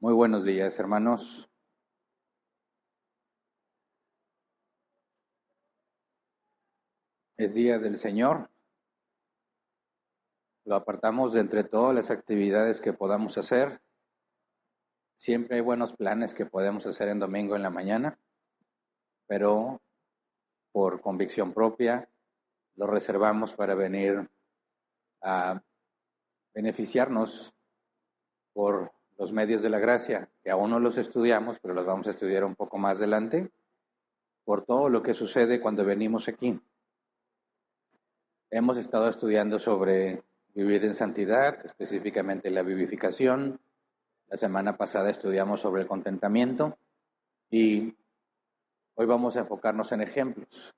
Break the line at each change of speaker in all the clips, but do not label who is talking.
Muy buenos días, hermanos. Es día del Señor. Lo apartamos de entre todas las actividades que podamos hacer. Siempre hay buenos planes que podemos hacer en domingo en la mañana, pero por convicción propia lo reservamos para venir a beneficiarnos por los medios de la gracia, que aún no los estudiamos, pero los vamos a estudiar un poco más adelante, por todo lo que sucede cuando venimos aquí. Hemos estado estudiando sobre vivir en santidad, específicamente la vivificación. La semana pasada estudiamos sobre el contentamiento y hoy vamos a enfocarnos en ejemplos.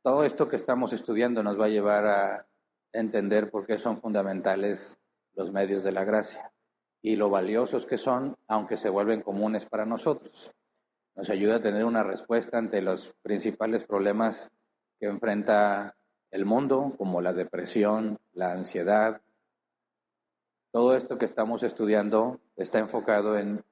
Todo esto que estamos estudiando nos va a llevar a entender por qué son fundamentales los medios de la gracia y lo valiosos que son, aunque se vuelven comunes para nosotros. Nos ayuda a tener una respuesta ante los principales problemas que enfrenta el mundo, como la depresión, la ansiedad. Todo esto que estamos estudiando está enfocado en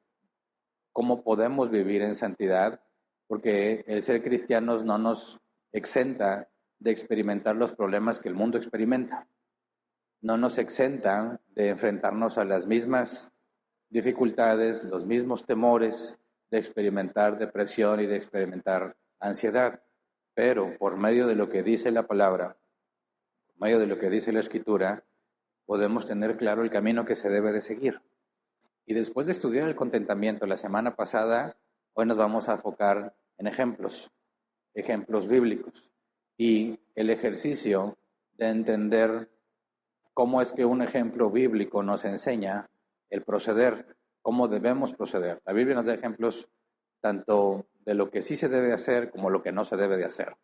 cómo podemos vivir en santidad, porque el ser cristianos no nos exenta de experimentar los problemas que el mundo experimenta. No nos exenta de enfrentarnos a las mismas dificultades, los mismos temores, de experimentar depresión y de experimentar ansiedad. Pero por medio de lo que dice la palabra, por medio de lo que dice la Escritura, podemos tener claro el camino que se debe de seguir. Y después de estudiar el contentamiento la semana pasada, hoy nos vamos a enfocar en ejemplos bíblicos. Y el ejercicio de entender cómo es que un ejemplo bíblico nos enseña el proceder, cómo debemos proceder. La Biblia nos da ejemplos tanto de lo que sí se debe hacer como lo que no se debe de hacer.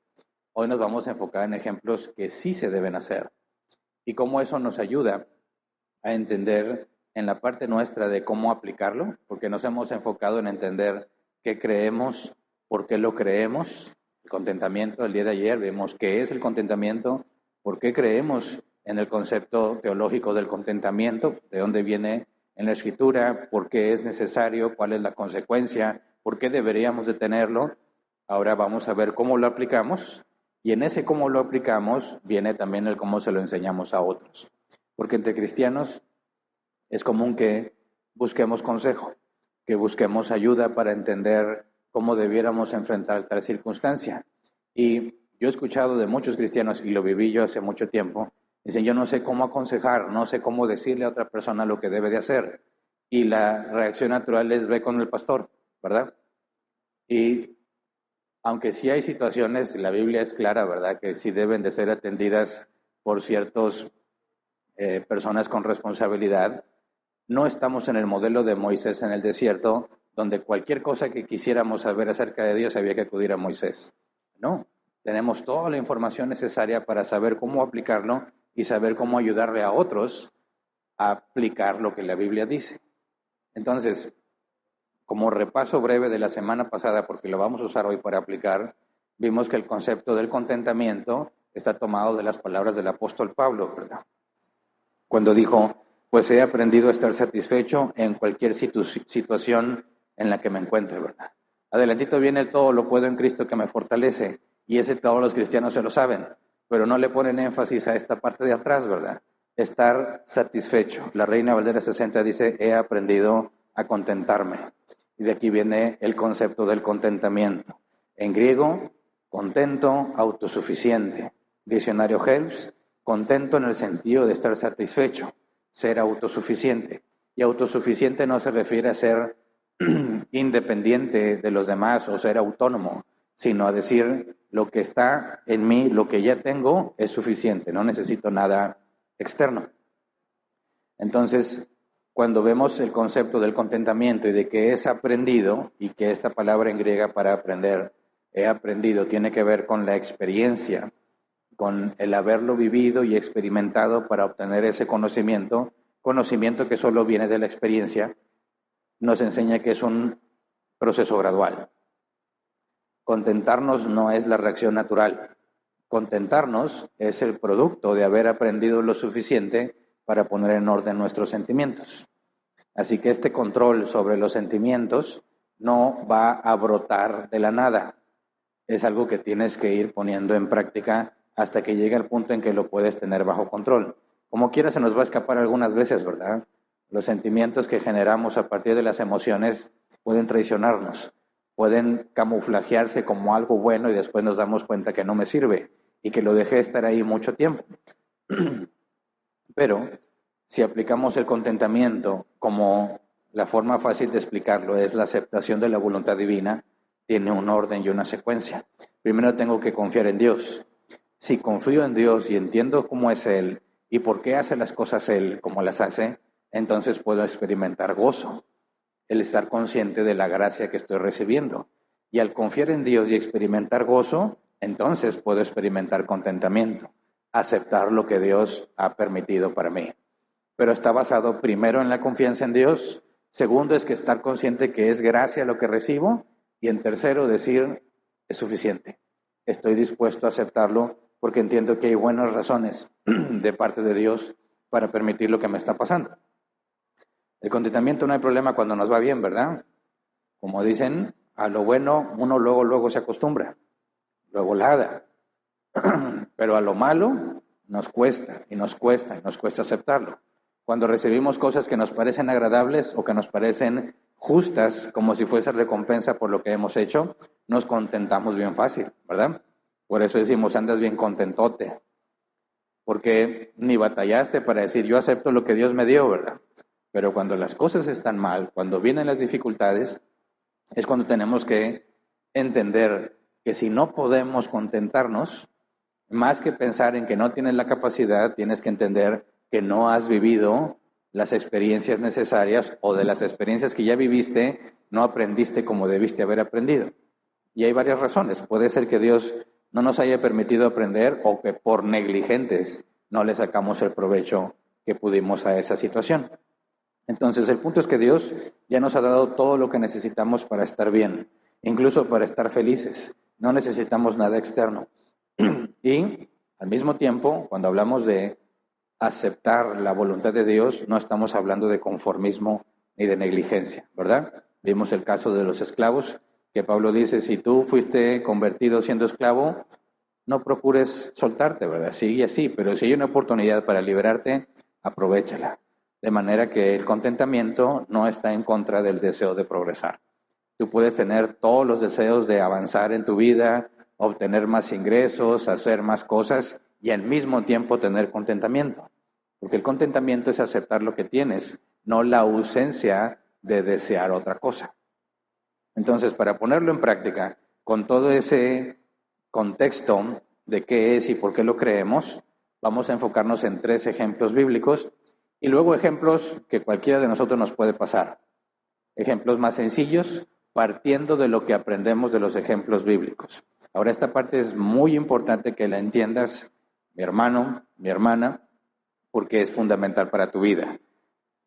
Hoy nos vamos a enfocar en ejemplos que sí se deben hacer y cómo eso nos ayuda a entender en la parte nuestra de cómo aplicarlo, porque nos hemos enfocado en entender qué creemos, por qué lo creemos. El contentamiento, el día de ayer vimos qué es el contentamiento, por qué creemos en el concepto teológico del contentamiento, de dónde viene en la Escritura, por qué es necesario, cuál es la consecuencia, por qué deberíamos de tenerlo. Ahora vamos a ver cómo lo aplicamos, y en ese cómo lo aplicamos viene también el cómo se lo enseñamos a otros. Porque entre cristianos es común que busquemos consejo, que busquemos ayuda para entender cómo debiéramos enfrentar tal circunstancia. Y yo he escuchado de muchos cristianos, y lo viví yo hace mucho tiempo, dicen, yo no sé cómo aconsejar, no sé cómo decirle a otra persona lo que debe de hacer. Y la reacción natural es, ve con el pastor, ¿verdad? Y aunque sí hay situaciones, la Biblia es clara, ¿verdad?, que sí deben de ser atendidas por ciertas personas con responsabilidad. No estamos en el modelo de Moisés en el desierto, donde cualquier cosa que quisiéramos saber acerca de Dios había que acudir a Moisés. No, tenemos toda la información necesaria para saber cómo aplicarlo y saber cómo ayudarle a otros a aplicar lo que la Biblia dice. Entonces, como repaso breve de la semana pasada, porque lo vamos a usar hoy para aplicar, vimos que el concepto del contentamiento está tomado de las palabras del apóstol Pablo, ¿verdad? Cuando dijo, pues he aprendido a estar satisfecho en cualquier situación en la que me encuentre, ¿verdad? Adelantito viene el todo lo puedo en Cristo que me fortalece, y ese todos los cristianos se lo saben, pero no le ponen énfasis a esta parte de atrás, ¿verdad? Estar satisfecho. La Reina Valera 60 dice, he aprendido a contentarme. Y de aquí viene el concepto del contentamiento. En griego, contento, autosuficiente. Diccionario Helps, contento en el sentido de estar satisfecho, ser autosuficiente. Y autosuficiente no se refiere a ser independiente de los demás o ser autónomo, sino a decir lo que está en mí, lo que ya tengo es suficiente, no necesito nada externo. Entonces, cuando vemos el concepto del contentamiento y de que es aprendido, y que esta palabra en griega para aprender, he aprendido, tiene que ver con la experiencia, con el haberlo vivido y experimentado para obtener ese conocimiento que solo viene de la experiencia, nos enseña que es un proceso gradual. Contentarnos no es la reacción natural. Contentarnos es el producto de haber aprendido lo suficiente para poner en orden nuestros sentimientos. Así que este control sobre los sentimientos no va a brotar de la nada. Es algo que tienes que ir poniendo en práctica hasta que llegue al punto en que lo puedes tener bajo control. Como quiera se nos va a escapar algunas veces, ¿verdad? Los sentimientos que generamos a partir de las emociones pueden traicionarnos, pueden camuflajearse como algo bueno y después nos damos cuenta que no me sirve y que lo dejé estar ahí mucho tiempo. Pero si aplicamos el contentamiento como la forma fácil de explicarlo es la aceptación de la voluntad divina, tiene un orden y una secuencia. Primero tengo que confiar en Dios. Si confío en Dios y entiendo cómo es Él y por qué hace las cosas Él como las hace, entonces puedo experimentar gozo, el estar consciente de la gracia que estoy recibiendo. Y al confiar en Dios y experimentar gozo, entonces puedo experimentar contentamiento, aceptar lo que Dios ha permitido para mí. Pero está basado primero en la confianza en Dios, segundo es que estar consciente que es gracia lo que recibo, y en tercero decir, es suficiente, estoy dispuesto a aceptarlo porque entiendo que hay buenas razones de parte de Dios para permitir lo que me está pasando. El contentamiento no hay problema cuando nos va bien, ¿verdad? Como dicen, a lo bueno uno luego se acostumbra, luego volada. Pero a lo malo nos cuesta aceptarlo. Cuando recibimos cosas que nos parecen agradables o que nos parecen justas, como si fuese recompensa por lo que hemos hecho, nos contentamos bien fácil, ¿verdad? Por eso decimos, andas bien contentote, porque ni batallaste para decir, yo acepto lo que Dios me dio, ¿verdad? Pero cuando las cosas están mal, cuando vienen las dificultades, es cuando tenemos que entender que si no podemos contentarnos, más que pensar en que no tienes la capacidad, tienes que entender que no has vivido las experiencias necesarias o de las experiencias que ya viviste, no aprendiste como debiste haber aprendido. Y hay varias razones. Puede ser que Dios no nos haya permitido aprender o que por negligentes no le sacamos el provecho que pudimos a esa situación. Entonces, el punto es que Dios ya nos ha dado todo lo que necesitamos para estar bien, incluso para estar felices. No necesitamos nada externo. Y al mismo tiempo, cuando hablamos de aceptar la voluntad de Dios, no estamos hablando de conformismo ni de negligencia, ¿verdad? Vimos el caso de los esclavos, que Pablo dice, si tú fuiste convertido siendo esclavo, no procures soltarte, ¿verdad? Sigue así, pero si hay una oportunidad para liberarte, aprovéchala. De manera que el contentamiento no está en contra del deseo de progresar. Tú puedes tener todos los deseos de avanzar en tu vida, obtener más ingresos, hacer más cosas y al mismo tiempo tener contentamiento. Porque el contentamiento es aceptar lo que tienes, no la ausencia de desear otra cosa. Entonces, para ponerlo en práctica, con todo ese contexto de qué es y por qué lo creemos, vamos a enfocarnos en 3 ejemplos bíblicos y luego ejemplos que cualquiera de nosotros nos puede pasar. Ejemplos más sencillos, partiendo de lo que aprendemos de los ejemplos bíblicos. Ahora, esta parte es muy importante que la entiendas, mi hermano, mi hermana, porque es fundamental para tu vida.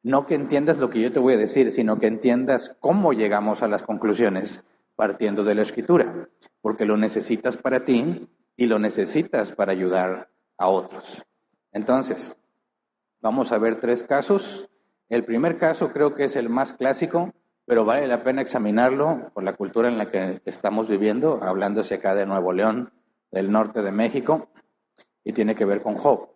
No que entiendas lo que yo te voy a decir, sino que entiendas cómo llegamos a las conclusiones partiendo de la Escritura, porque lo necesitas para ti y lo necesitas para ayudar a otros. Entonces, vamos a ver 3 casos. El primer caso creo que es el más clásico, pero vale la pena examinarlo por la cultura en la que estamos viviendo, hablándose acá de Nuevo León, del norte de México, y tiene que ver con Job.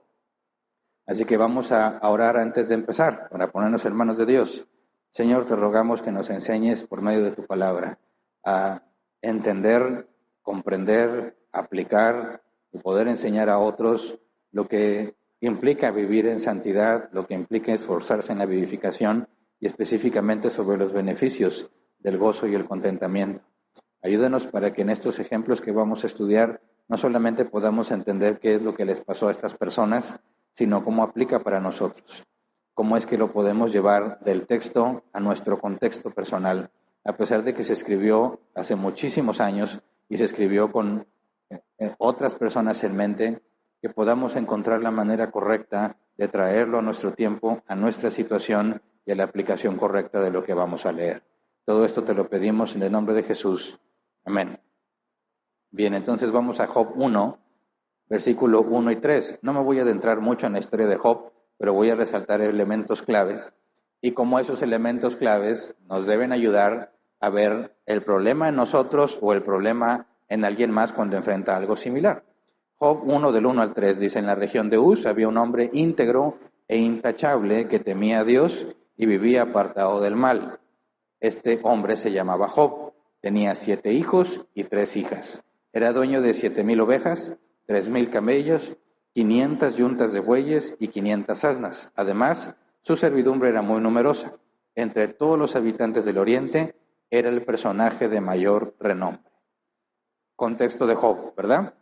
Así que vamos a orar antes de empezar, para ponernos en manos de Dios. Señor, te rogamos que nos enseñes por medio de tu palabra a entender, comprender, aplicar y poder enseñar a otros lo que implica vivir en santidad, lo que implica esforzarse en la vivificación y específicamente sobre los beneficios del gozo y el contentamiento. Ayúdanos para que en estos ejemplos que vamos a estudiar no solamente podamos entender qué es lo que les pasó a estas personas, sino cómo aplica para nosotros, cómo es que lo podemos llevar del texto a nuestro contexto personal, a pesar de que se escribió hace muchísimos años y se escribió con otras personas en mente, que podamos encontrar la manera correcta de traerlo a nuestro tiempo, a nuestra situación y a la aplicación correcta de lo que vamos a leer. Todo esto te lo pedimos en el nombre de Jesús. Amén. Bien, entonces vamos a Job 1, versículo 1 y 3. No me voy a adentrar mucho en la historia de Job, pero voy a resaltar elementos claves y cómo esos elementos claves nos deben ayudar a ver el problema en nosotros o el problema en alguien más cuando enfrenta algo similar. Job 1 del 1 al 3 dice: en la región de Uz había un hombre íntegro e intachable que temía a Dios y vivía apartado del mal. Este hombre se llamaba Job, tenía 7 hijos y 3 hijas. Era dueño de 7,000 ovejas, 3,000 camellos, 500 yuntas de bueyes y 500 asnas. Además, su servidumbre era muy numerosa. Entre todos los habitantes del oriente, era el personaje de mayor renombre. Contexto de Job, ¿verdad?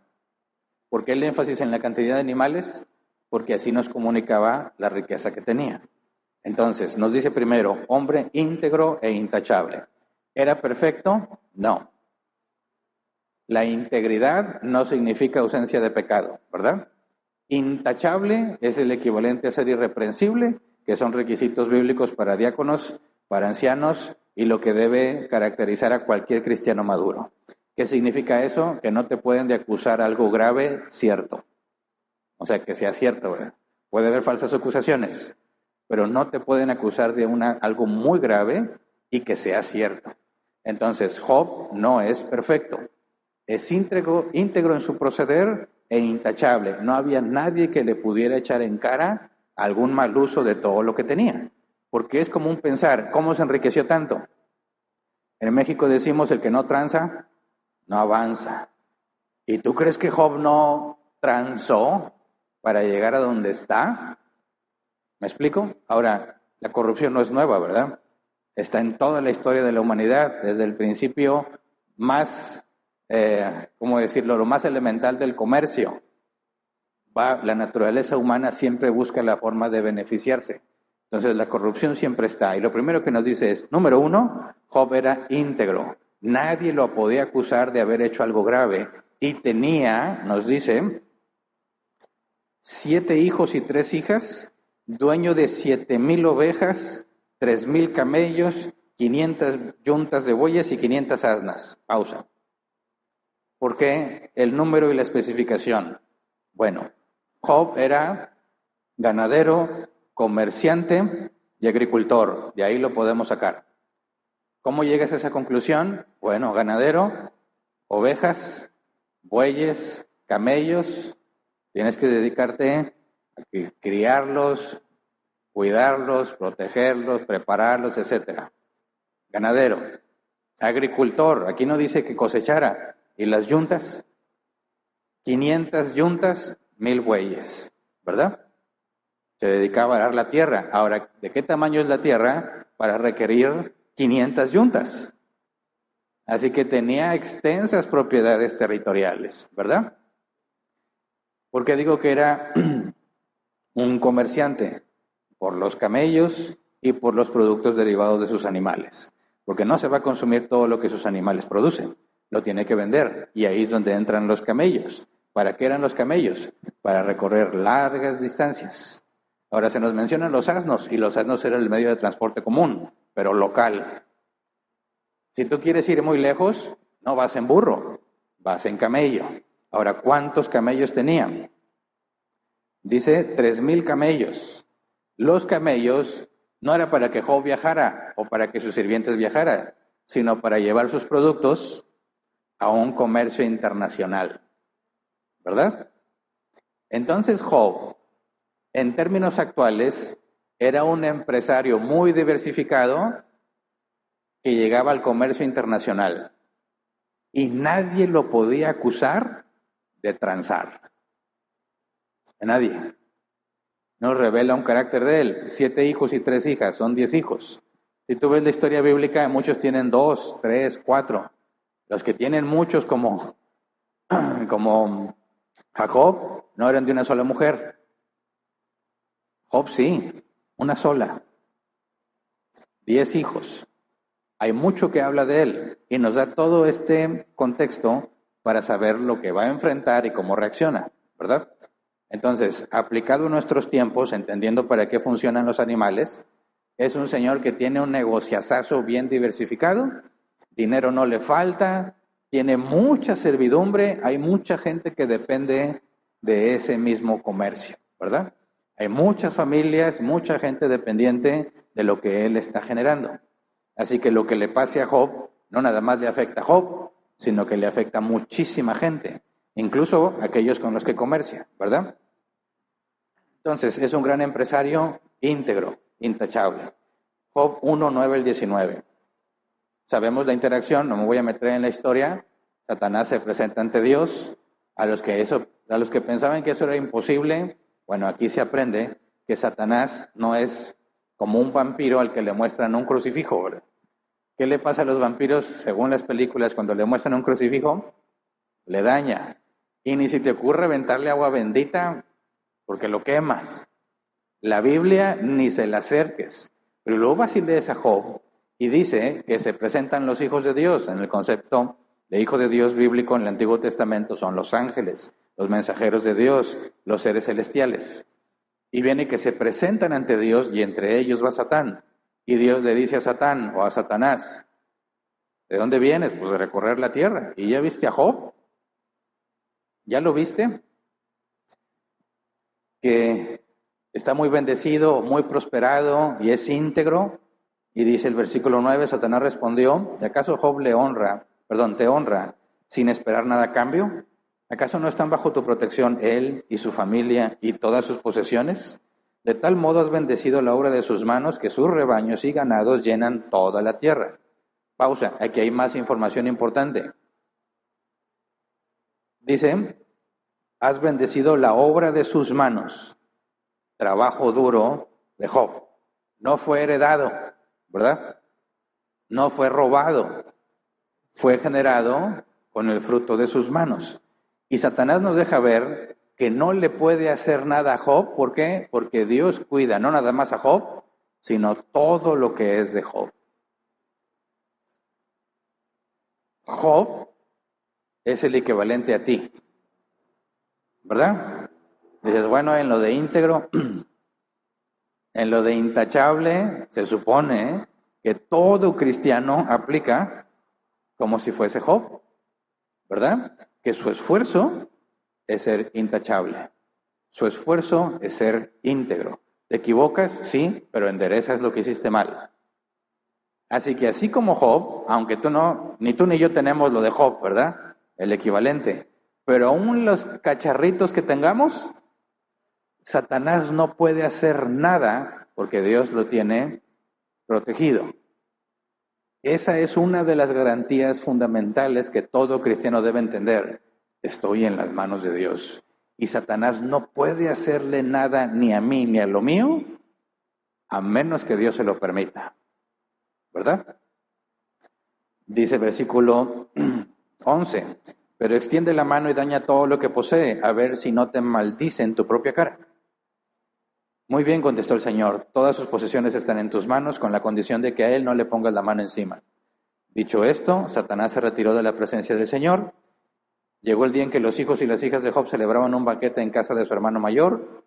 ¿Por qué el énfasis en la cantidad de animales? Porque así nos comunicaba la riqueza que tenía. Entonces, nos dice primero, hombre íntegro e intachable. ¿Era perfecto? No. La integridad no significa ausencia de pecado, ¿verdad? Intachable es el equivalente a ser irreprensible, que son requisitos bíblicos para diáconos, para ancianos y lo que debe caracterizar a cualquier cristiano maduro. ¿Qué significa eso? Que no te pueden de acusar algo grave, cierto. O sea, que sea cierto, ¿verdad? Puede haber falsas acusaciones, pero no te pueden acusar de algo muy grave y que sea cierto. Entonces, Job no es perfecto. Es íntegro en su proceder e intachable. No había nadie que le pudiera echar en cara algún mal uso de todo lo que tenía. Porque es común pensar, ¿cómo se enriqueció tanto? En México decimos, el que no tranza, no avanza. ¿Y tú crees que Job no transó para llegar a donde está? ¿Me explico? Ahora, la corrupción no es nueva, ¿verdad? Está en toda la historia de la humanidad, desde el principio más, ¿cómo decirlo?, lo más elemental del comercio. La naturaleza humana siempre busca la forma de beneficiarse. Entonces, la corrupción siempre está. Y lo primero que nos dice es, número 1, Job era íntegro. Nadie lo podía acusar de haber hecho algo grave. Y tenía, nos dice, 7 hijos y 3 hijas, dueño de 7,000 ovejas, 3,000 camellos, 500 yuntas de bueyes y 500 asnas. Pausa. ¿Por qué el número y la especificación? Bueno, Job era ganadero, comerciante y agricultor. De ahí lo podemos sacar. ¿Cómo llegas a esa conclusión? Bueno, ganadero, ovejas, bueyes, camellos. Tienes que dedicarte a criarlos, cuidarlos, protegerlos, prepararlos, etc. Ganadero, agricultor. Aquí no dice que cosechara. ¿Y las yuntas? 500 yuntas, 1,000 bueyes, ¿verdad? Se dedicaba a arar la tierra. Ahora, ¿de qué tamaño es la tierra para requerir 500 yuntas? Así que tenía extensas propiedades territoriales, ¿verdad? ¿Por qué digo que era un comerciante? Por los camellos y por los productos derivados de sus animales. Porque no se va a consumir todo lo que sus animales producen. Lo tiene que vender. Y ahí es donde entran los camellos. ¿Para qué eran los camellos? Para recorrer largas distancias. Ahora se nos mencionan los asnos, y los asnos eran el medio de transporte común, pero local. Si tú quieres ir muy lejos, no vas en burro, vas en camello. Ahora, ¿cuántos camellos tenían? Dice 3,000 camellos. Los camellos no era para que Job viajara o para que sus sirvientes viajaran, sino para llevar sus productos a un comercio internacional. ¿Verdad? Entonces Job, en términos actuales, era un empresario muy diversificado que llegaba al comercio internacional y nadie lo podía acusar de transar. Nadie. Nos revela un carácter de él. 7 hijos y 3 hijas, son 10 hijos. Si tú ves la historia bíblica, muchos tienen 2, 3, 4. Los que tienen muchos como Jacob no eran de una sola mujer. Job sí, una sola. 10 hijos. Hay mucho que habla de él y nos da todo este contexto para saber lo que va a enfrentar y cómo reacciona, ¿verdad? Entonces, aplicado a nuestros tiempos, entendiendo para qué funcionan los animales, es un señor que tiene un negociazazo bien diversificado, dinero no le falta, tiene mucha servidumbre, hay mucha gente que depende de ese mismo comercio, ¿verdad? Hay muchas familias, mucha gente dependiente de lo que él está generando. Así que lo que le pase a Job no nada más le afecta a Job, sino que le afecta a muchísima gente, incluso a aquellos con los que comercia, ¿verdad? Entonces, es un gran empresario íntegro, intachable. Job 1, 9 al 19. Sabemos la interacción, no me voy a meter en la historia. Satanás se presenta ante Dios. A los que pensaban que eso era imposible, bueno, aquí se aprende que Satanás no es como un vampiro al que le muestran un crucifijo, ¿verdad? ¿Qué le pasa a los vampiros según las películas cuando le muestran un crucifijo? Le daña. Y ni si te ocurre aventarle agua bendita porque lo quemas. La Biblia ni se la acerques. Pero luego vas y lees a Job y dice que se presentan los hijos de Dios. En el concepto de hijo de Dios bíblico en el Antiguo Testamento son los ángeles, los mensajeros de Dios, los seres celestiales. Y viene que se presentan ante Dios y entre ellos va Satán. Y Dios le dice a Satán o a Satanás, ¿de dónde vienes? Pues de recorrer la tierra. ¿Y ya viste a Job? ¿Ya lo viste? Que está muy bendecido, muy prosperado y es íntegro. Y dice el versículo 9, Satanás respondió, ¿y acaso Job te honra sin esperar nada a cambio? ¿Acaso no están bajo tu protección él y su familia y todas sus posesiones? De tal modo has bendecido la obra de sus manos que sus rebaños y ganados llenan toda la tierra. Pausa, aquí hay más información importante. Dice, has bendecido la obra de sus manos, trabajo duro de Job. No fue heredado, ¿verdad? No fue robado, fue generado con el fruto de sus manos. Y Satanás nos deja ver que no le puede hacer nada a Job. ¿Por qué? Porque Dios cuida no nada más a Job, sino todo lo que es de Job. Job es el equivalente a ti, ¿verdad? Dices, bueno, en lo de íntegro, en lo de intachable, se supone que todo cristiano aplica como si fuese Job, ¿verdad? Que su esfuerzo es ser intachable. Su esfuerzo es ser íntegro. ¿Te equivocas? Sí, pero enderezas lo que hiciste mal. Así que así como Job, aunque ni tú ni yo tenemos lo de Job, ¿verdad? El equivalente. Pero aún los cacharritos que tengamos, Satanás no puede hacer nada porque Dios lo tiene protegido. Esa es una de las garantías fundamentales que todo cristiano debe entender. Estoy en las manos de Dios. Y Satanás no puede hacerle nada ni a mí ni a lo mío, a menos que Dios se lo permita. ¿Verdad? Dice versículo 11, pero extiende la mano y daña todo lo que posee, a ver si no te maldice en tu propia cara. Muy bien, contestó el Señor, todas sus posesiones están en tus manos, con la condición de que a él no le pongas la mano encima. Dicho esto, Satanás se retiró de la presencia del Señor. Llegó el día en que los hijos y las hijas de Job celebraban un banquete en casa de su hermano mayor.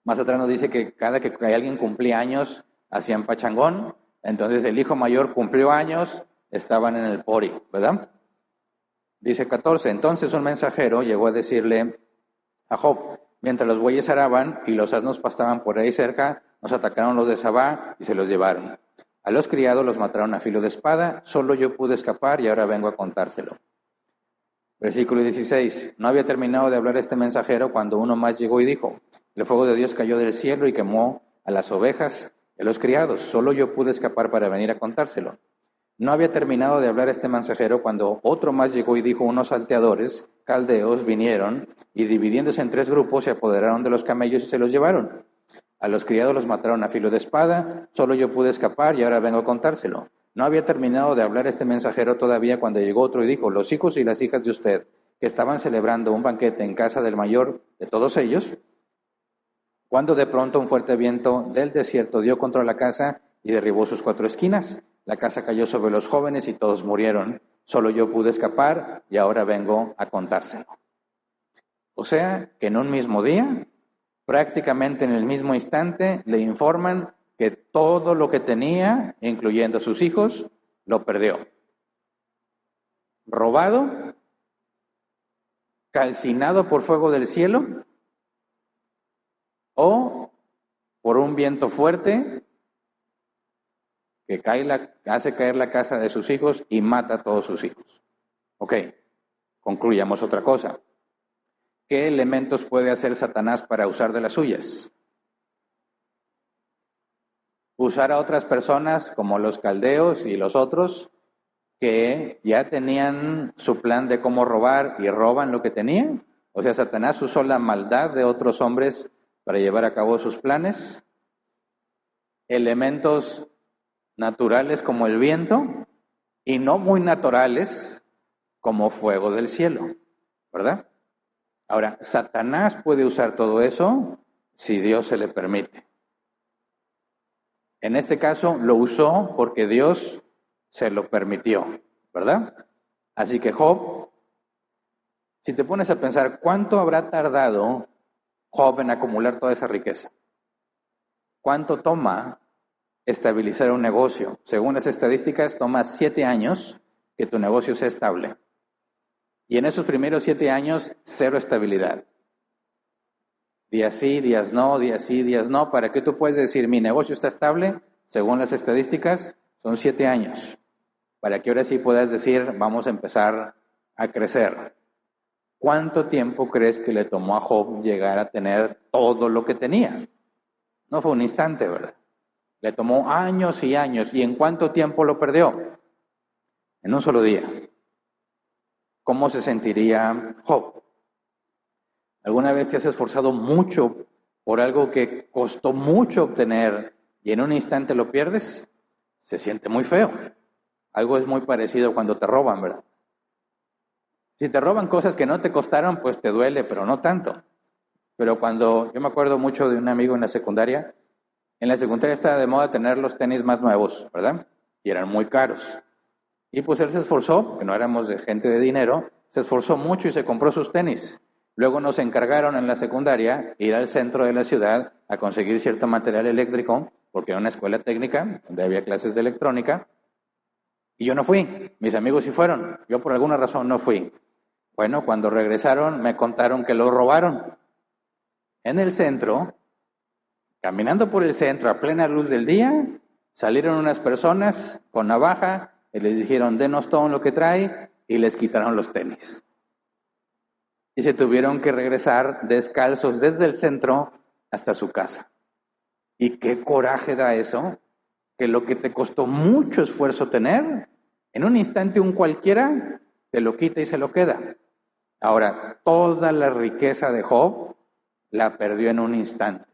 Más atrás nos dice que cada que alguien cumplía años, hacían pachangón. Entonces el hijo mayor cumplió años, estaban en el pori, ¿verdad? Dice 14, entonces un mensajero llegó a decirle a Job, mientras los bueyes araban y los asnos pastaban por ahí cerca, nos atacaron los de Sabá y se los llevaron. A los criados los mataron a filo de espada, solo yo pude escapar y ahora vengo a contárselo. Versículo 16, no había terminado de hablar este mensajero cuando uno más llegó y dijo, el fuego de Dios cayó del cielo y quemó a las ovejas y a los criados, solo yo pude escapar para venir a contárselo. No había terminado de hablar este mensajero cuando otro más llegó y dijo, unos salteadores caldeos vinieron y dividiéndose en 3 grupos se apoderaron de los camellos y se los llevaron. A los criados los mataron a filo de espada, solo yo pude escapar y ahora vengo a contárselo. No había terminado de hablar este mensajero todavía cuando llegó otro y dijo, los hijos y las hijas de usted, que estaban celebrando un banquete en casa del mayor de todos ellos, cuando de pronto un fuerte viento del desierto dio contra la casa y derribó sus 4 esquinas. La casa cayó sobre los jóvenes y todos murieron. Solo yo pude escapar y ahora vengo a contárselo. O sea, que en un mismo día, prácticamente en el mismo instante, le informan que todo lo que tenía, incluyendo a sus hijos, lo perdió. Robado, calcinado por fuego del cielo, o por un viento fuerte que hace caer la casa de sus hijos y mata a todos sus hijos. Ok, concluyamos otra cosa. ¿Qué elementos puede hacer Satanás para usar de las suyas? Usar a otras personas como los caldeos y los otros que ya tenían su plan de cómo robar y roban lo que tenían. O sea, Satanás usó la maldad de otros hombres para llevar a cabo sus planes. Elementos naturales como el viento y no muy naturales como fuego del cielo, ¿verdad? Ahora, Satanás puede usar todo eso si Dios se le permite. En este caso lo usó porque Dios se lo permitió, ¿verdad? Así que Job, si te pones a pensar, ¿cuánto habrá tardado Job en acumular toda esa riqueza? ¿Cuánto toma estabilizar un negocio? Según las estadísticas, toma 7 años que tu negocio sea estable. Y en esos primeros 7 años, 0 estabilidad. Días sí, días no, días sí, días no. ¿Para qué tú puedes decir, mi negocio está estable? Según las estadísticas, son 7 años. Para que ahora sí puedas decir, vamos a empezar a crecer. ¿Cuánto tiempo crees que le tomó a Job llegar a tener todo lo que tenía? No fue un instante, ¿verdad? Le tomó años y años. ¿Y en cuánto tiempo lo perdió? En un solo día. ¿Cómo se sentiría Job? ¿Alguna vez te has esforzado mucho por algo que costó mucho obtener y en un instante lo pierdes? Se siente muy feo. Algo es muy parecido cuando te roban, ¿verdad? Si te roban cosas que no te costaron, pues te duele, pero no tanto. Pero yo me acuerdo mucho de un amigo en la secundaria estaba de moda tener los tenis más nuevos, ¿verdad? Y eran muy caros. Y pues él se esforzó, porque no éramos de gente de dinero, se esforzó mucho y se compró sus tenis. Luego nos encargaron en la secundaria ir al centro de la ciudad a conseguir cierto material eléctrico, porque era una escuela técnica donde había clases de electrónica. Y yo no fui, mis amigos sí fueron, yo por alguna razón no fui. Bueno, cuando regresaron me contaron que lo robaron. En el centro, caminando por el centro a plena luz del día, salieron unas personas con navaja y les dijeron, denos todo lo que trae, y les quitaron los tenis. Y se tuvieron que regresar descalzos desde el centro hasta su casa. ¿Y qué coraje da eso? Que lo que te costó mucho esfuerzo tener, en un instante un cualquiera te lo quita y se lo queda. Ahora, toda la riqueza de Job la perdió en un instante.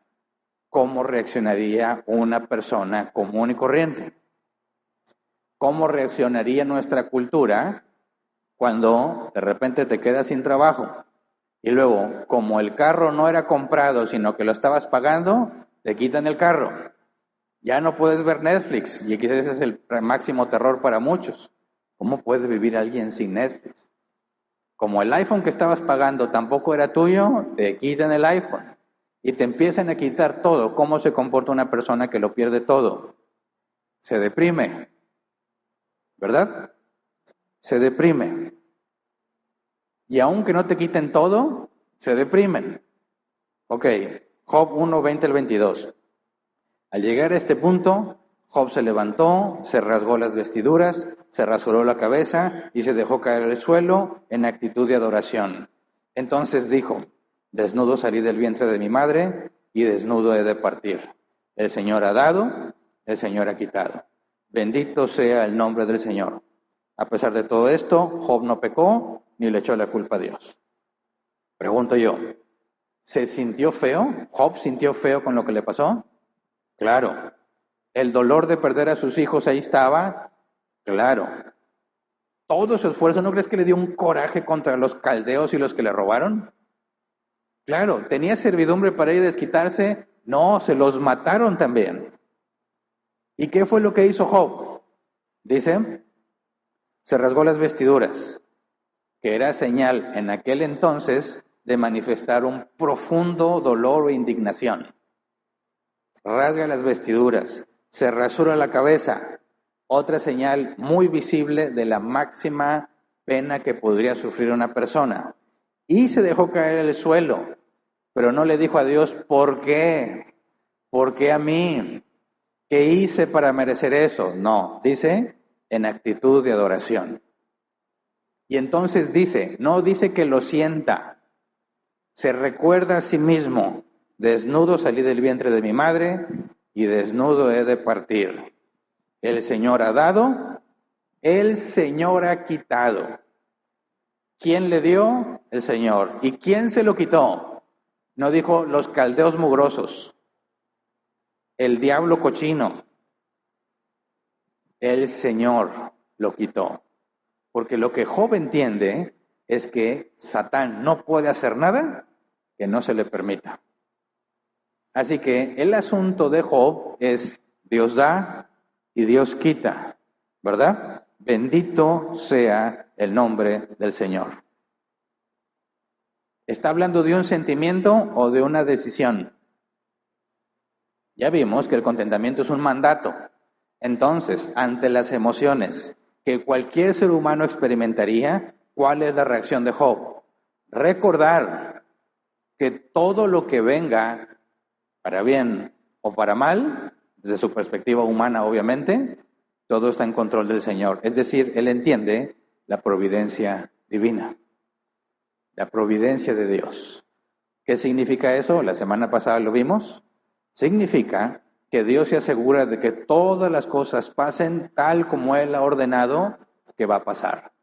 ¿Cómo reaccionaría una persona común y corriente? ¿Cómo reaccionaría nuestra cultura cuando de repente te quedas sin trabajo? Y luego, como el carro no era comprado, sino que lo estabas pagando, te quitan el carro. Ya no puedes ver Netflix, y quizás ese es el máximo terror para muchos. ¿Cómo puede vivir alguien sin Netflix? Como el iPhone que estabas pagando tampoco era tuyo, te quitan el iPhone. Y te empiezan a quitar todo. ¿Cómo se comporta una persona que lo pierde todo? Se deprime, ¿verdad? Se deprime. Y aunque no te quiten todo, se deprimen. Ok, Job 1, 20 al 22. Al llegar a este punto, Job se levantó, se rasgó las vestiduras, se rasuró la cabeza y se dejó caer al suelo en actitud de adoración. Entonces dijo, desnudo salí del vientre de mi madre y desnudo he de partir. El Señor ha dado, el Señor ha quitado. Bendito sea el nombre del Señor. A pesar de todo esto, Job no pecó ni le echó la culpa a Dios. Pregunto yo, ¿se sintió feo? ¿Job sintió feo con lo que le pasó? Claro. ¿El dolor de perder a sus hijos ahí estaba? Claro. ¿Todo su esfuerzo no crees que le dio un coraje contra los caldeos y los que le robaron? Claro. ¿Tenía servidumbre para ir a desquitarse? No, se los mataron también. ¿Y qué fue lo que hizo Job? Dice, se rasgó las vestiduras, que era señal en aquel entonces de manifestar un profundo dolor e indignación. Rasga las vestiduras, se rasura la cabeza, otra señal muy visible de la máxima pena que podría sufrir una persona. Y se dejó caer al suelo, pero no le dijo a Dios, ¿por qué? ¿por qué a mí? ¿Qué hice para merecer eso? No, dice en actitud de adoración. Y entonces dice, no dice que lo sienta, se recuerda a sí mismo, desnudo salí del vientre de mi madre y desnudo he de partir. El Señor ha dado, el Señor ha quitado. ¿Quién le dio? El Señor. ¿Y quién se lo quitó? No dijo los caldeos mugrosos, el diablo cochino. El Señor lo quitó. Porque lo que Job entiende es que Satán no puede hacer nada que no se le permita. Así que el asunto de Job es Dios da y Dios quita, ¿verdad? Bendito sea el nombre del Señor. ¿Está hablando de un sentimiento o de una decisión? Ya vimos que el contentamiento es un mandato. Entonces, ante las emociones que cualquier ser humano experimentaría, ¿cuál es la reacción de Job? Recordar que todo lo que venga, para bien o para mal, desde su perspectiva humana obviamente, todo está en control del Señor. Es decir, él entiende la providencia divina, la providencia de Dios. ¿Qué significa eso? La semana pasada lo vimos. Significa que Dios se asegura de que todas las cosas pasen tal como Él ha ordenado que va a pasar.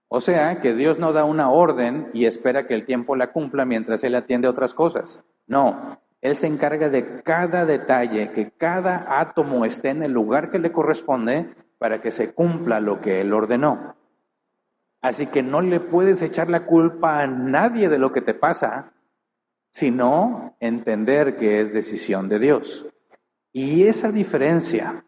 O sea, que Dios no da una orden y espera que el tiempo la cumpla mientras Él atiende otras cosas. No, Él se encarga de cada detalle, que cada átomo esté en el lugar que le corresponde para que se cumpla lo que Él ordenó. Así que no le puedes echar la culpa a nadie de lo que te pasa, sino entender que es decisión de Dios. Y esa diferencia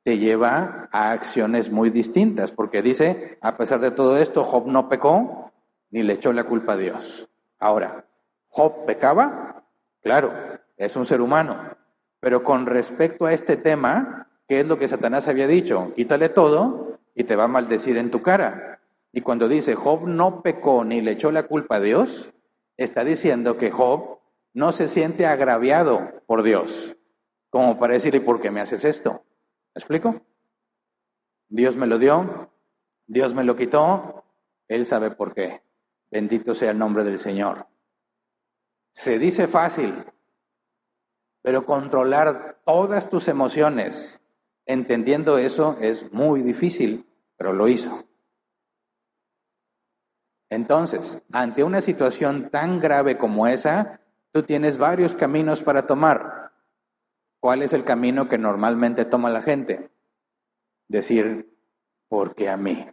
te lleva a acciones muy distintas, porque dice, a pesar de todo esto, Job no pecó ni le echó la culpa a Dios. Ahora, ¿Job pecaba? Claro, es un ser humano, pero con respecto a este tema, ¿qué es lo que Satanás había dicho? Quítale todo y te va a maldecir en tu cara. Y cuando dice, Job no pecó ni le echó la culpa a Dios, está diciendo que Job no se siente agraviado por Dios, como para decirle, ¿por qué me haces esto? ¿Me explico? Dios me lo dio, Dios me lo quitó, Él sabe por qué. Bendito sea el nombre del Señor. Se dice fácil, pero controlar todas tus emociones, entendiendo eso, es muy difícil, pero lo hizo. Entonces, ante una situación tan grave como esa, tú tienes varios caminos para tomar. ¿Cuál es el camino que normalmente toma la gente? Decir, ¿por qué a mí?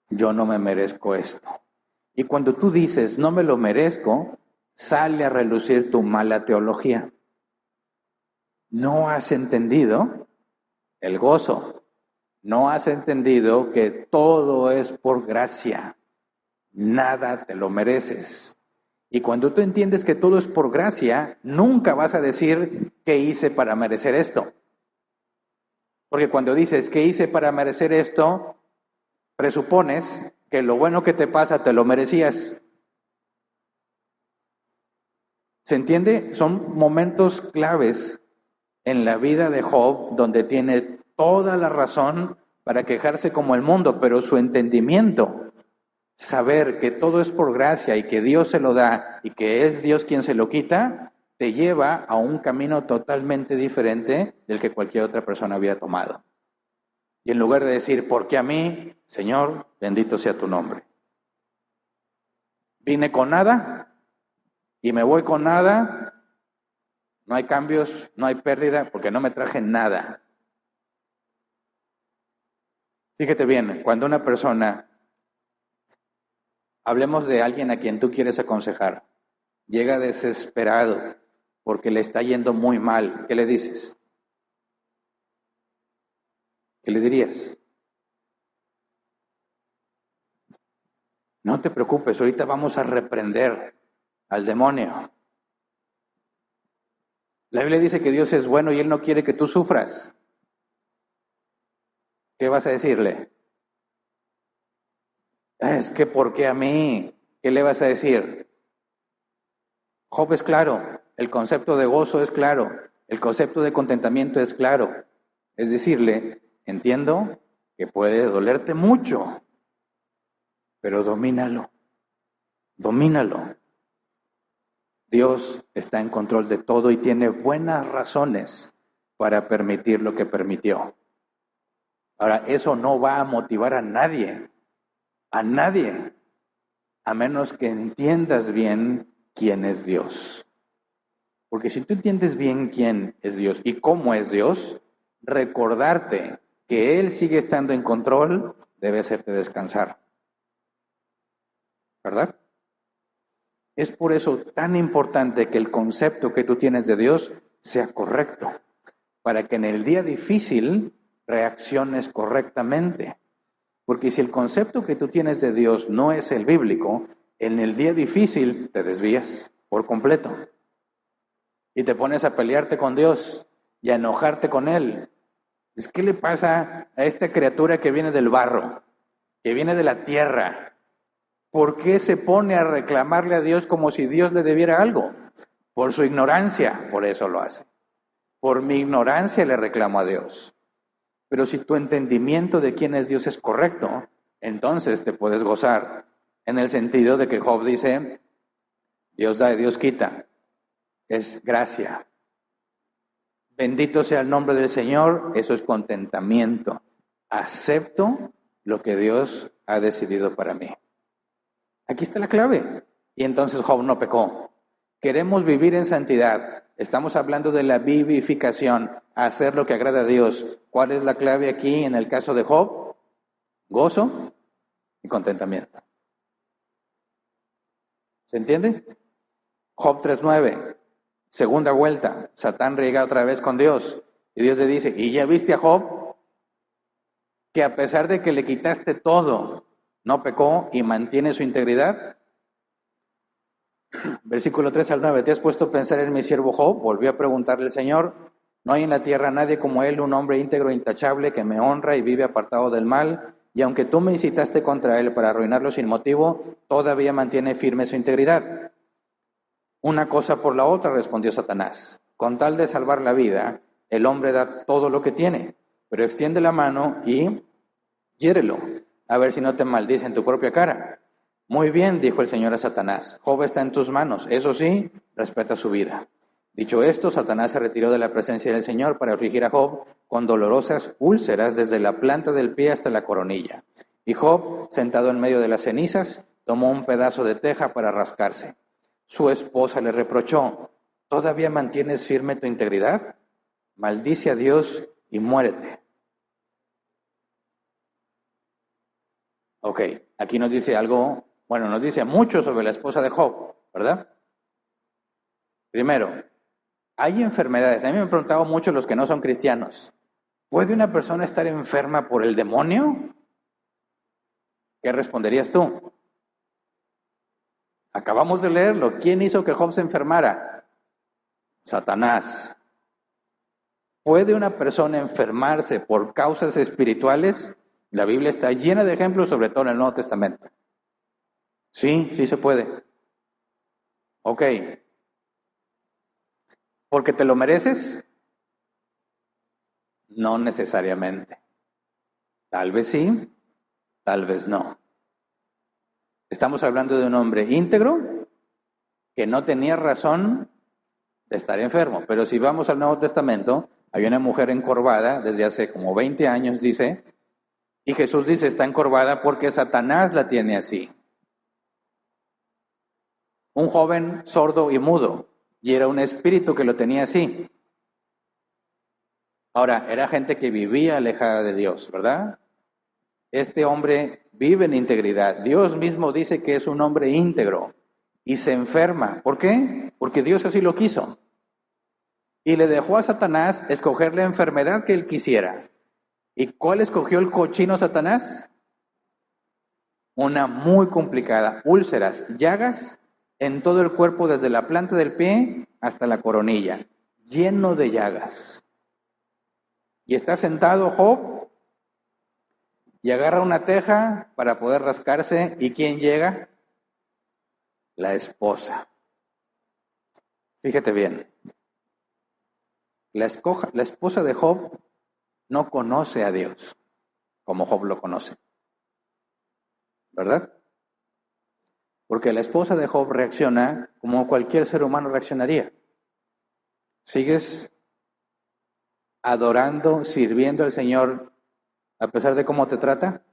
Yo no me merezco esto. Y cuando tú dices, no me lo merezco, sale a relucir tu mala teología. No has entendido el gozo. No has entendido que todo es por gracia. Nada te lo mereces. Y cuando tú entiendes que todo es por gracia, nunca vas a decir, ¿qué hice para merecer esto? Porque cuando dices, ¿qué hice para merecer esto? Presupones que lo bueno que te pasa te lo merecías. ¿Se entiende? Son momentos claves en la vida de Job donde tiene toda la razón para quejarse como el mundo, pero su entendimiento, saber que todo es por gracia y que Dios se lo da y que es Dios quien se lo quita, te lleva a un camino totalmente diferente del que cualquier otra persona había tomado. Y en lugar de decir, ¿por qué a mí? Señor, bendito sea tu nombre. Vine con nada y me voy con nada. No hay cambios, no hay pérdida, porque no me traje nada. Fíjate bien, cuando una persona, hablemos de alguien a quien tú quieres aconsejar, llega desesperado porque le está yendo muy mal, ¿qué le dices? ¿Qué le dirías? No te preocupes, ahorita vamos a reprender al demonio. La Biblia dice que Dios es bueno y Él no quiere que tú sufras. ¿Qué vas a decirle? Es que ¿por qué a mí? ¿Qué le vas a decir? Job es claro, el concepto de gozo es claro, el concepto de contentamiento es claro. Es decirle, entiendo que puede dolerte mucho, pero domínalo, domínalo. Dios está en control de todo y tiene buenas razones para permitir lo que permitió. Ahora, eso no va a motivar a nadie, a menos que entiendas bien quién es Dios. Porque si tú entiendes bien quién es Dios y cómo es Dios, recordarte que Él sigue estando en control debe hacerte descansar. ¿Verdad? Es por eso tan importante que el concepto que tú tienes de Dios sea correcto, para que en el día difícil reacciones correctamente. Porque si el concepto que tú tienes de Dios no es el bíblico, en el día difícil te desvías por completo. Y te pones a pelearte con Dios y a enojarte con Él. ¿Qué le pasa a esta criatura que viene del barro, que viene de la tierra? ¿Por qué se pone a reclamarle a Dios como si Dios le debiera algo? Por su ignorancia, por eso lo hace. Por mi ignorancia le reclamo a Dios. Pero si tu entendimiento de quién es Dios es correcto, entonces te puedes gozar. En el sentido de que Job dice, Dios da y Dios quita. Es gracia. Bendito sea el nombre del Señor, eso es contentamiento. Acepto lo que Dios ha decidido para mí. Aquí está la clave. Y entonces Job no pecó. Queremos vivir en santidad. Estamos hablando de la vivificación, hacer lo que agrada a Dios. ¿Cuál es la clave aquí en el caso de Job? Gozo y contentamiento. ¿Se entiende? Job 3:9, segunda vuelta. Satán riega otra vez con Dios. Y Dios le dice, ¿y ya viste a Job? Que a pesar de que le quitaste todo, no pecó y mantiene su integridad. Versículo 3 al 9, ¿te has puesto a pensar en mi siervo Job? Volvió a preguntarle el Señor, no hay en la tierra nadie como él, un hombre íntegro e intachable que me honra y vive apartado del mal, y aunque tú me incitaste contra él para arruinarlo sin motivo, todavía mantiene firme su integridad. Una cosa por la otra, respondió Satanás, con tal de salvar la vida, el hombre da todo lo que tiene, pero extiende la mano y hiérelo, a ver si no te maldice en tu propia cara. Muy bien, dijo el Señor a Satanás, Job está en tus manos, eso sí, respeta su vida. Dicho esto, Satanás se retiró de la presencia del Señor para afligir a Job con dolorosas úlceras desde la planta del pie hasta la coronilla. Y Job, sentado en medio de las cenizas, tomó un pedazo de teja para rascarse. Su esposa le reprochó, ¿todavía mantienes firme tu integridad? Maldice a Dios y muérete. Ok, aquí nos dice algo, bueno, nos dice mucho sobre la esposa de Job, ¿verdad? Primero, hay enfermedades. A mí me han preguntado mucho los que no son cristianos. ¿Puede una persona estar enferma por el demonio? ¿Qué responderías tú? Acabamos de leerlo. ¿Quién hizo que Job se enfermara? Satanás. ¿Puede una persona enfermarse por causas espirituales? La Biblia está llena de ejemplos, sobre todo en el Nuevo Testamento. Sí, sí se puede. Ok. ¿Porque te lo mereces? No necesariamente. Tal vez sí, tal vez no. Estamos hablando de un hombre íntegro que no tenía razón de estar enfermo. Pero si vamos al Nuevo Testamento, hay una mujer encorvada desde hace como 20 años, dice, y Jesús dice, está encorvada porque Satanás la tiene así. Un joven sordo y mudo, y era un espíritu que lo tenía así. Ahora, era gente que vivía alejada de Dios, ¿verdad? Este hombre vive en integridad. Dios mismo dice que es un hombre íntegro y se enferma. ¿Por qué? Porque Dios así lo quiso. Y le dejó a Satanás escoger la enfermedad que él quisiera. ¿Y cuál escogió el cochino Satanás? Una muy complicada, úlceras, llagas en todo el cuerpo desde la planta del pie hasta la coronilla, lleno de llagas. Y está sentado Job y agarra una teja para poder rascarse. ¿Y quién llega? La esposa. Fíjate bien, la esposa de Job no conoce a Dios como Job lo conoce, ¿verdad? Porque la esposa de Job reacciona como cualquier ser humano reaccionaría. ¿Sigues adorando, sirviendo al Señor a pesar de cómo te trata?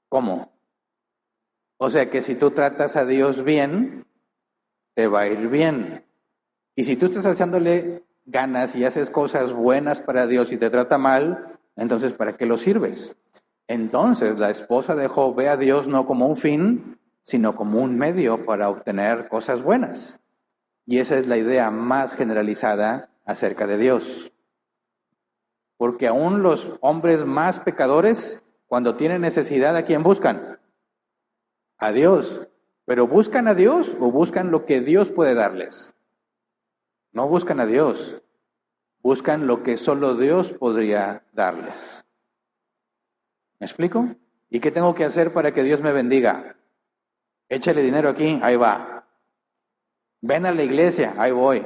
¿Cómo? O sea que si tú tratas a Dios bien, te va a ir bien. Y si tú estás haciéndole ganas y haces cosas buenas para Dios y te trata mal, entonces ¿para qué lo sirves? Entonces la esposa de Job ve a Dios no como un fin, sino como un medio para obtener cosas buenas. Y esa es la idea más generalizada acerca de Dios. Porque aún los hombres más pecadores, cuando tienen necesidad, ¿a quién buscan? A Dios. ¿Pero buscan a Dios o buscan lo que Dios puede darles? No buscan a Dios, buscan lo que solo Dios podría darles. ¿Me explico? ¿Y qué tengo que hacer para que Dios me bendiga? Échale dinero aquí, ahí va. Ven a la iglesia, ahí voy.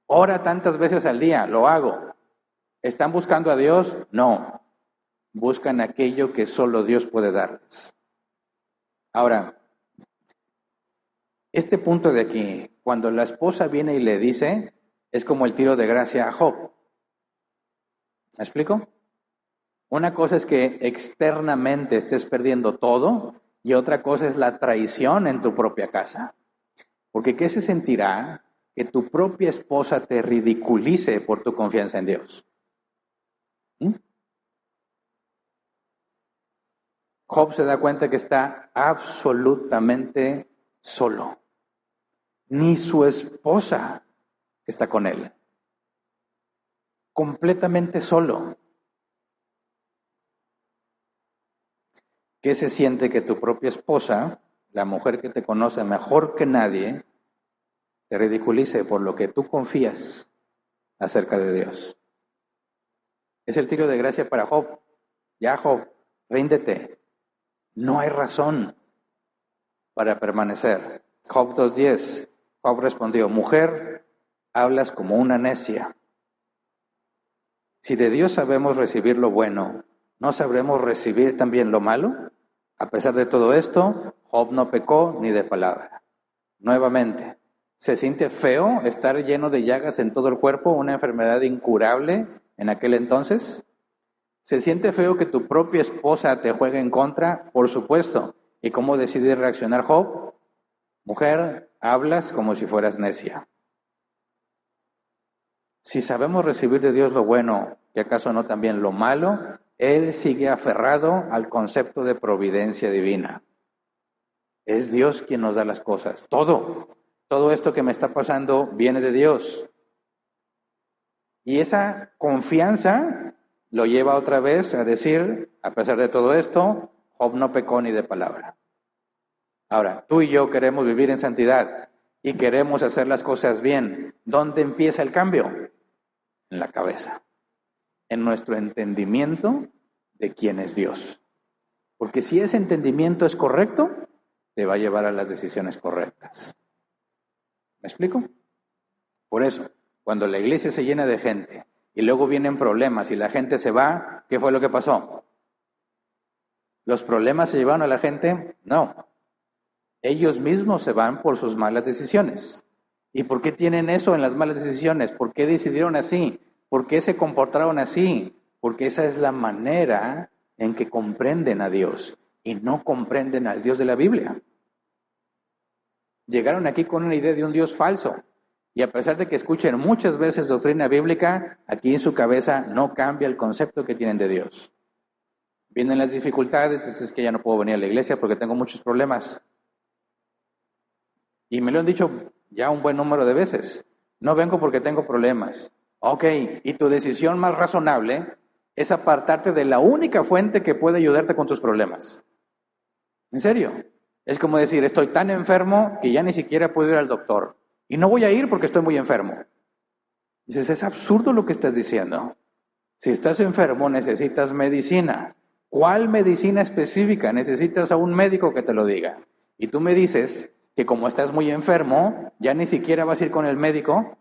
Ora tantas veces al día, lo hago. ¿Están buscando a Dios? No. Buscan aquello que solo Dios puede darles. Ahora, este punto de aquí, cuando la esposa viene y le dice, es como el tiro de gracia a Job. ¿Me explico? Una cosa es que externamente estés perdiendo todo y otra cosa es la traición en tu propia casa. Porque ¿qué se sentirá que tu propia esposa te ridiculice por tu confianza en Dios? Job se da cuenta que está absolutamente solo. Ni su esposa está con él. Completamente solo. ¿Qué se siente que tu propia esposa, la mujer que te conoce mejor que nadie, te ridiculice por lo que tú confías acerca de Dios? Es el tiro de gracia para Job. Ya, Job, ríndete. No hay razón para permanecer. Job 2:10. Job respondió, mujer, hablas como una necia. Si de Dios sabemos recibir lo bueno, ¿no sabremos recibir también lo malo? A pesar de todo esto, Job no pecó ni de palabra. Nuevamente, ¿se siente feo estar lleno de llagas en todo el cuerpo, una enfermedad incurable en aquel entonces? ¿Se siente feo que tu propia esposa te juegue en contra? Por supuesto. ¿Y cómo decide reaccionar Job? Mujer, hablas como si fueras necia. Si sabemos recibir de Dios lo bueno, ¿y acaso no también lo malo? Él sigue aferrado al concepto de providencia divina. Es Dios quien nos da las cosas. Todo esto que me está pasando viene de Dios. Y esa confianza lo lleva otra vez a decir, a pesar de todo esto, Job no pecó ni de palabra. Ahora, tú y yo queremos vivir en santidad y queremos hacer las cosas bien. ¿Dónde empieza el cambio? En la cabeza. En nuestro entendimiento de quién es Dios. Porque si ese entendimiento es correcto, te va a llevar a las decisiones correctas. ¿Me explico? Por eso, cuando la iglesia se llena de gente y luego vienen problemas y la gente se va, ¿qué fue lo que pasó? ¿Los problemas se llevaron a la gente? No. Ellos mismos se van por sus malas decisiones. ¿Y por qué tienen eso en las malas decisiones? ¿Por qué decidieron así? ¿Por qué se comportaron así? Porque esa es la manera en que comprenden a Dios y no comprenden al Dios de la Biblia. Llegaron aquí con una idea de un Dios falso y a pesar de que escuchen muchas veces doctrina bíblica, aquí en su cabeza no cambia el concepto que tienen de Dios. Vienen las dificultades, es que ya no puedo venir a la iglesia porque tengo muchos problemas. Y me lo han dicho ya un buen número de veces. No vengo porque tengo problemas. Ok, y tu decisión más razonable es apartarte de la única fuente que puede ayudarte con tus problemas. ¿En serio? Es como decir, estoy tan enfermo que ya ni siquiera puedo ir al doctor. Y no voy a ir porque estoy muy enfermo. Dices, es absurdo lo que estás diciendo. Si estás enfermo, necesitas medicina. ¿Cuál medicina específica? Necesitas a un médico que te lo diga. Y tú me dices que como estás muy enfermo, ya ni siquiera vas a ir con el médico.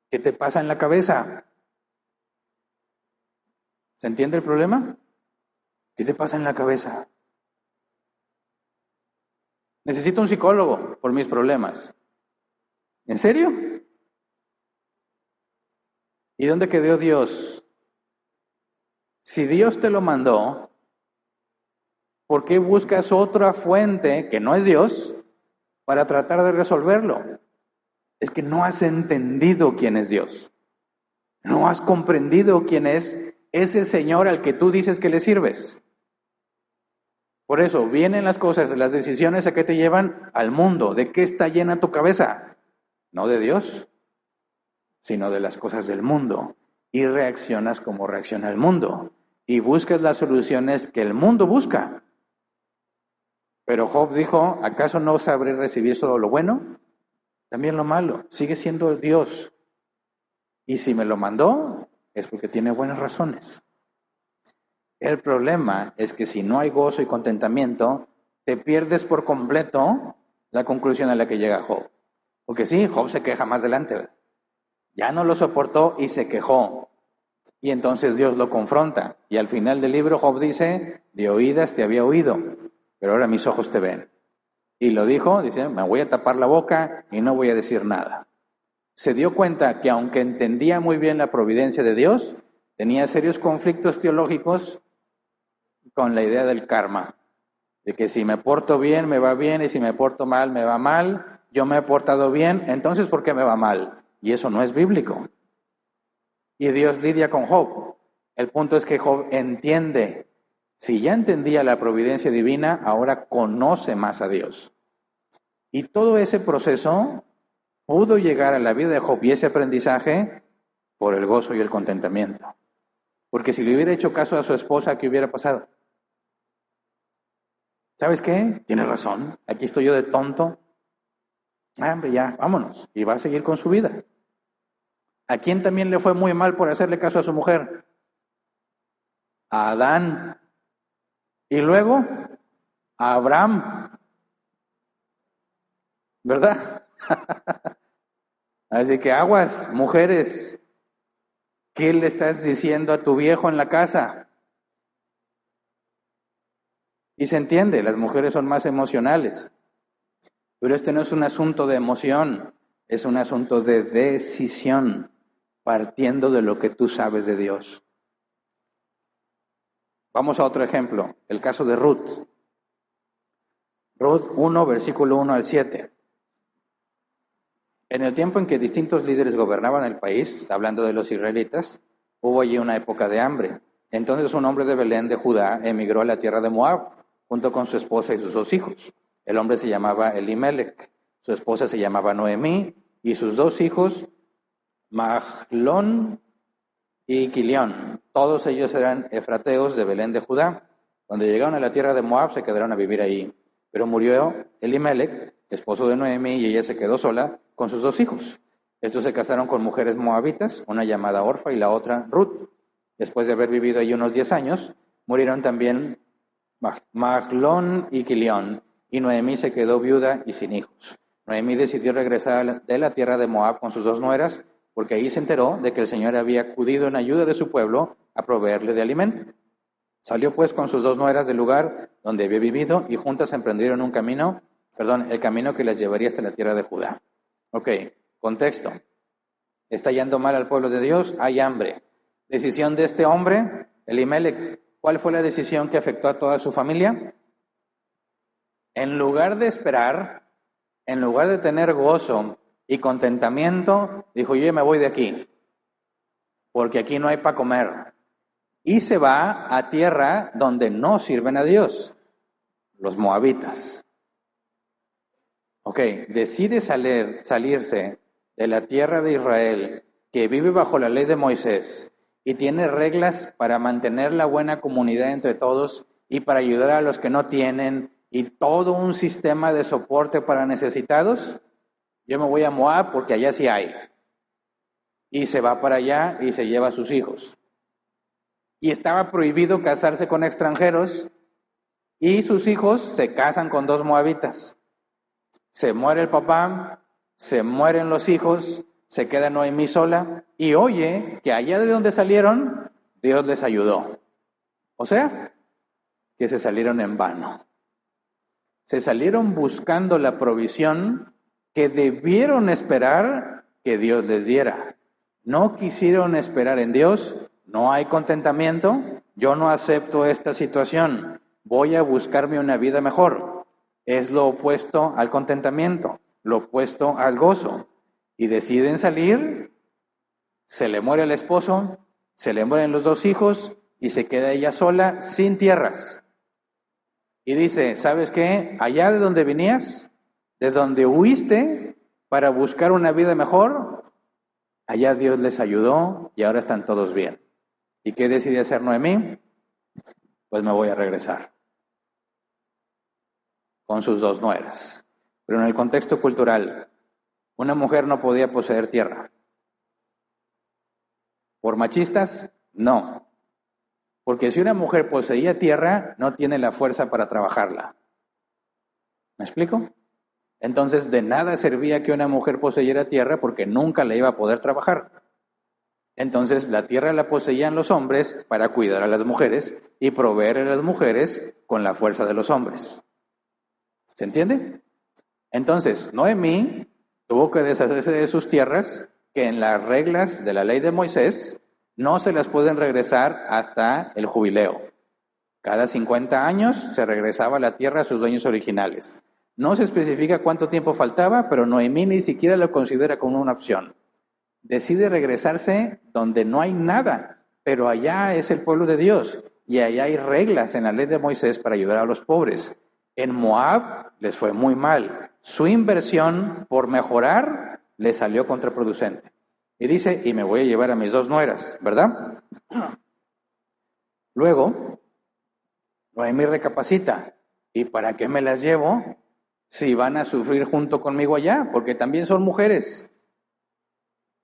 ¿Qué te pasa en la cabeza? ¿Se entiende el problema? ¿Qué te pasa en la cabeza? Necesito un psicólogo por mis problemas. ¿En serio? ¿Y dónde quedó Dios? Si Dios te lo mandó, ¿por qué buscas otra fuente que no es Dios para tratar de resolverlo? Es que no has entendido quién es Dios. No has comprendido quién es ese Señor al que tú dices que le sirves. Por eso vienen las cosas, las decisiones a qué te llevan al mundo. ¿De qué está llena tu cabeza? No de Dios, sino de las cosas del mundo. Y reaccionas como reacciona el mundo. Y buscas las soluciones que el mundo busca. Pero Job dijo, ¿acaso no sabré recibir solo lo bueno? También lo malo. Sigue siendo Dios. Y si me lo mandó, es porque tiene buenas razones. El problema es que si no hay gozo y contentamiento, te pierdes por completo la conclusión a la que llega Job. Porque sí, Job se queja más adelante. Ya no lo soportó y se quejó. Y entonces Dios lo confronta. Y al final del libro Job dice, de oídas te había oído, pero ahora mis ojos te ven. Y lo dijo, dice, me voy a tapar la boca y no voy a decir nada. Se dio cuenta que aunque entendía muy bien la providencia de Dios, tenía serios conflictos teológicos con la idea del karma. De que si me porto bien, me va bien, y si me porto mal, me va mal. Yo me he portado bien, entonces ¿por qué me va mal? Y eso no es bíblico. Y Dios lidia con Job. El punto es que Job entiende. Si ya entendía la providencia divina, ahora conoce más a Dios. Y todo ese proceso pudo llegar a la vida de Job y ese aprendizaje por el gozo y el contentamiento. Porque si le hubiera hecho caso a su esposa, ¿qué hubiera pasado? ¿Sabes qué? Tienes razón. Aquí estoy yo de tonto. Hombre, ya, vámonos. Y va a seguir con su vida. ¿A quién también le fue muy mal por hacerle caso a su mujer? A Adán. Y luego a Abraham. ¿Verdad? Así que aguas, mujeres. ¿Qué le estás diciendo a tu viejo en la casa? Y se entiende, las mujeres son más emocionales. Pero este no es un asunto de emoción, es un asunto de decisión, partiendo de lo que tú sabes de Dios. Vamos a otro ejemplo, el caso de Ruth. Ruth 1, versículo 1 al 7. En el tiempo en que distintos líderes gobernaban el país, está hablando de los israelitas, hubo allí una época de hambre. Entonces un hombre de Belén de Judá emigró a la tierra de Moab, junto con su esposa y sus 2 hijos. El hombre se llamaba Elimelech, su esposa se llamaba Noemí, y sus 2 hijos, Mahlón y Quilión. Todos ellos eran efrateos de Belén de Judá. Cuando llegaron a la tierra de Moab, se quedaron a vivir ahí. Pero murió Elimelech, esposo de Noemí, y ella se quedó sola con sus 2 hijos. Estos se casaron con mujeres moabitas, una llamada Orfa y la otra Ruth. Después de haber vivido allí unos 10 años, murieron también Mahlón y Quilión, y Noemí se quedó viuda y sin hijos. Noemí decidió regresar de la tierra de Moab con sus 2 nueras, porque ahí se enteró de que el Señor había acudido en ayuda de su pueblo a proveerle de alimento. Salió pues con sus 2 nueras del lugar donde había vivido y juntas emprendieron el camino que les llevaría hasta la tierra de Judá. Ok, contexto. Está yendo mal al pueblo de Dios, hay hambre. Decisión de este hombre, Elimelech. ¿Cuál fue la decisión que afectó a toda su familia? En lugar de esperar, en lugar de tener gozo y contentamiento, dijo, yo me voy de aquí, porque aquí no hay para comer. Y se va a tierra donde no sirven a Dios, los moabitas. Ok, decide salirse de la tierra de Israel, que vive bajo la ley de Moisés, y tiene reglas para mantener la buena comunidad entre todos y para ayudar a los que no tienen, y todo un sistema de soporte para necesitados. Yo me voy a Moab porque allá sí hay. Y se va para allá y se lleva a sus hijos. Y estaba prohibido casarse con extranjeros, y sus hijos se casan con 2 moabitas. Se muere el papá, se mueren los hijos, se queda Noemí sola y oye que allá de donde salieron, Dios les ayudó. O sea, que se salieron en vano. Se salieron buscando la provisión que debieron esperar que Dios les diera. No quisieron esperar en Dios, no hay contentamiento, yo no acepto esta situación, voy a buscarme una vida mejor. Es lo opuesto al contentamiento, lo opuesto al gozo. Y deciden salir, se le muere el esposo, se le mueren los 2 hijos y se queda ella sola sin tierras. Y dice, ¿sabes qué? Allá de donde venías, de donde huiste para buscar una vida mejor, allá Dios les ayudó y ahora están todos bien. ¿Y qué decide hacer Noemí? Pues me voy a regresar con sus 2 nueras. Pero en el contexto cultural, una mujer no podía poseer tierra. ¿Por machistas? No. Porque si una mujer poseía tierra, no tiene la fuerza para trabajarla. ¿Me explico? Entonces, de nada servía que una mujer poseyera tierra porque nunca la iba a poder trabajar. Entonces, la tierra la poseían los hombres para cuidar a las mujeres y proveer a las mujeres con la fuerza de los hombres. ¿Se entiende? Entonces, Noemí tuvo que deshacerse de sus tierras que en las reglas de la ley de Moisés no se las pueden regresar hasta el jubileo. Cada 50 años se regresaba la tierra a sus dueños originales. No se especifica cuánto tiempo faltaba, pero Noemí ni siquiera lo considera como una opción. Decide regresarse donde no hay nada, pero allá es el pueblo de Dios y allá hay reglas en la ley de Moisés para ayudar a los pobres. En Moab les fue muy mal. Su inversión por mejorar le salió contraproducente. Y dice, y me voy a llevar a mis 2 nueras, ¿verdad? Luego, Noemí recapacita. ¿Y para qué me las llevo si van a sufrir junto conmigo allá? Porque también son mujeres.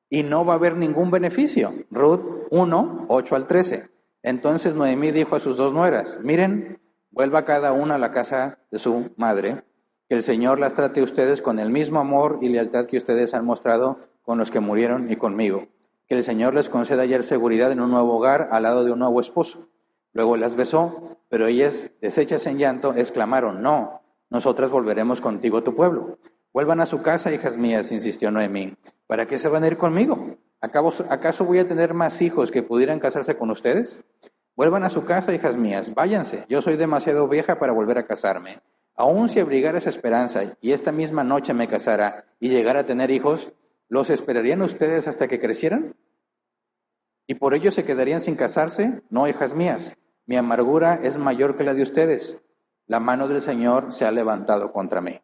Y no va a haber ningún beneficio. Ruth 1, 8 al 13. Entonces Noemí dijo a sus 2 nueras, miren, vuelva cada una a la casa de su madre, que el Señor las trate a ustedes con el mismo amor y lealtad que ustedes han mostrado con los que murieron y conmigo. Que el Señor les conceda ayer seguridad en un nuevo hogar al lado de un nuevo esposo. Luego las besó, pero ellas, deshechas en llanto, exclamaron, no, nosotras volveremos contigo a tu pueblo. Vuelvan a su casa, hijas mías, insistió Noemí. ¿Para qué se van a ir conmigo? ¿Acaso voy a tener más hijos que pudieran casarse con ustedes? Vuelvan a su casa, hijas mías, váyanse. Yo soy demasiado vieja para volver a casarme. Aún si abrigara esa esperanza y esta misma noche me casara y llegara a tener hijos, ¿los esperarían ustedes hasta que crecieran? ¿Y por ello se quedarían sin casarse? No, hijas mías, mi amargura es mayor que la de ustedes. La mano del Señor se ha levantado contra mí.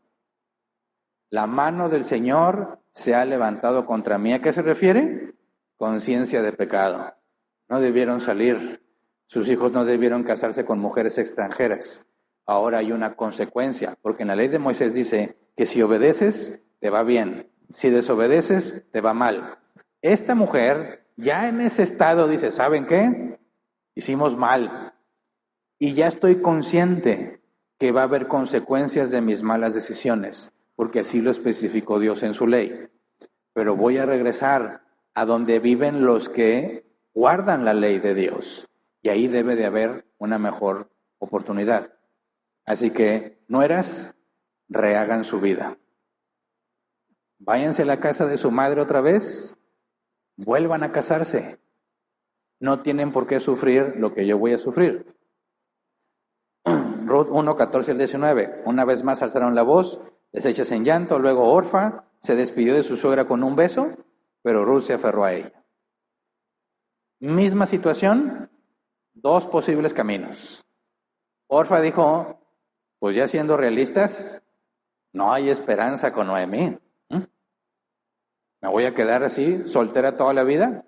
La mano del Señor se ha levantado contra mí. ¿A qué se refiere? Conciencia de pecado. No debieron salir. Sus hijos no debieron casarse con mujeres extranjeras. Ahora hay una consecuencia, porque en la ley de Moisés dice que si obedeces, te va bien. Si desobedeces, te va mal. Esta mujer, ya en ese estado, dice, ¿saben qué? Hicimos mal. Y ya estoy consciente que va a haber consecuencias de mis malas decisiones, porque así lo especificó Dios en su ley. Pero voy a regresar a donde viven los que guardan la ley de Dios. Y ahí debe de haber una mejor oportunidad. Así que, nueras, rehagan su vida. Váyanse a la casa de su madre otra vez, vuelvan a casarse. No tienen por qué sufrir lo que yo voy a sufrir. Ruth 1, 14 al 19. Una vez más alzaron la voz, deshechas en llanto. Luego Orfa se despidió de su suegra con un beso, pero Ruth se aferró a ella. Misma situación, 2 posibles caminos. Orfa dijo, pues ya siendo realistas, no hay esperanza con Noemí. ¿Me voy a quedar así, soltera toda la vida?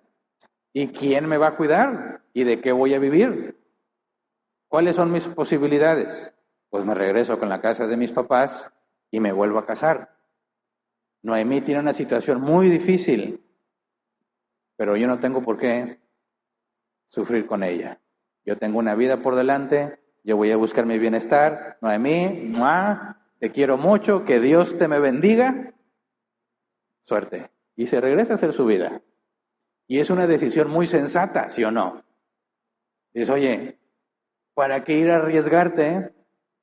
¿Y quién me va a cuidar? ¿Y de qué voy a vivir? ¿Cuáles son mis posibilidades? Pues me regreso con la casa de mis papás y me vuelvo a casar. Noemí tiene una situación muy difícil, pero yo no tengo por qué sufrir con ella. Yo tengo una vida por delante, yo voy a buscar mi bienestar. Noemí, te quiero mucho, que Dios te me bendiga, suerte. Y se regresa a hacer su vida. Y es una decisión muy sensata, ¿sí o no? Dices, oye, ¿para qué ir a arriesgarte?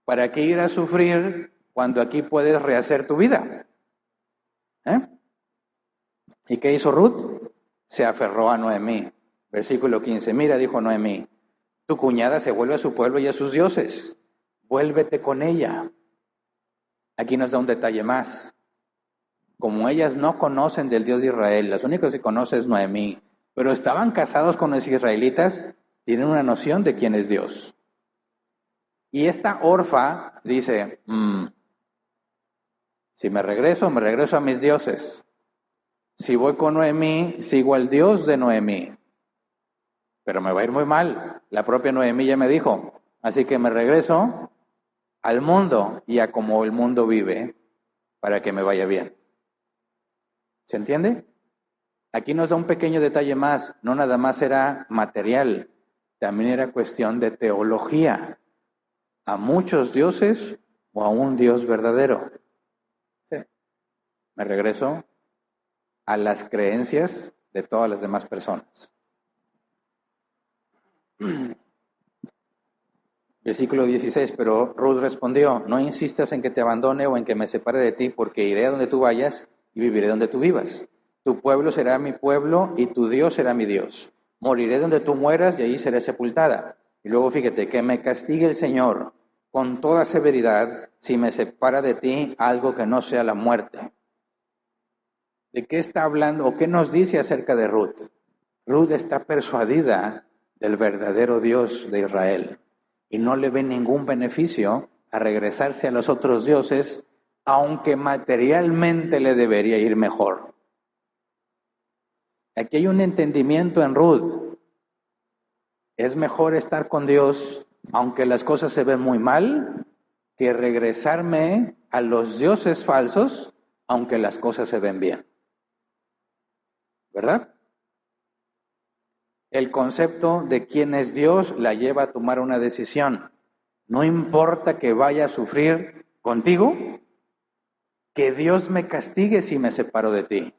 ¿Para qué ir a sufrir cuando aquí puedes rehacer tu vida? ¿Y qué hizo Ruth? Se aferró a Noemí. Versículo 15. Mira, dijo Noemí, tu cuñada se vuelve a su pueblo y a sus dioses. Vuélvete con ella. Aquí nos da un detalle más. Como ellas no conocen del Dios de Israel, las únicas que conocen es Noemí, pero estaban casados con los israelitas, tienen una noción de quién es Dios. Y esta Orfa dice, si me regreso a mis dioses. Si voy con Noemí, sigo al Dios de Noemí. Pero me va a ir muy mal. La propia Noemí ya me dijo. Así que me regreso al mundo y a como el mundo vive para que me vaya bien. ¿Se entiende? Aquí nos da un pequeño detalle más. No nada más era material, también era cuestión de teología. ¿A muchos dioses o a un Dios verdadero? Sí. Me regreso a las creencias de todas las demás personas. Versículo 16, pero Ruth respondió, no insistas en que te abandone o en que me separe de ti, porque iré a donde tú vayas y viviré donde tú vivas. Tu pueblo será mi pueblo y tu Dios será mi Dios. Moriré donde tú mueras y allí seré sepultada. Y luego fíjate, que me castigue el Señor con toda severidad si me separa de ti algo que no sea la muerte. ¿De qué está hablando o qué nos dice acerca de Ruth? Ruth está persuadida del verdadero Dios de Israel y no le ve ningún beneficio a regresarse a los otros dioses, aunque materialmente le debería ir mejor. Aquí hay un entendimiento en Ruth. Es mejor estar con Dios, aunque las cosas se ven muy mal, que regresarme a los dioses falsos, aunque las cosas se ven bien. ¿Verdad? El concepto de quién es Dios la lleva a tomar una decisión. No importa que vaya a sufrir contigo, que Dios me castigue si me separo de ti.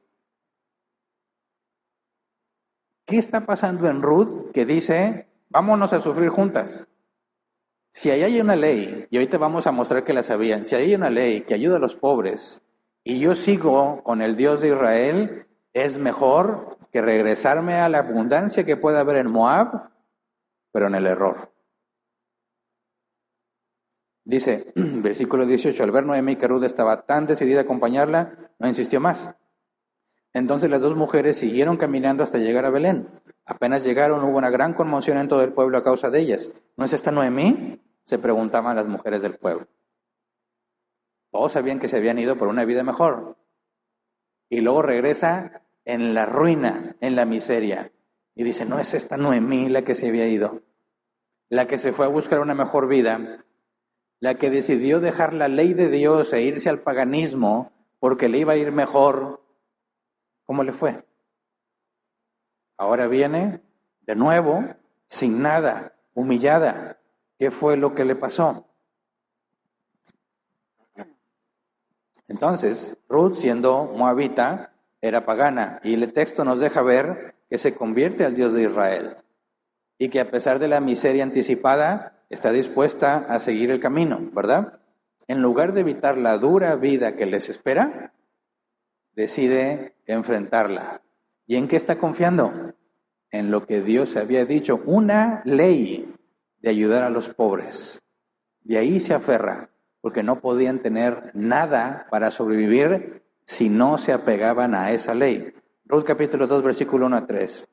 ¿Qué está pasando en Ruth que dice, vámonos a sufrir juntas? Si ahí hay una ley, y ahorita vamos a mostrar que la sabían, si hay una ley que ayuda a los pobres y yo sigo con el Dios de Israel, es mejor que regresarme a la abundancia que pueda haber en Moab, pero en el error. Dice, versículo 18, al ver Noemí que Ruth estaba tan decidida a acompañarla, no insistió más. Entonces las dos mujeres siguieron caminando hasta llegar a Belén. Apenas llegaron, hubo una gran conmoción en todo el pueblo a causa de ellas. ¿No es esta Noemí?, se preguntaban las mujeres del pueblo. Todos sabían que se habían ido por una vida mejor. Y luego regresa en la ruina, en la miseria. Y dice, no es esta Noemí la que se había ido, la que se fue a buscar una mejor vida, la que decidió dejar la ley de Dios e irse al paganismo porque le iba a ir mejor. ¿Cómo le fue? Ahora viene de nuevo, sin nada, humillada. ¿Qué fue lo que le pasó? Entonces, Ruth, siendo moabita, era pagana, y el texto nos deja ver que se convierte al Dios de Israel y que a pesar de la miseria anticipada, está dispuesta a seguir el camino, ¿verdad? En lugar de evitar la dura vida que les espera, decide enfrentarla. ¿Y en qué está confiando? En lo que Dios había dicho, una ley de ayudar a los pobres. De ahí se aferra, porque no podían tener nada para sobrevivir si no se apegaban a esa ley. Ruth capítulo 2, versículo 1 a 3.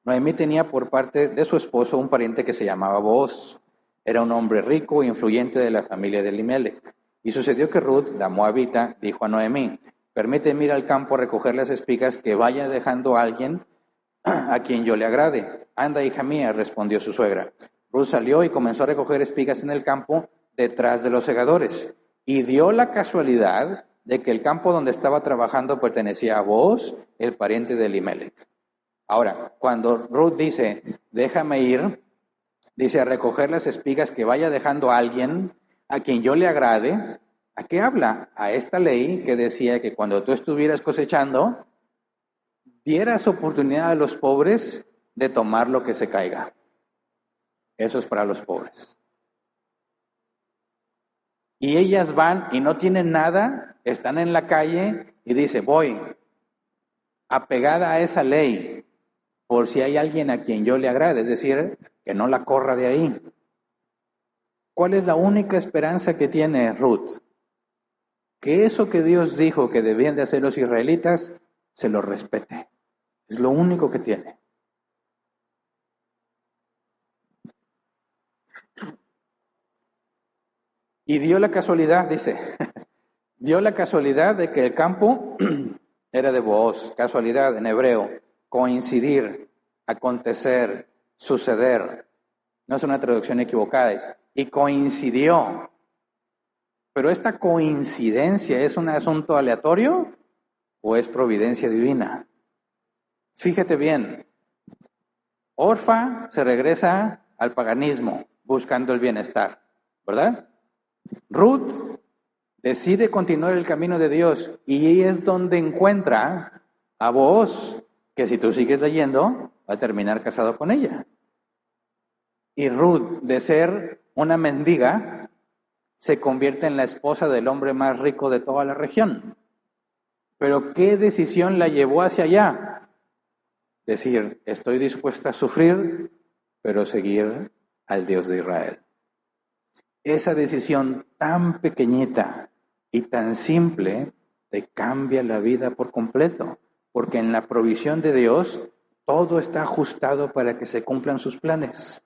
Noemí tenía por parte de su esposo un pariente que se llamaba Booz. Era un hombre rico e influyente de la familia de Elimelech. Y sucedió que Ruth, la moabita, dijo a Noemí, permíteme ir al campo a recoger las espigas que vaya dejando a alguien a quien yo le agrade. Anda, hija mía, respondió su suegra. Ruth salió y comenzó a recoger espigas en el campo detrás de los segadores. Y dio la casualidad de que el campo donde estaba trabajando pertenecía a Booz, el pariente de Elimelech. Ahora, cuando Ruth dice, déjame ir, dice a recoger las espigas que vaya dejando a alguien a quien yo le agrade, ¿A qué habla? A esta ley que decía que cuando tú estuvieras cosechando, dieras oportunidad a los pobres de tomar lo que se caiga. Eso es para los pobres. Y ellas van y no tienen nada, están en la calle y dice, voy apegada a esa ley por si hay alguien a quien yo le agrade, es decir, que no la corra de ahí. ¿Cuál es la única esperanza que tiene Ruth? Que eso que Dios dijo que debían de hacer los israelitas, se lo respete. Es lo único que tiene. Y dio la casualidad, dice, dio la casualidad de que el campo era de Booz, casualidad en hebreo, coincidir, acontecer, suceder. No es una traducción equivocada, es, y coincidió. Pero esta coincidencia, ¿es un asunto aleatorio o es providencia divina? Fíjate bien, Orfa se regresa al paganismo buscando el bienestar, ¿verdad? Ruth decide continuar el camino de Dios y es donde encuentra a Booz, que si tú sigues leyendo, va a terminar casado con ella. Y Ruth, de ser una mendiga, se convierte en la esposa del hombre más rico de toda la región. Pero ¿qué decisión la llevó hacia allá? Decir, estoy dispuesta a sufrir, pero seguir al Dios de Israel. Esa decisión tan pequeñita y tan simple te cambia la vida por completo, porque en la provisión de Dios todo está ajustado para que se cumplan sus planes.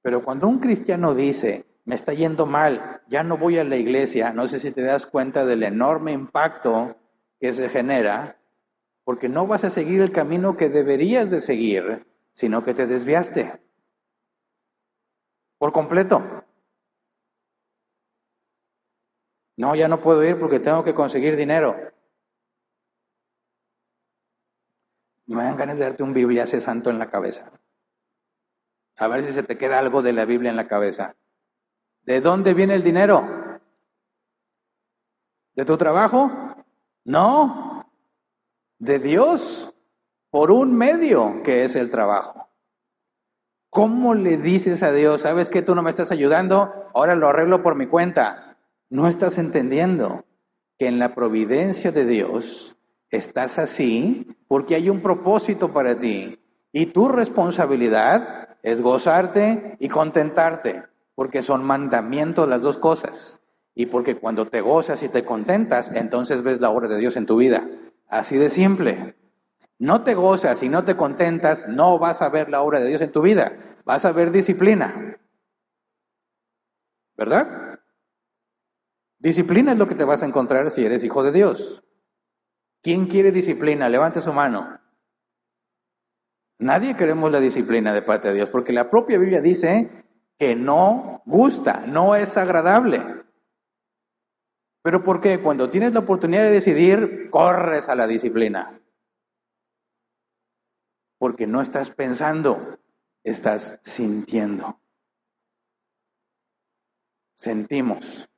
Pero cuando un cristiano dice, me está yendo mal, ya no voy a la iglesia, no sé si te das cuenta del enorme impacto que se genera, porque no vas a seguir el camino que deberías de seguir, sino que te desviaste por completo. No, ya no puedo ir porque tengo que conseguir dinero. Me dan ganas de darte un bibliazo santo en la cabeza. A ver si se te queda algo de la Biblia en la cabeza. ¿De dónde viene el dinero? ¿De tu trabajo? No, de Dios, por un medio que es el trabajo. ¿Cómo le dices a Dios, sabes que tú no me estás ayudando, ahora lo arreglo por mi cuenta? No estás entendiendo que en la providencia de Dios estás así porque hay un propósito para ti. Y tu responsabilidad es gozarte y contentarte, porque son mandamientos las dos cosas. Y porque cuando te gozas y te contentas, entonces ves la obra de Dios en tu vida. Así de simple. No te gozas y no te contentas, no vas a ver la obra de Dios en tu vida. Vas a ver disciplina. ¿Verdad? Disciplina es lo que te vas a encontrar si eres hijo de Dios. ¿Quién quiere disciplina? Levante su mano. Nadie queremos la disciplina de parte de Dios, porque la propia Biblia dice que no gusta, no es agradable. ¿Pero por qué? Cuando tienes la oportunidad de decidir, corres a la disciplina. Porque no estás pensando, estás sintiendo. Sentimos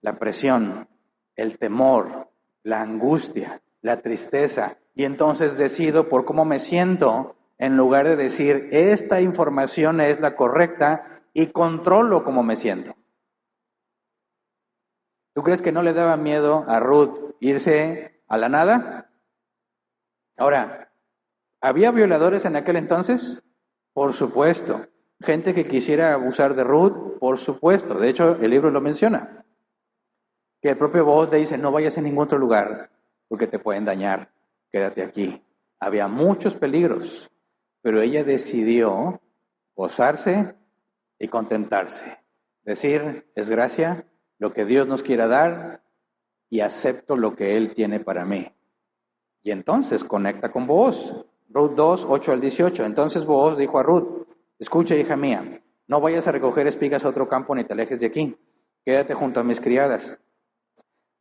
la presión, el temor, la angustia, la tristeza, y entonces decido por cómo me siento, en lugar de decir, esta información es la correcta y controlo cómo me siento. ¿Tú crees que no le daba miedo a Ruth irse a la nada? Ahora, ¿había violadores en aquel entonces? Por supuesto. Gente que quisiera abusar de Ruth, por supuesto. De hecho, el libro lo menciona. Que el propio Booz le dice, no vayas a ningún otro lugar porque te pueden dañar, quédate aquí. Había muchos peligros, pero ella decidió gozarse y contentarse. Decir, es gracia, lo que Dios nos quiera dar y acepto lo que Él tiene para mí. Y entonces conecta con Booz. Ruth 2, 8 al 18. Entonces Booz dijo a Ruth, escucha, hija mía, no vayas a recoger espigas a otro campo ni te alejes de aquí. Quédate junto a mis criadas.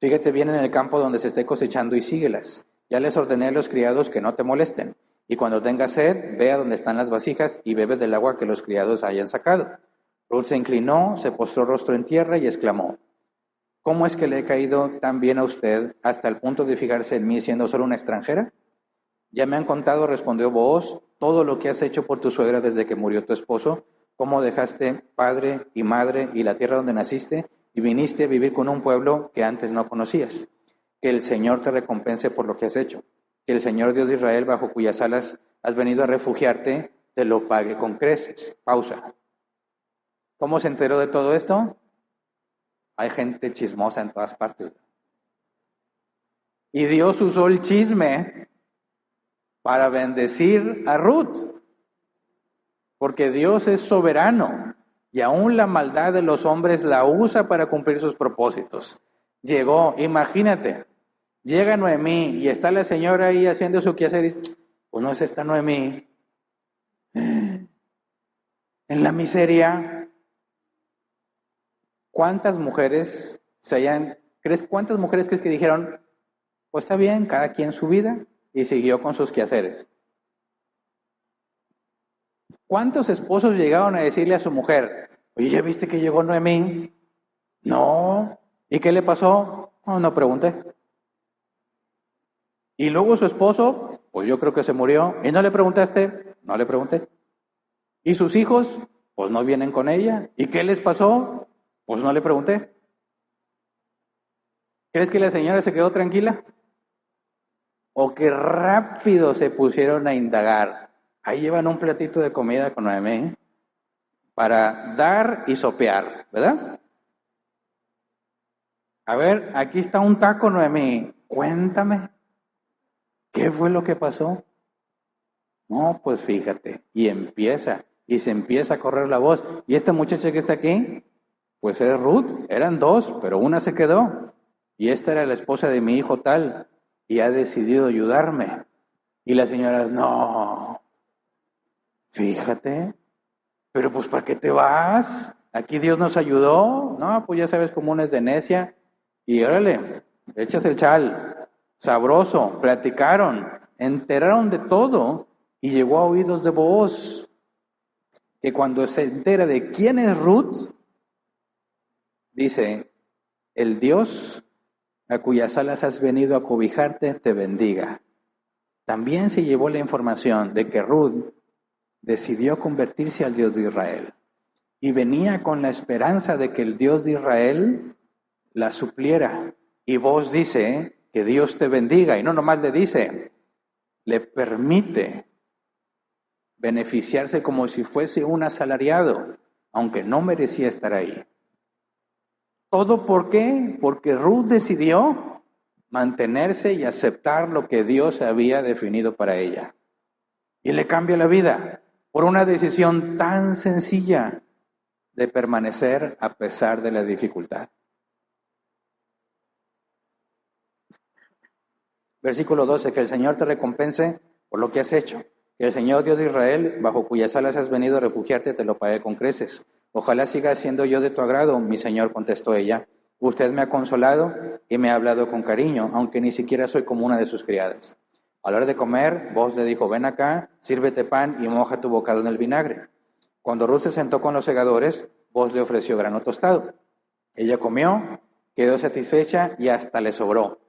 Fíjate bien en el campo donde se esté cosechando y síguelas. Ya les ordené a los criados que no te molesten. Y cuando tengas sed, ve a donde están las vasijas y bebe del agua que los criados hayan sacado. Ruth se inclinó, se postró rostro en tierra y exclamó, ¿cómo es que le he caído tan bien a usted hasta el punto de fijarse en mí siendo solo una extranjera? Ya me han contado, respondió Booz, todo lo que has hecho por tu suegra desde que murió tu esposo, cómo dejaste padre y madre y la tierra donde naciste y viniste a vivir con un pueblo que antes no conocías. Que el Señor te recompense por lo que has hecho. Que el Señor Dios de Israel, bajo cuyas alas has venido a refugiarte, te lo pague con creces. Pausa. ¿Cómo se enteró de todo esto? Hay gente chismosa en todas partes. Y Dios usó el chisme para bendecir a Ruth. Porque Dios es soberano y aún la maldad de los hombres la usa para cumplir sus propósitos. Llegó, imagínate, llega Noemí y está la señora ahí haciendo su quehacer y dice, pues no es esta Noemí. En la miseria, ¿cuántas mujeres cuántas mujeres crees que dijeron, pues está bien, cada quien su vida, y siguió con sus quehaceres? ¿Cuántos esposos llegaron a decirle a su mujer, oye, ¿ya viste que llegó Noemí? No. ¿Y qué le pasó? No pregunté. Y luego su esposo, pues yo creo que se murió. ¿Y no le preguntaste? No le pregunté. ¿Y sus hijos? Pues no vienen con ella. ¿Y qué les pasó? Pues no le pregunté. ¿Crees que la señora se quedó tranquila? ¿O que rápido se pusieron a indagar? Ahí llevan un platito de comida con Noemí para dar y sopear, ¿verdad? A ver, aquí está un taco, Noemí. Cuéntame, ¿qué fue lo que pasó? No, pues fíjate, y se empieza a correr la voz. ¿Y esta muchacha que está aquí? Pues es Ruth, eran dos, pero una se quedó. Y esta era la esposa de mi hijo tal, y ha decidido ayudarme. Y la señora, no, fíjate, pero pues ¿para qué te vas? Aquí Dios nos ayudó. No, pues ya sabes cómo una es de necia. Y órale, echas el chal, sabroso, platicaron, enteraron de todo y llegó a oídos de Booz, que cuando se entera de quién es Ruth, dice, el Dios a cuyas alas has venido a cobijarte, te bendiga. También se llevó la información de que Ruth decidió convertirse al Dios de Israel y venía con la esperanza de que el Dios de Israel la supliera. Y Booz dice que Dios te bendiga, y no nomás le dice, le permite beneficiarse como si fuese un asalariado, aunque no merecía estar ahí. ¿Todo por qué? Porque Ruth decidió mantenerse y aceptar lo que Dios había definido para ella. Y le cambia la vida por una decisión tan sencilla de permanecer a pesar de la dificultad. Versículo 12, que el Señor te recompense por lo que has hecho. Que el Señor Dios de Israel, bajo cuyas alas has venido a refugiarte, te lo pague con creces. Ojalá siga siendo yo de tu agrado, mi Señor, contestó ella. Usted me ha consolado y me ha hablado con cariño, aunque ni siquiera soy como una de sus criadas. A la hora de comer, Booz le dijo, ven acá, sírvete pan y moja tu bocado en el vinagre. Cuando Ruth se sentó con los segadores, Booz le ofreció grano tostado. Ella comió, quedó satisfecha y hasta le sobró.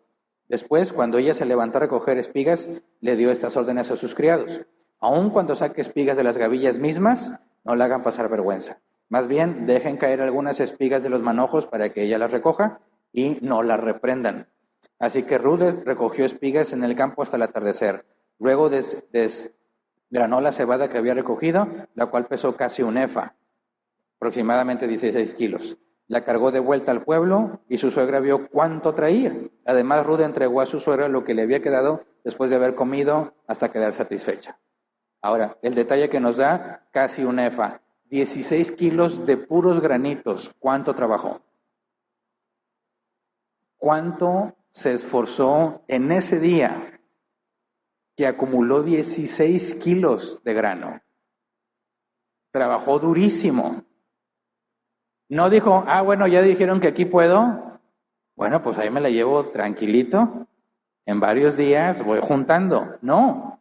Después, cuando ella se levantó a recoger espigas, le dio estas órdenes a sus criados. Aun cuando saque espigas de las gavillas mismas, no le hagan pasar vergüenza. Más bien, dejen caer algunas espigas de los manojos para que ella las recoja y no las reprendan. Así que Ruth recogió espigas en el campo hasta el atardecer. Luego desgranó la cebada que había recogido, la cual pesó casi un efa, aproximadamente 16 kilos. La cargó de vuelta al pueblo y su suegra vio cuánto traía. Además, Ruth entregó a su suegra lo que le había quedado después de haber comido hasta quedar satisfecha. Ahora, el detalle que nos da, casi un efa, 16 kilos de puros granitos. ¿Cuánto trabajó? ¿Cuánto se esforzó en ese día que acumuló 16 kilos de grano? Trabajó durísimo. No dijo, bueno, ya dijeron que aquí puedo. Bueno, pues ahí me la llevo tranquilito. En varios días voy juntando. No.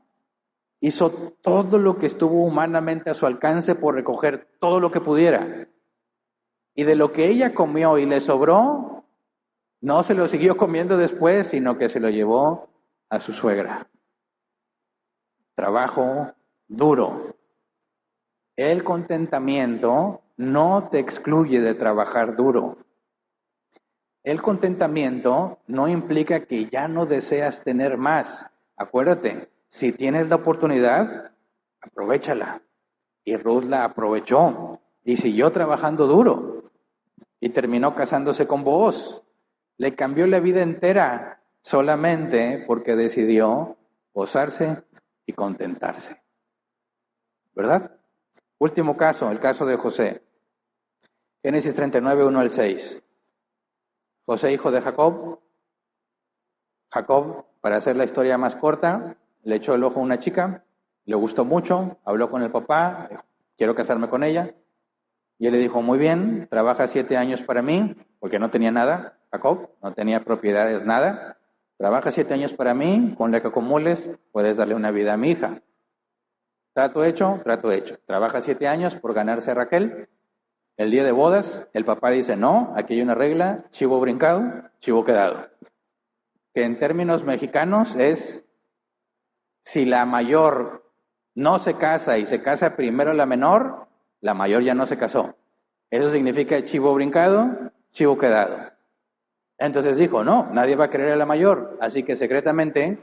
Hizo todo lo que estuvo humanamente a su alcance por recoger todo lo que pudiera. Y de lo que ella comió y le sobró, No se lo siguió comiendo después, sino que se lo llevó a su suegra. Trabajo duro. El contentamiento no te excluye de trabajar duro. El contentamiento no implica que ya no deseas tener más. Acuérdate, si tienes la oportunidad, aprovéchala. Y Ruth la aprovechó y siguió trabajando duro y terminó casándose con Booz. Le cambió la vida entera solamente porque decidió gozarse y contentarse. ¿Verdad? Último caso, el caso de José. Génesis 39, 1 al 6. José, hijo de Jacob. Jacob, para hacer la historia más corta, le echó el ojo a una chica, le gustó mucho, habló con el papá, dijo, quiero casarme con ella. Y él le dijo, muy bien, trabaja 7 años para mí, porque no tenía nada, Jacob, no tenía propiedades, nada. Trabaja 7 años para mí, con la que acumules, puedes darle una vida a mi hija. Trato hecho, trato hecho. Trabaja 7 años por ganarse a Raquel. El día de bodas, el papá dice, no, aquí hay una regla, chivo brincado, chivo quedado. Que en términos mexicanos es, si la mayor no se casa y se casa primero la menor, la mayor ya no se casó. Eso significa chivo brincado, chivo quedado. Entonces dijo, no, nadie va a querer a la mayor. Así que secretamente,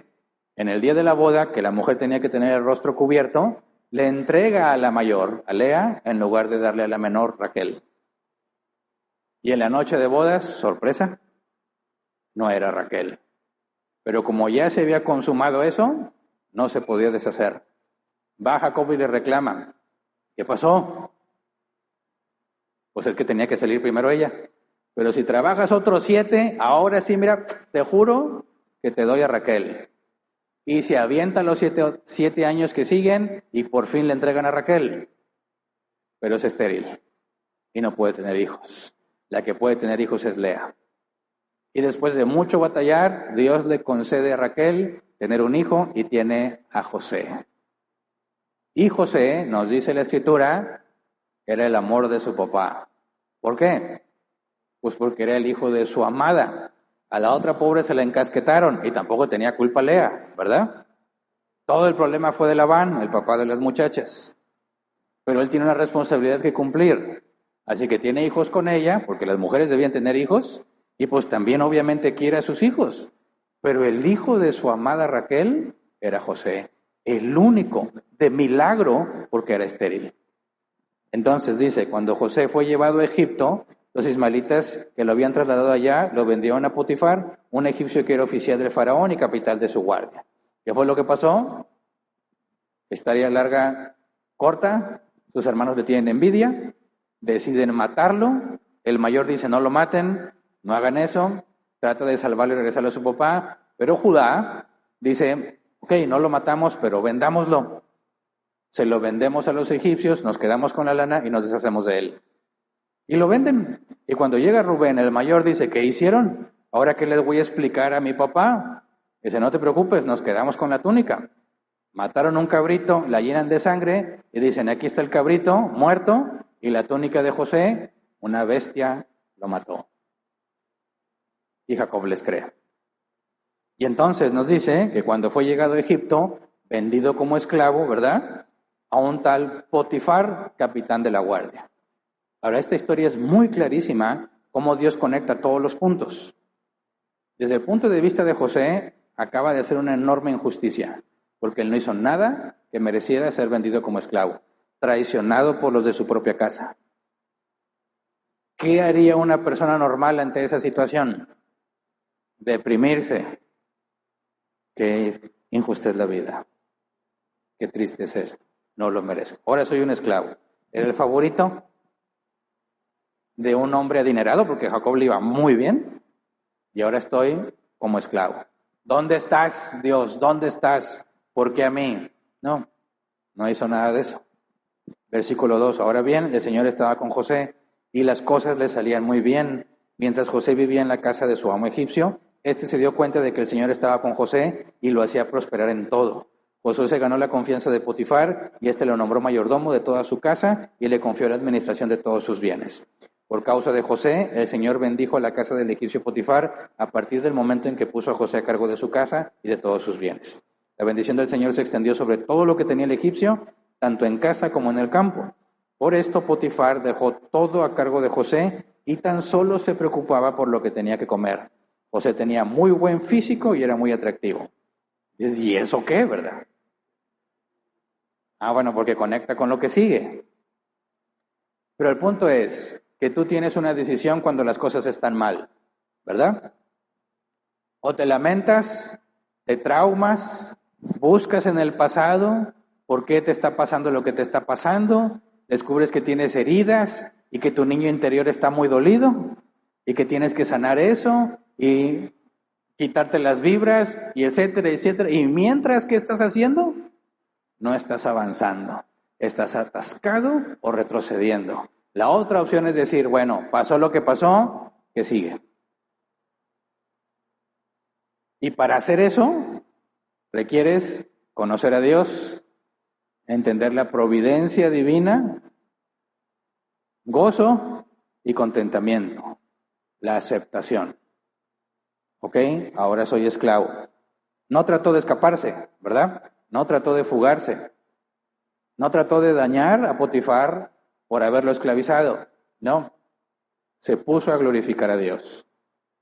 en el día de la boda, que la mujer tenía que tener el rostro cubierto, le entrega a la mayor, a Lea, en lugar de darle a la menor, Raquel. Y en la noche de bodas, sorpresa, no era Raquel. Pero como ya se había consumado eso, no se podía deshacer. Va Jacob y le reclama, ¿qué pasó? Pues es que tenía que salir primero ella. Pero si trabajas otros 7, ahora sí, mira, te juro que te doy a Raquel. Y se avientan los 7 años que siguen y por fin le entregan a Raquel. Pero es estéril y no puede tener hijos. La que puede tener hijos es Lea. Y después de mucho batallar, Dios le concede a Raquel tener un hijo y tiene a José. Y José, nos dice la Escritura, era el amor de su papá. ¿Por qué? Pues porque era el hijo de su amada. A la otra pobre se la encasquetaron y tampoco tenía culpa Lea, ¿verdad? Todo el problema fue de Labán, el papá de las muchachas. Pero él tiene una responsabilidad que cumplir. Así que tiene hijos con ella, porque las mujeres debían tener hijos, y pues también obviamente quiere a sus hijos. Pero el hijo de su amada Raquel era José, el único, de milagro, porque era estéril. Entonces dice, cuando José fue llevado a Egipto, los ismaelitas que lo habían trasladado allá lo vendieron a Potifar, un egipcio que era oficial del faraón y capital de su guardia. ¿Qué fue lo que pasó? Historia larga, corta, sus hermanos le tienen envidia, deciden matarlo, el mayor dice no lo maten, no hagan eso, trata de salvarlo y regresarlo a su papá, pero Judá dice, ok, no lo matamos, pero vendámoslo. Se lo vendemos a los egipcios, nos quedamos con la lana y nos deshacemos de él. Y lo venden. Y cuando llega Rubén, el mayor, dice, ¿qué hicieron? ¿Ahora qué les voy a explicar a mi papá? Dice, no te preocupes, nos quedamos con la túnica. Mataron un cabrito, la llenan de sangre y dicen, aquí está el cabrito muerto y la túnica de José, una bestia lo mató. Y Jacob les cree. Y entonces nos dice que cuando fue llegado a Egipto, vendido como esclavo, ¿verdad? A un tal Potifar, capitán de la guardia. Ahora, esta historia es muy clarísima cómo Dios conecta todos los puntos. Desde el punto de vista de José, acaba de hacer una enorme injusticia, porque él no hizo nada que mereciera ser vendido como esclavo, traicionado por los de su propia casa. ¿Qué haría una persona normal ante esa situación? Deprimirse. Qué injusta es la vida. Qué triste es esto. No lo merezco. Ahora soy un esclavo. Era el favorito de un hombre adinerado, porque Jacob le iba muy bien, y ahora estoy como esclavo. ¿Dónde estás, Dios? ¿Dónde estás? ¿Por qué a mí? No hizo nada de eso. Versículo 2. Ahora bien, el Señor estaba con José, y las cosas le salían muy bien. Mientras José vivía en la casa de su amo egipcio, este se dio cuenta de que el Señor estaba con José y lo hacía prosperar en todo. José se ganó la confianza de Potifar y este lo nombró mayordomo de toda su casa y le confió la administración de todos sus bienes. Por causa de José, el Señor bendijo a la casa del egipcio Potifar a partir del momento en que puso a José a cargo de su casa y de todos sus bienes. La bendición del Señor se extendió sobre todo lo que tenía el egipcio, tanto en casa como en el campo. Por esto Potifar dejó todo a cargo de José y tan solo se preocupaba por lo que tenía que comer. José tenía muy buen físico y era muy atractivo. Dices, ¿y eso qué, verdad? Bueno, porque conecta con lo que sigue. Pero el punto es que tú tienes una decisión cuando las cosas están mal, ¿verdad? O te lamentas, te traumas, buscas en el pasado por qué te está pasando lo que te está pasando, descubres que tienes heridas y que tu niño interior está muy dolido y que tienes que sanar eso y quitarte las vibras y etcétera, etcétera. Y mientras, ¿qué estás haciendo? No estás avanzando, estás atascado o retrocediendo. La otra opción es decir, bueno, pasó lo que pasó, ¿qué sigue? Y para hacer eso, requieres conocer a Dios, entender la providencia divina, gozo y contentamiento, la aceptación. ¿Ok? Ahora soy esclavo. No trató de escaparse, ¿verdad? No trató de fugarse. No trató de dañar a Potifar por haberlo esclavizado. No. Se puso a glorificar a Dios,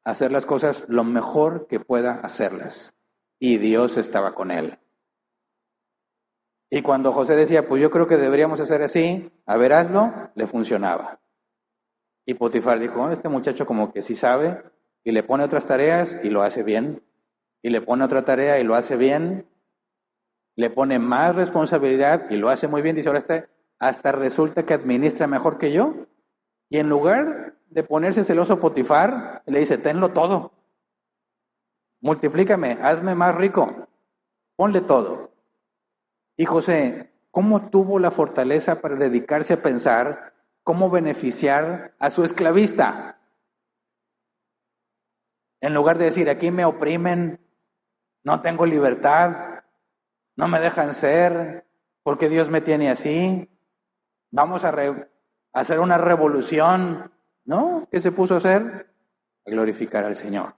a hacer las cosas lo mejor que pueda hacerlas. Y Dios estaba con él. Y cuando José decía, pues yo creo que deberíamos hacer así, a ver, hazlo, le funcionaba. Y Potifar dijo, este muchacho como que sí sabe, y le pone otras tareas y lo hace bien. Y le pone otra tarea y lo hace bien. Le pone más responsabilidad y lo hace muy bien. Dice, ahora hasta resulta que administra mejor que yo. Y en lugar de ponerse celoso Potifar, le dice, tenlo todo. Multiplícame, hazme más rico. Ponle todo. Y José, ¿cómo tuvo la fortaleza para dedicarse a pensar cómo beneficiar a su esclavista? En lugar de decir, aquí me oprimen, no tengo libertad, no me dejan ser, porque Dios me tiene así, vamos a hacer una revolución. ¿No? ¿Qué se puso a hacer? A glorificar al Señor.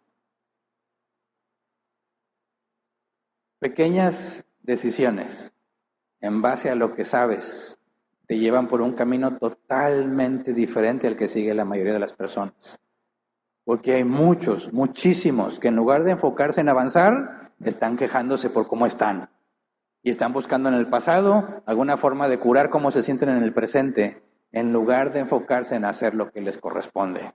Pequeñas decisiones en base a lo que sabes te llevan por un camino totalmente diferente al que sigue la mayoría de las personas. Porque hay muchos, muchísimos, que en lugar de enfocarse en avanzar, están quejándose por cómo están. Y están buscando en el pasado alguna forma de curar cómo se sienten en el presente, en lugar de enfocarse en hacer lo que les corresponde.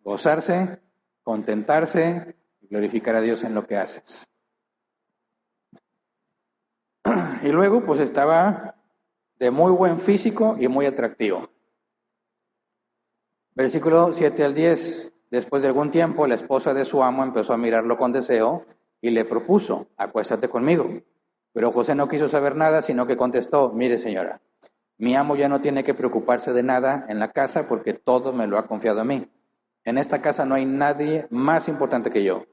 Gozarse, contentarse y glorificar a Dios en lo que haces. Y luego, pues estaba de muy buen físico y muy atractivo. Versículo 7 al 10. Después de algún tiempo, la esposa de su amo empezó a mirarlo con deseo y le propuso, acuéstate conmigo. Pero José no quiso saber nada, sino que contestó, mire señora, mi amo ya no tiene que preocuparse de nada en la casa porque todo me lo ha confiado a mí. En esta casa no hay nadie más importante que yo.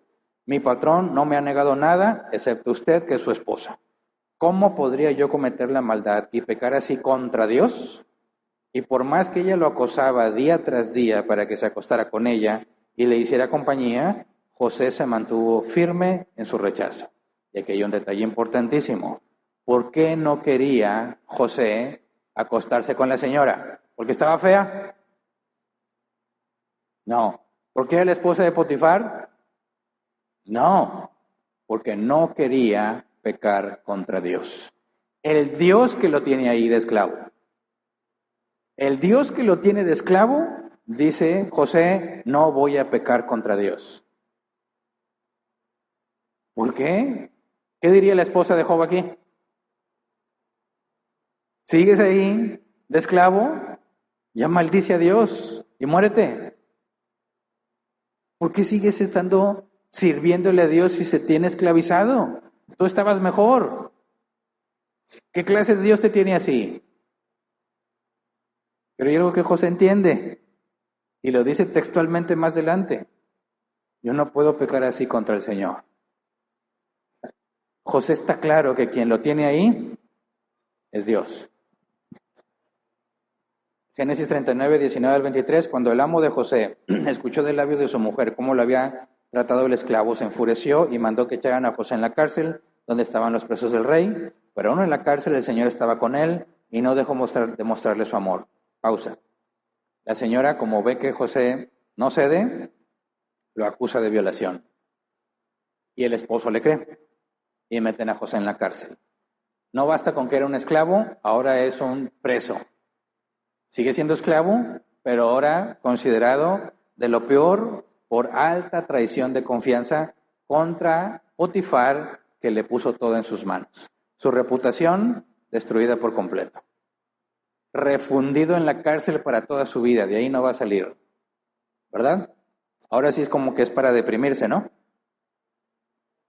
Mi patrón no me ha negado nada, excepto usted, que es su esposa. ¿Cómo podría yo cometer la maldad y pecar así contra Dios? Y por más que ella lo acosaba día tras día para que se acostara con ella y le hiciera compañía, José se mantuvo firme en su rechazo. Y aquí hay un detalle importantísimo. ¿Por qué no quería José acostarse con la señora? ¿Porque estaba fea? No. ¿Por qué era la esposa de Potifar? No. Porque no quería pecar contra Dios. El Dios que lo tiene ahí de esclavo. El Dios que lo tiene de esclavo, dice José, no voy a pecar contra Dios. ¿Por qué? ¿Qué diría la esposa de Job aquí? ¿Sigues ahí de esclavo? Ya maldice a Dios y muérete. ¿Por qué sigues sirviéndole a Dios si se tiene esclavizado? Tú estabas mejor. ¿Qué clase de Dios te tiene así? Pero hay algo que José entiende y lo dice textualmente más adelante. Yo no puedo pecar así contra el Señor. José está claro que quien lo tiene ahí es Dios. ¿Ok? Génesis 39, 19 al 23, cuando el amo de José escuchó de labios de su mujer cómo lo había tratado el esclavo, se enfureció y mandó que echaran a José en la cárcel, donde estaban los presos del rey, pero aún en la cárcel el Señor estaba con él y no dejó de mostrarle su amor. Pausa. La señora, como ve que José no cede, lo acusa de violación. Y el esposo le cree y meten a José en la cárcel. No basta con que era un esclavo, ahora es un preso. Sigue siendo esclavo, pero ahora considerado de lo peor por alta traición de confianza contra Potifar, que le puso todo en sus manos. Su reputación destruida por completo. Refundido en la cárcel para toda su vida, de ahí no va a salir. ¿Verdad? Ahora sí es como que es para deprimirse, ¿no?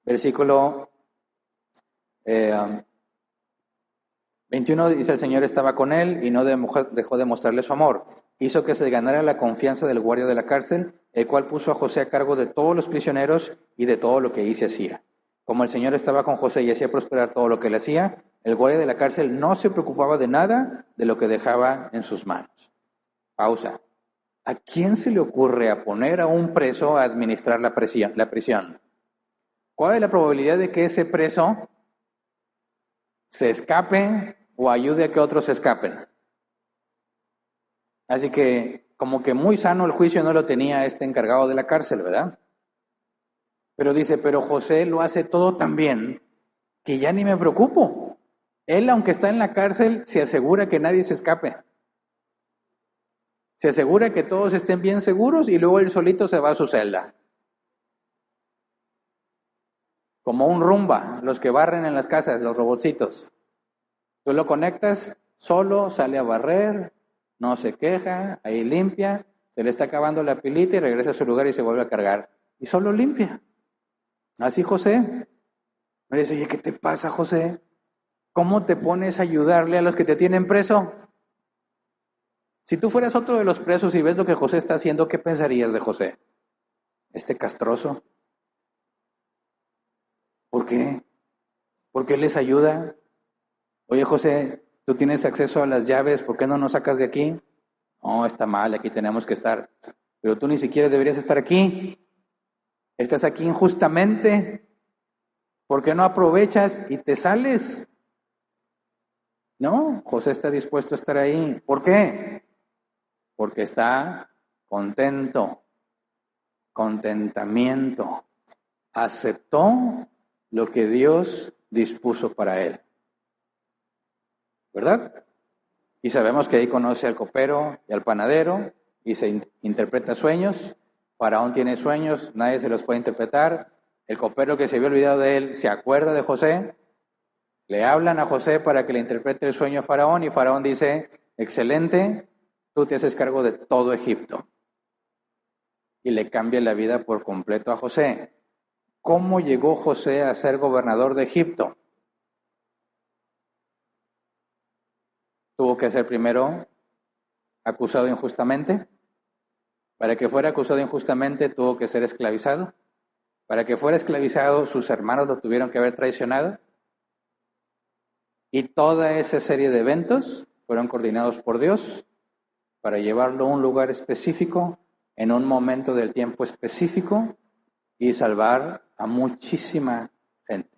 Versículo 21 dice: el Señor estaba con él y no dejó de mostrarle su amor. Hizo que se ganara la confianza del guardia de la cárcel, el cual puso a José a cargo de todos los prisioneros y de todo lo que ahí se hacía. Como el Señor estaba con José y hacía prosperar todo lo que él hacía, el guardia de la cárcel no se preocupaba de nada de lo que dejaba en sus manos. Pausa. ¿A quién se le ocurre a poner a un preso a administrar la prisión? ¿Cuál es la probabilidad de que ese preso se escape o ayude a que otros se escapen? Así que como que muy sano el juicio no lo tenía este encargado de la cárcel, ¿verdad? Pero dice, pero José lo hace todo tan bien que ya ni me preocupo. Él, aunque está en la cárcel, se asegura que nadie se escape. Se asegura que todos estén bien seguros y luego él solito se va a su celda. Como un Rumba, los que barren en las casas, los robotcitos. Tú lo conectas, solo sale a barrer, no se queja, ahí limpia, se le está acabando la pilita y regresa a su lugar y se vuelve a cargar. Y solo limpia. Así José. Me dice, oye, ¿qué te pasa, José? ¿Cómo te pones a ayudarle a los que te tienen preso? Si tú fueras otro de los presos y ves lo que José está haciendo, ¿qué pensarías de José? Este castroso. ¿Por qué? ¿Por qué les ayuda? Oye, José, tú tienes acceso a las llaves, ¿por qué no nos sacas de aquí? No, está mal, aquí tenemos que estar. Pero tú ni siquiera deberías estar aquí. Estás aquí injustamente. ¿Por qué no aprovechas y te sales? No, José está dispuesto a estar ahí. ¿Por qué? Porque está contento, contentamiento. Aceptó lo que Dios dispuso para él. ¿Verdad? Y sabemos que ahí conoce al copero y al panadero y se interpreta sueños. Faraón tiene sueños, nadie se los puede interpretar. El copero que se había olvidado de él se acuerda de José. Le hablan a José para que le interprete el sueño a Faraón y Faraón dice, excelente, tú te haces cargo de todo Egipto. Y le cambia la vida por completo a José. ¿Cómo llegó José a ser gobernador de Egipto? Tuvo que ser primero acusado injustamente. Para que fuera acusado injustamente tuvo que ser esclavizado. Para que fuera esclavizado sus hermanos lo tuvieron que haber traicionado. Y toda esa serie de eventos fueron coordinados por Dios para llevarlo a un lugar específico, en un momento del tiempo específico y salvar a muchísima gente.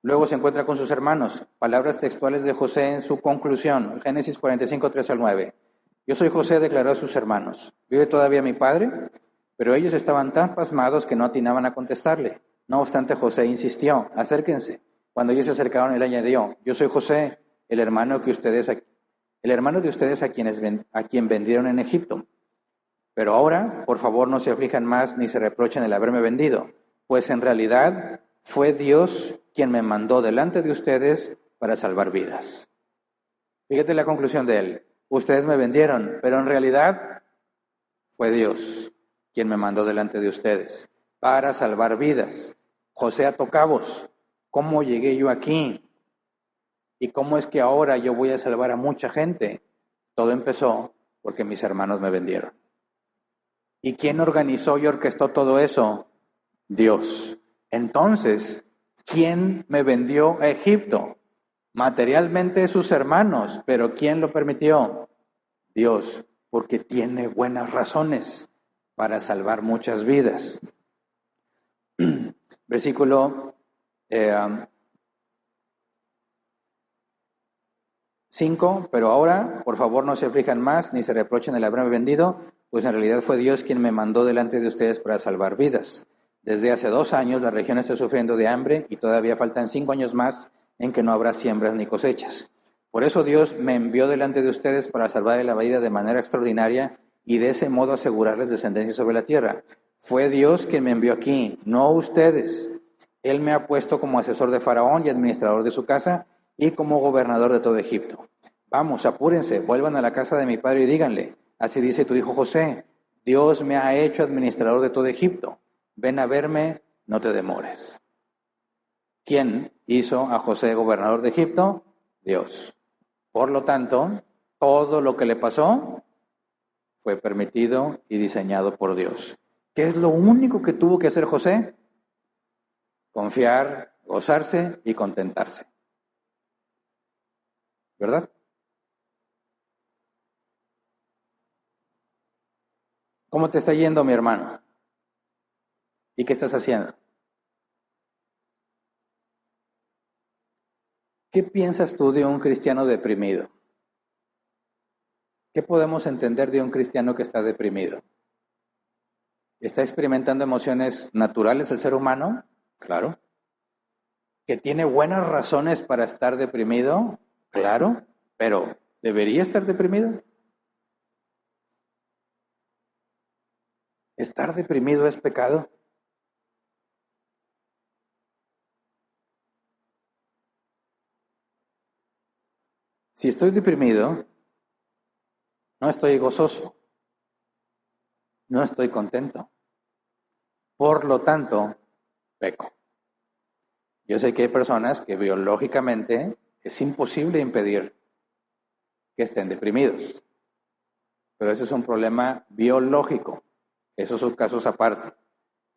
Luego se encuentra con sus hermanos. Palabras textuales de José en su conclusión. Génesis 45, 3 al 9. Yo soy José, declaró a sus hermanos. ¿Vive todavía mi padre? Pero ellos estaban tan pasmados que no atinaban a contestarle. No obstante, José insistió, acérquense. Cuando ellos se acercaron, él añadió, yo soy José, el hermano de ustedes a quien vendieron en Egipto. Pero ahora, por favor, no se aflijan más ni se reprochen el haberme vendido, pues en realidad fue Dios quien me mandó delante de ustedes para salvar vidas. Fíjate la conclusión de él. Ustedes me vendieron, pero en realidad fue Dios quien me mandó delante de ustedes para salvar vidas. José ató cabos. ¿Cómo llegué yo aquí? ¿Y cómo es que ahora yo voy a salvar a mucha gente? Todo empezó porque mis hermanos me vendieron. ¿Y quién organizó y orquestó todo eso? Dios. Entonces, ¿quién me vendió a Egipto? Materialmente sus hermanos, pero ¿quién lo permitió? Dios, porque tiene buenas razones para salvar muchas vidas. Versículo 5, pero ahora, por favor, no se aflijan más, ni se reprochen el haberme vendido, pues en realidad fue Dios quien me mandó delante de ustedes para salvar vidas. Desde hace 2 años la región está sufriendo de hambre y todavía faltan 5 años más en que no habrá siembras ni cosechas. Por eso Dios me envió delante de ustedes para salvar la vida de manera extraordinaria y de ese modo asegurarles descendencia sobre la tierra. Fue Dios quien me envió aquí, no ustedes. Él me ha puesto como asesor de Faraón y administrador de su casa y como gobernador de todo Egipto. Vamos, apúrense, vuelvan a la casa de mi padre y díganle, así dice tu hijo José, Dios me ha hecho administrador de todo Egipto. Ven a verme, no te demores. ¿Quién hizo a José gobernador de Egipto? Dios. Por lo tanto, todo lo que le pasó fue permitido y diseñado por Dios. ¿Qué es lo único que tuvo que hacer José? Confiar, gozarse y contentarse. ¿Verdad? ¿Cómo te está yendo, mi hermano? ¿Y qué estás haciendo? ¿Qué piensas tú de un cristiano deprimido? ¿Qué podemos entender de un cristiano que está deprimido? ¿Está experimentando emociones naturales el ser humano? Claro. ¿Que tiene buenas razones para estar deprimido? Claro. Pero, ¿debería estar deprimido? ¿Estar deprimido es pecado? Si estoy deprimido, no estoy gozoso, no estoy contento. Por lo tanto, peco. Yo sé que hay personas que biológicamente es imposible impedir que estén deprimidos, pero eso es un problema biológico. Esos son casos aparte.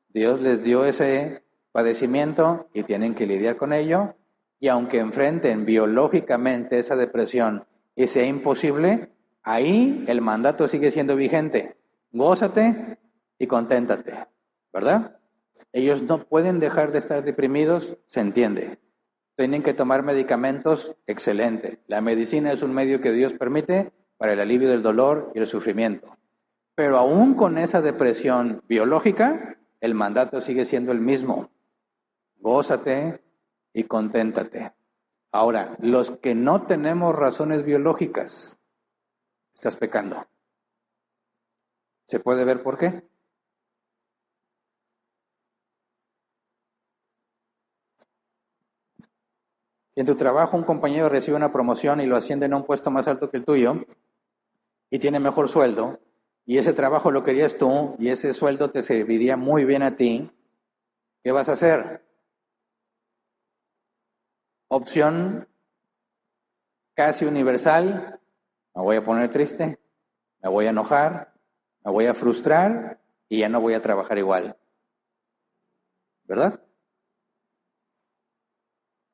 Dios les dio ese padecimiento y tienen que lidiar con ello, y aunque enfrenten biológicamente esa depresión y sea imposible, ahí el mandato sigue siendo vigente. Gózate y conténtate, ¿verdad? Ellos no pueden dejar de estar deprimidos, se entiende. Tienen que tomar medicamentos, excelente. La medicina es un medio que Dios permite para el alivio del dolor y el sufrimiento. Pero aún con esa depresión biológica, el mandato sigue siendo el mismo. Gózate y conténtate. Ahora, los que no tenemos razones biológicas, estás pecando. ¿Se puede ver por qué? Si en tu trabajo un compañero recibe una promoción y lo ascienden a un puesto más alto que el tuyo y tiene mejor sueldo, y ese trabajo lo querías tú y ese sueldo te serviría muy bien a ti, ¿qué vas a hacer? Opción casi universal, me voy a poner triste, me voy a enojar, me voy a frustrar y ya no voy a trabajar igual. ¿Verdad?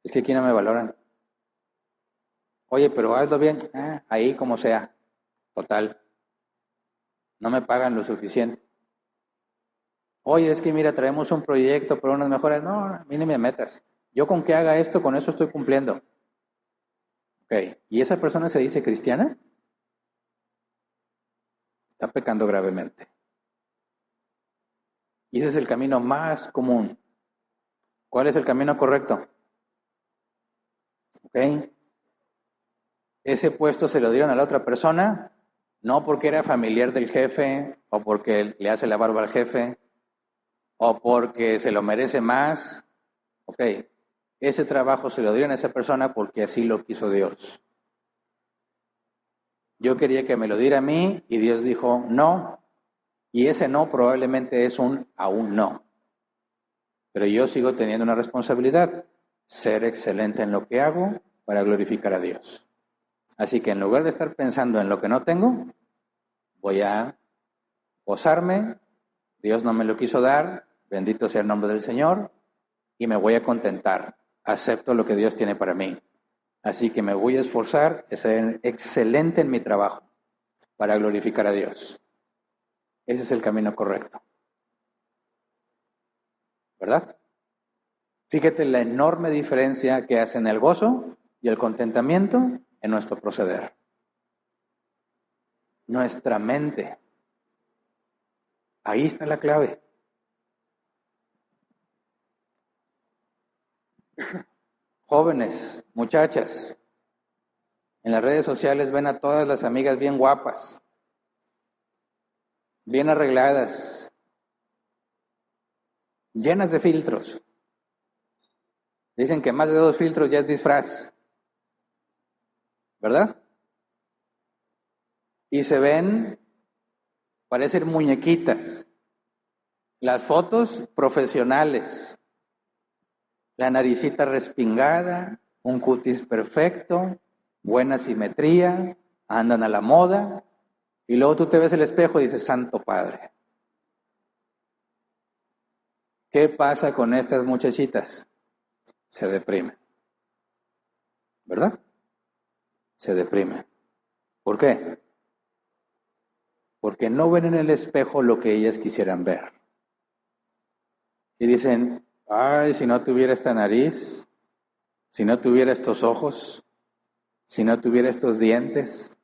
Es que aquí no me valoran. Oye, pero hazlo bien, ahí como sea, total. No me pagan lo suficiente. Oye, es que mira, traemos un proyecto por unas mejoras. No, a mí ni me metas. Yo con que haga esto, con eso estoy cumpliendo. Ok, ¿y esa persona se dice cristiana? Está pecando gravemente. Y ese es el camino más común. ¿Cuál es el camino correcto? Ok. Ese puesto se lo dieron a la otra persona, no porque era familiar del jefe, o porque le hace la barba al jefe, o porque se lo merece más. Ok, ese trabajo se lo dieron a esa persona porque así lo quiso Dios. Yo quería que me lo diera a mí y Dios dijo no, y ese no probablemente es un aún no. Pero yo sigo teniendo una responsabilidad, ser excelente en lo que hago para glorificar a Dios. Así que en lugar de estar pensando en lo que no tengo, voy a gozarme, Dios no me lo quiso dar, bendito sea el nombre del Señor, y me voy a contentar. Acepto lo que Dios tiene para mí. Así que me voy a esforzar en ser excelente en mi trabajo para glorificar a Dios. Ese es el camino correcto. ¿Verdad? Fíjate la enorme diferencia que hacen el gozo y el contentamiento en nuestro proceder. Nuestra mente. Ahí está la clave. Jóvenes, muchachas, en las redes sociales ven a todas las amigas bien guapas, bien arregladas, llenas de filtros. Dicen que más de 2 filtros ya es disfraz, ¿verdad? Y se ven, parecen muñequitas. Las fotos profesionales, la naricita respingada, un cutis perfecto, buena simetría, andan a la moda, y luego tú te ves el espejo y dices, Santo Padre. ¿Qué pasa con estas muchachitas? Se deprimen. ¿Verdad? Se deprimen. ¿Por qué? Porque no ven en el espejo lo que ellas quisieran ver. Y dicen, ay, si no tuviera esta nariz, si no tuviera estos ojos, si no tuviera estos dientes,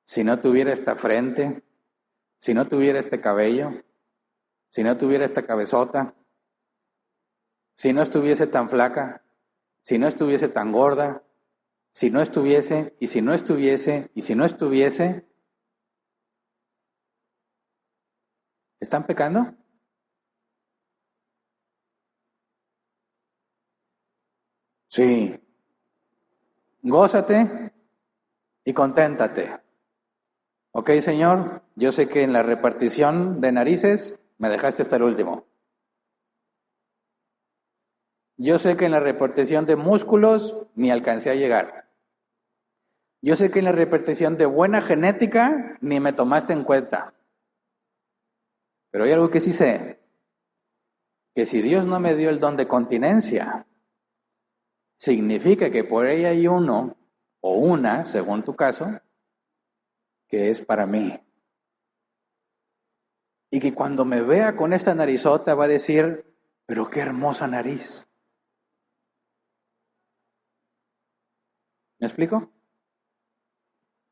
si no tuviera esta frente, si no tuviera este cabello, si no tuviera esta cabezota, si no estuviese tan flaca, si no estuviese tan gorda, si no estuviese, y si no estuviese, y si no estuviese, ¿están pecando? Sí. Gózate y conténtate. Ok, Señor, yo sé que en la repartición de narices me dejaste hasta el último. Yo sé que en la repartición de músculos ni alcancé a llegar. Yo sé que en la repartición de buena genética ni me tomaste en cuenta. Pero hay algo que sí sé, que si Dios no me dio el don de continencia, significa que por ahí hay uno o una, según tu caso, que es para mí. Y que cuando me vea con esta narizota va a decir, pero qué hermosa nariz. ¿Me explico?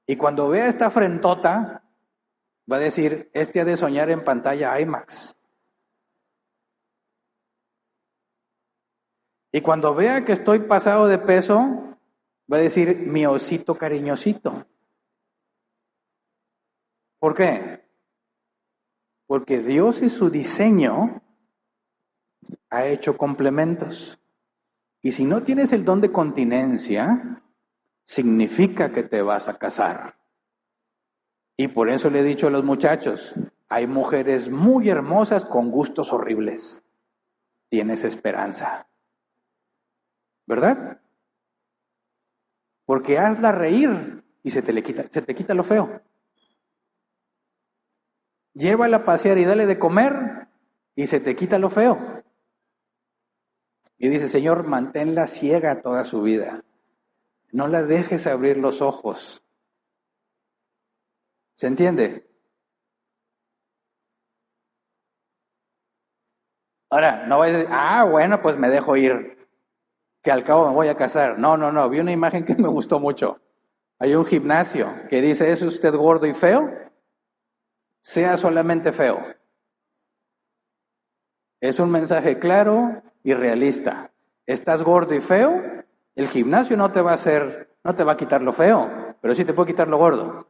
Y cuando vea esta frentota, va a decir, este ha de soñar en pantalla IMAX. Y cuando vea que estoy pasado de peso, va a decir, mi osito cariñosito. ¿Por qué? Porque Dios y su diseño ha hecho complementos. Y si no tienes el don de continencia, significa que te vas a casar. Y por eso le he dicho a los muchachos, hay mujeres muy hermosas con gustos horribles. Tienes esperanza. ¿Verdad? Porque hazla reír y se te quita lo feo. Llévala a pasear y dale de comer y se te quita lo feo. Y dice, Señor, manténla ciega toda su vida. No la dejes abrir los ojos. ¿Se entiende? Ahora, no vayas a decir, bueno, pues me dejo ir, que al cabo me voy a casar. No, vi una imagen que me gustó mucho. Hay un gimnasio que dice, ¿es usted gordo y feo? Sea solamente feo. Es un mensaje claro y realista. ¿Estás gordo y feo? El gimnasio no te va a quitar lo feo, pero sí te puede quitar lo gordo.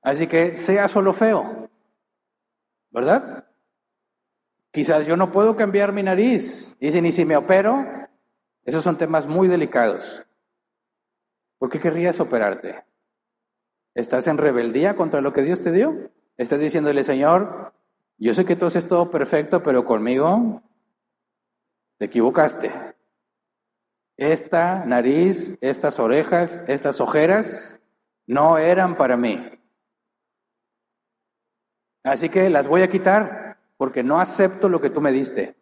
Así que sea solo feo, ¿verdad? Quizás yo no puedo cambiar mi nariz. Dicen, ¿y si me opero? Esos son temas muy delicados. ¿Por qué querrías operarte? ¿Estás en rebeldía contra lo que Dios te dio? ¿Estás diciéndole, Señor, yo sé que tú haces todo perfecto, pero conmigo te equivocaste? Esta nariz, estas orejas, estas ojeras no eran para mí. Así que las voy a quitar porque no acepto lo que tú me diste.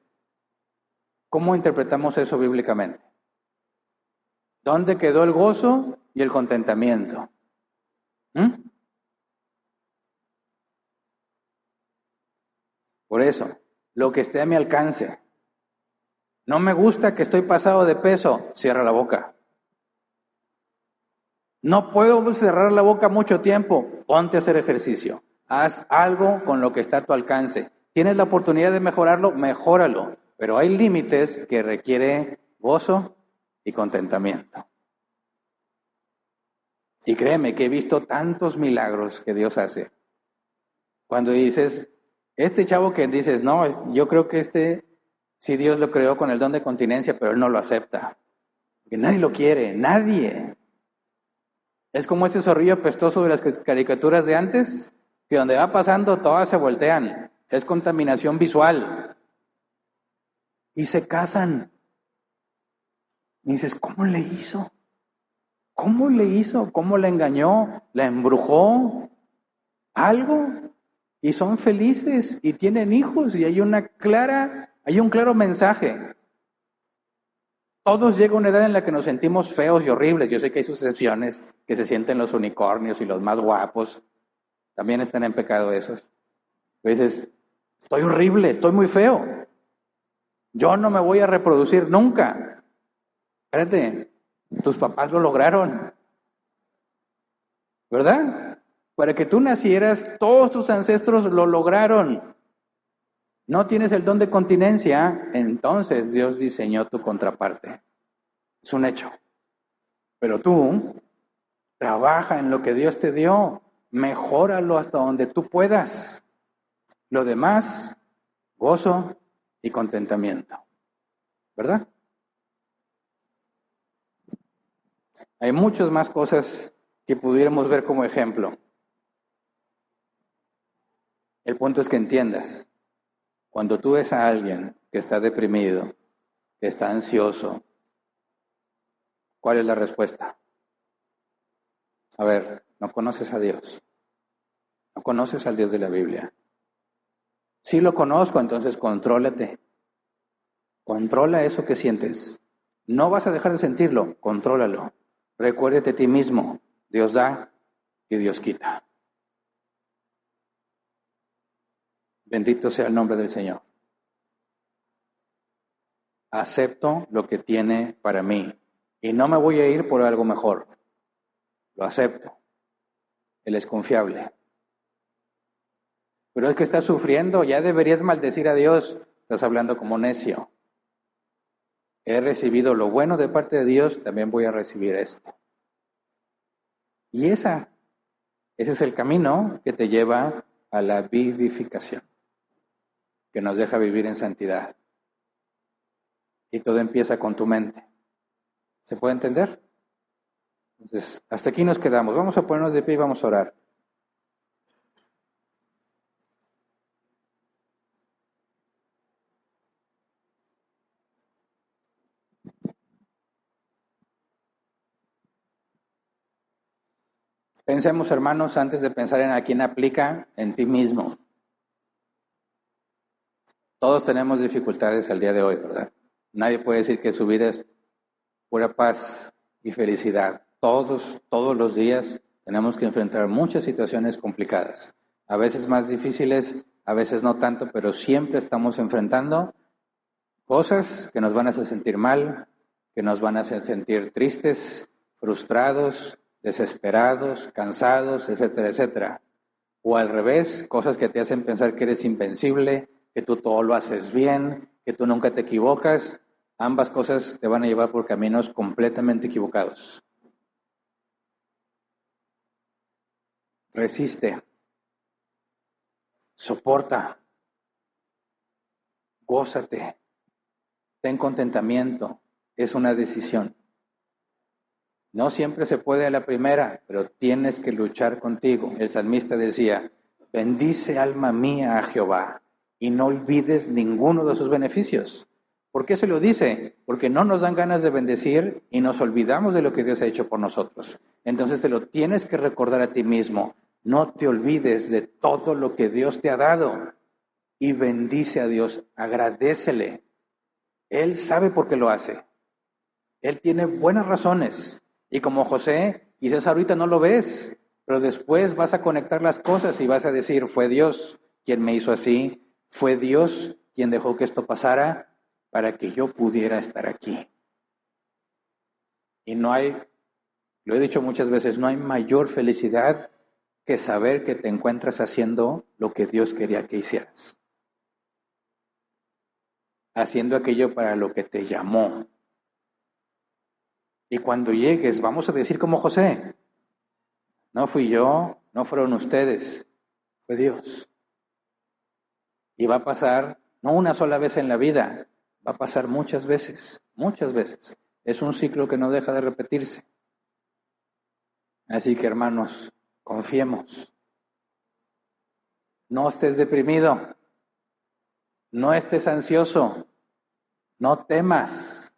¿Cómo interpretamos eso bíblicamente? ¿Dónde quedó el gozo y el contentamiento? Por eso, lo que esté a mi alcance. No me gusta que estoy pasado de peso, cierra la boca. No puedo cerrar la boca mucho tiempo, ponte a hacer ejercicio. Haz algo con lo que está a tu alcance. ¿Tienes la oportunidad de mejorarlo? Mejóralo. Pero hay límites que requiere gozo y contentamiento. Y créeme que he visto tantos milagros que Dios hace. Cuando dices, este chavo que dices, no, yo creo que sí Dios lo creó con el don de continencia, pero él no lo acepta. Porque nadie lo quiere, nadie. Es como ese zorrillo apestoso de las caricaturas de antes, que donde va pasando todas se voltean. Es contaminación visual. Y se casan. Y dices, ¿cómo le hizo? ¿Cómo le hizo? ¿Cómo la engañó? ¿La embrujó? ¿Algo? Y son felices y tienen hijos y hay un claro mensaje. Todos llega una edad en la que nos sentimos feos y horribles. Yo sé que hay sus excepciones, que se sienten los unicornios y los más guapos. También están en pecado esos. A veces, estoy horrible, estoy muy feo. Yo no me voy a reproducir nunca. Espérate, tus papás lo lograron, ¿verdad? Para que tú nacieras, todos tus ancestros lo lograron. No tienes el don de continencia, entonces Dios diseñó tu contraparte. Es un hecho. Pero tú, trabaja en lo que Dios te dio, mejóralo hasta donde tú puedas. Lo demás, gozo y contentamiento. ¿Verdad? Hay muchas más cosas que pudiéramos ver como ejemplo. El punto es que entiendas, cuando tú ves a alguien que está deprimido, que está ansioso, ¿cuál es la respuesta? A ver, no conoces a Dios, no conoces al Dios de la Biblia. Si lo conozco, entonces contrólate, controla eso que sientes. No vas a dejar de sentirlo, contrólalo. Recuérdate a ti mismo, Dios da y Dios quita. Bendito sea el nombre del Señor. Acepto lo que tiene para mí y no me voy a ir por algo mejor. Lo acepto. Él es confiable. Pero es que estás sufriendo, ya deberías maldecir a Dios. Estás hablando como necio. He recibido lo bueno de parte de Dios, también voy a recibir esto. Y ese es el camino que te lleva a la vivificación, que nos deja vivir en santidad. Y todo empieza con tu mente. ¿Se puede entender? Entonces, hasta aquí nos quedamos. Vamos a ponernos de pie y vamos a orar. Pensemos, hermanos, antes de pensar en a quién aplica, en ti mismo. Todos tenemos dificultades al día de hoy, ¿verdad? Nadie puede decir que su vida es pura paz y felicidad. Todos los días tenemos que enfrentar muchas situaciones complicadas. A veces más difíciles, a veces no tanto, pero siempre estamos enfrentando cosas que nos van a hacer sentir mal, que nos van a hacer sentir tristes, frustrados, desesperados, cansados, etcétera, etcétera. O al revés, cosas que te hacen pensar que eres invencible, que tú todo lo haces bien, que tú nunca te equivocas. Ambas cosas te van a llevar por caminos completamente equivocados. Resiste, soporta, gózate, ten contentamiento. Es una decisión. No siempre se puede a la primera, pero tienes que luchar contigo. El salmista decía, bendice alma mía a Jehová y no olvides ninguno de sus beneficios. ¿Por qué se lo dice? Porque no nos dan ganas de bendecir y nos olvidamos de lo que Dios ha hecho por nosotros. Entonces te lo tienes que recordar a ti mismo. No te olvides de todo lo que Dios te ha dado y bendice a Dios, agradécele. Él sabe por qué lo hace. Él tiene buenas razones. Y como José, quizás ahorita no lo ves, pero después vas a conectar las cosas y vas a decir, fue Dios quien me hizo así, fue Dios quien dejó que esto pasara para que yo pudiera estar aquí. Y no hay, lo he dicho muchas veces, no hay mayor felicidad que saber que te encuentras haciendo lo que Dios quería que hicieras. Haciendo aquello para lo que te llamó. Y cuando llegues, vamos a decir como José, no fui yo, no fueron ustedes, fue Dios. Y va a pasar, no una sola vez en la vida, va a pasar muchas veces, muchas veces. Es un ciclo que no deja de repetirse. Así que hermanos, confiemos. No estés deprimido, no estés ansioso, no temas.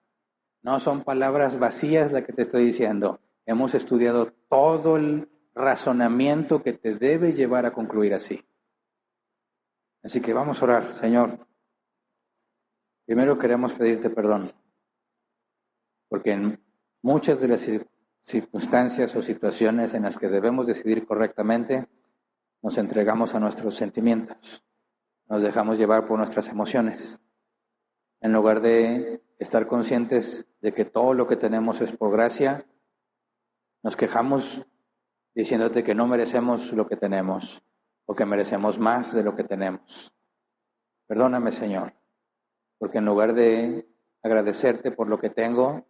No son palabras vacías las que te estoy diciendo. Hemos estudiado todo el razonamiento que te debe llevar a concluir así. Así que vamos a orar, Señor. Primero queremos pedirte perdón, porque en muchas de las circunstancias o situaciones en las que debemos decidir correctamente, nos entregamos a nuestros sentimientos, nos dejamos llevar por nuestras emociones, en lugar de estar conscientes de que todo lo que tenemos es por gracia, nos quejamos diciéndote que no merecemos lo que tenemos o que merecemos más de lo que tenemos. Perdóname, Señor, porque en lugar de agradecerte por lo que tengo,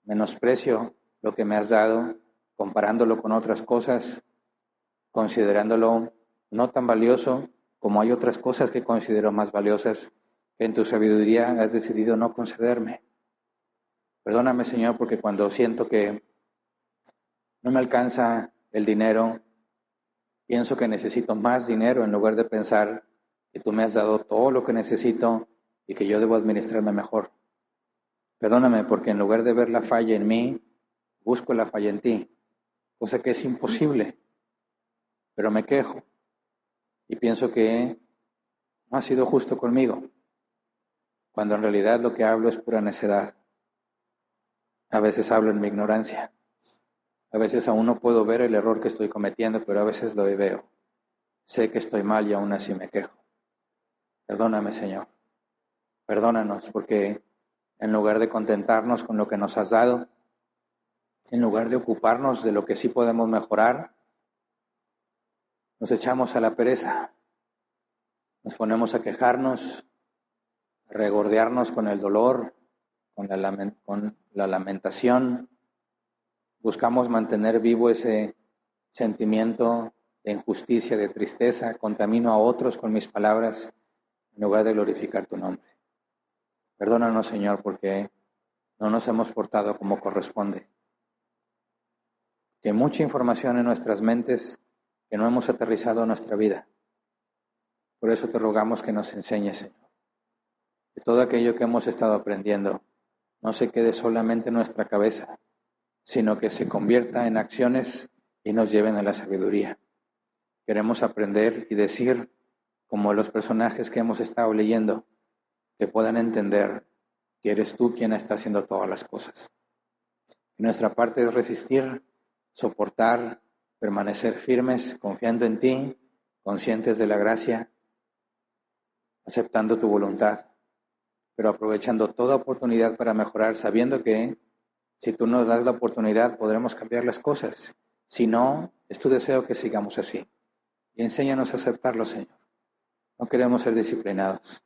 menosprecio lo que me has dado, comparándolo con otras cosas, considerándolo no tan valioso como hay otras cosas que considero más valiosas que en tu sabiduría has decidido no concederme. Perdóname, Señor, porque cuando siento que no me alcanza el dinero, pienso que necesito más dinero en lugar de pensar que tú me has dado todo lo que necesito y que yo debo administrarme mejor. Perdóname porque en lugar de ver la falla en mí, busco la falla en ti, cosa que es imposible, pero me quejo y pienso que no has sido justo conmigo, cuando en realidad lo que hablo es pura necedad. A veces hablo en mi ignorancia. A veces aún no puedo ver el error que estoy cometiendo, pero a veces lo veo. Sé que estoy mal y aún así me quejo. Perdóname, Señor. Perdónanos porque en lugar de contentarnos con lo que nos has dado, en lugar de ocuparnos de lo que sí podemos mejorar, nos echamos a la pereza. Nos ponemos a quejarnos, a regordearnos con el dolor, con la lamentación. Buscamos mantener vivo ese sentimiento de injusticia, de tristeza. Contamino a otros con mis palabras en lugar de glorificar tu nombre. Perdónanos, Señor, porque no nos hemos portado como corresponde. Que hay mucha información en nuestras mentes que no hemos aterrizado en nuestra vida. Por eso te rogamos que nos enseñes, Señor. Que todo aquello que hemos estado aprendiendo no se quede solamente en nuestra cabeza, sino que se convierta en acciones y nos lleven a la sabiduría. Queremos aprender y decir, como los personajes que hemos estado leyendo, que puedan entender que eres tú quien está haciendo todas las cosas. Y nuestra parte es resistir, soportar, permanecer firmes, confiando en ti, conscientes de la gracia, aceptando tu voluntad, pero aprovechando toda oportunidad para mejorar, sabiendo que si tú nos das la oportunidad podremos cambiar las cosas. Si no, es tu deseo que sigamos así. Y enséñanos a aceptarlo, Señor. No queremos ser disciplinados.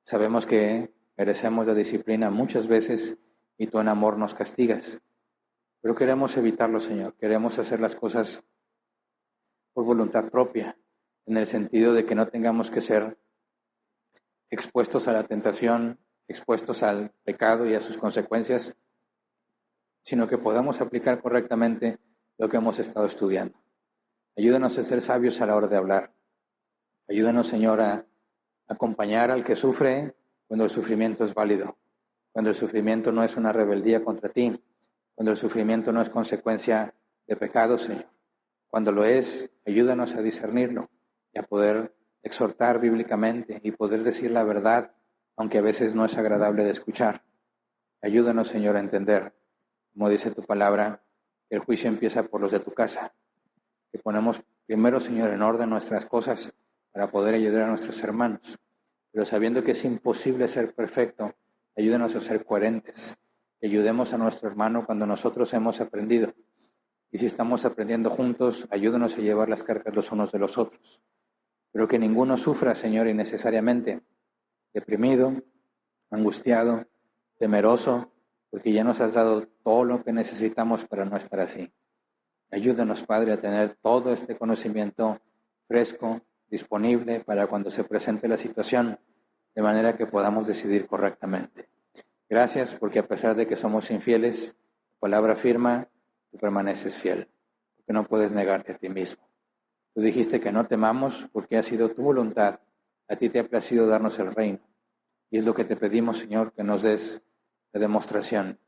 Sabemos que merecemos la disciplina muchas veces y tú en amor nos castigas. Pero queremos evitarlo, Señor. Queremos hacer las cosas por voluntad propia, en el sentido de que no tengamos que ser expuestos a la tentación, expuestos al pecado y a sus consecuencias, sino que podamos aplicar correctamente lo que hemos estado estudiando. Ayúdanos a ser sabios a la hora de hablar. Ayúdanos, Señor, a acompañar al que sufre cuando el sufrimiento es válido, cuando el sufrimiento no es una rebeldía contra ti, cuando el sufrimiento no es consecuencia de pecado, Señor. Cuando lo es, ayúdanos a discernirlo y a poder exhortar bíblicamente y poder decir la verdad, aunque a veces no es agradable de escuchar. Ayúdanos, Señor, a entender, como dice tu palabra, que el juicio empieza por los de tu casa. Que ponemos primero, Señor, en orden nuestras cosas para poder ayudar a nuestros hermanos. Pero sabiendo que es imposible ser perfecto, ayúdanos a ser coherentes. Que ayudemos a nuestro hermano cuando nosotros hemos aprendido. Y si estamos aprendiendo juntos, ayúdanos a llevar las cargas los unos de los otros. Pero que ninguno sufra, Señor, innecesariamente, deprimido, angustiado, temeroso, porque ya nos has dado todo lo que necesitamos para no estar así. Ayúdanos, Padre, a tener todo este conocimiento fresco, disponible para cuando se presente la situación, de manera que podamos decidir correctamente. Gracias porque a pesar de que somos infieles, tu palabra afirma, tú permaneces fiel, porque no puedes negarte a ti mismo. Tú dijiste que no temamos porque ha sido tu voluntad, a ti te ha placido darnos el reino. Y es lo que te pedimos, Señor, que nos des la demostración,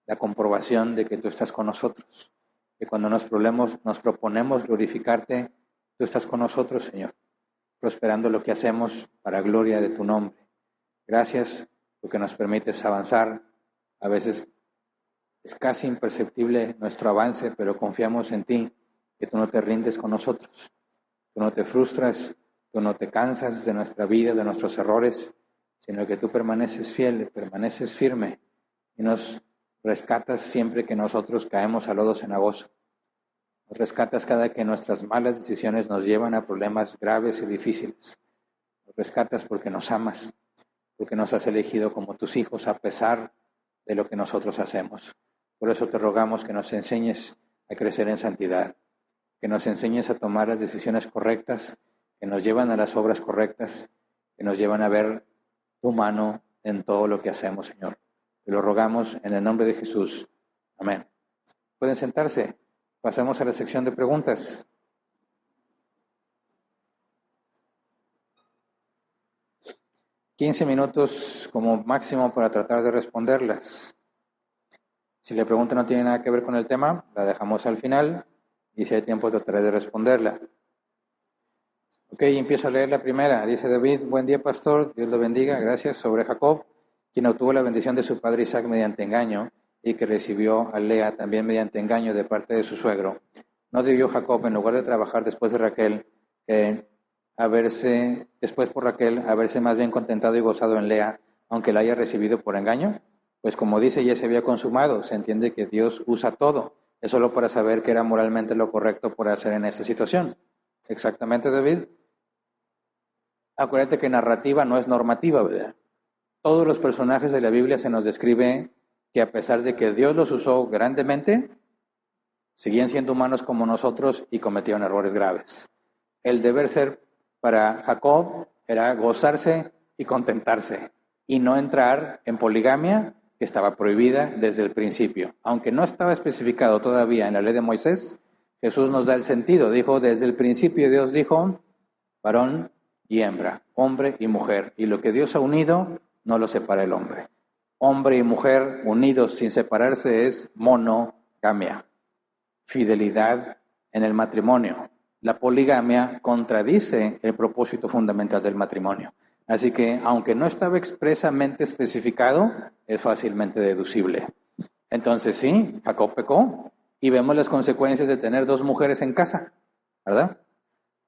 la comprobación de que tú estás con nosotros. Que cuando nos proponemos glorificarte, tú estás con nosotros, Señor, prosperando lo que hacemos para gloria de tu nombre. Gracias porque nos permites avanzar. A veces es casi imperceptible nuestro avance, pero confiamos en ti, que tú no te rindes con nosotros. Tú no te frustras, tú no te cansas de nuestra vida, de nuestros errores, sino que tú permaneces fiel, permaneces firme y nos rescatas siempre que nosotros caemos a lodo cenagoso. Nos rescatas cada que nuestras malas decisiones nos llevan a problemas graves y difíciles. Nos rescatas porque nos amas, porque nos has elegido como tus hijos a pesar de lo que nosotros hacemos. Por eso te rogamos que nos enseñes a crecer en santidad, que nos enseñes a tomar las decisiones correctas, que nos llevan a las obras correctas, que nos llevan a ver tu mano en todo lo que hacemos, Señor. Te lo rogamos en el nombre de Jesús. Amén. Pueden sentarse. Pasamos a la sección de preguntas. $15 como máximo para tratar de responderlas. Si la pregunta no tiene nada que ver con el tema, la dejamos al final y si hay tiempo trataré de responderla. Ok, empiezo a leer la primera. Dice David: buen día, pastor, Dios lo bendiga, gracias. Sobre Jacob, quien obtuvo la bendición de su padre Isaac mediante engaño y que recibió a Lea también mediante engaño de parte de su suegro. ¿No debió Jacob, en lugar de trabajar después por Raquel, haberse más bien contentado y gozado en Lea, aunque la haya recibido por engaño? Pues como dice, ya se había consumado. Se entiende que Dios usa todo. Es solo para saber qué era moralmente lo correcto por hacer en esta situación. Exactamente, David. Acuérdate que narrativa no es normativa, ¿verdad? Todos los personajes de la Biblia se nos describe que a pesar de que Dios los usó grandemente, seguían siendo humanos como nosotros y cometieron errores graves. El deber ser para Jacob era gozarse y contentarse y no entrar en poligamia, que estaba prohibida desde el principio. Aunque no estaba especificado todavía en la ley de Moisés, Jesús nos da el sentido. Dijo, desde el principio Dios dijo, varón y hembra, hombre y mujer. Y lo que Dios ha unido, no lo separa el hombre. Hombre y mujer unidos sin separarse es monogamia. Fidelidad en el matrimonio. La poligamia contradice el propósito fundamental del matrimonio. Así que, aunque no estaba expresamente especificado, es fácilmente deducible. Entonces sí, Jacob pecó y vemos las consecuencias de tener 2 mujeres en casa, ¿verdad?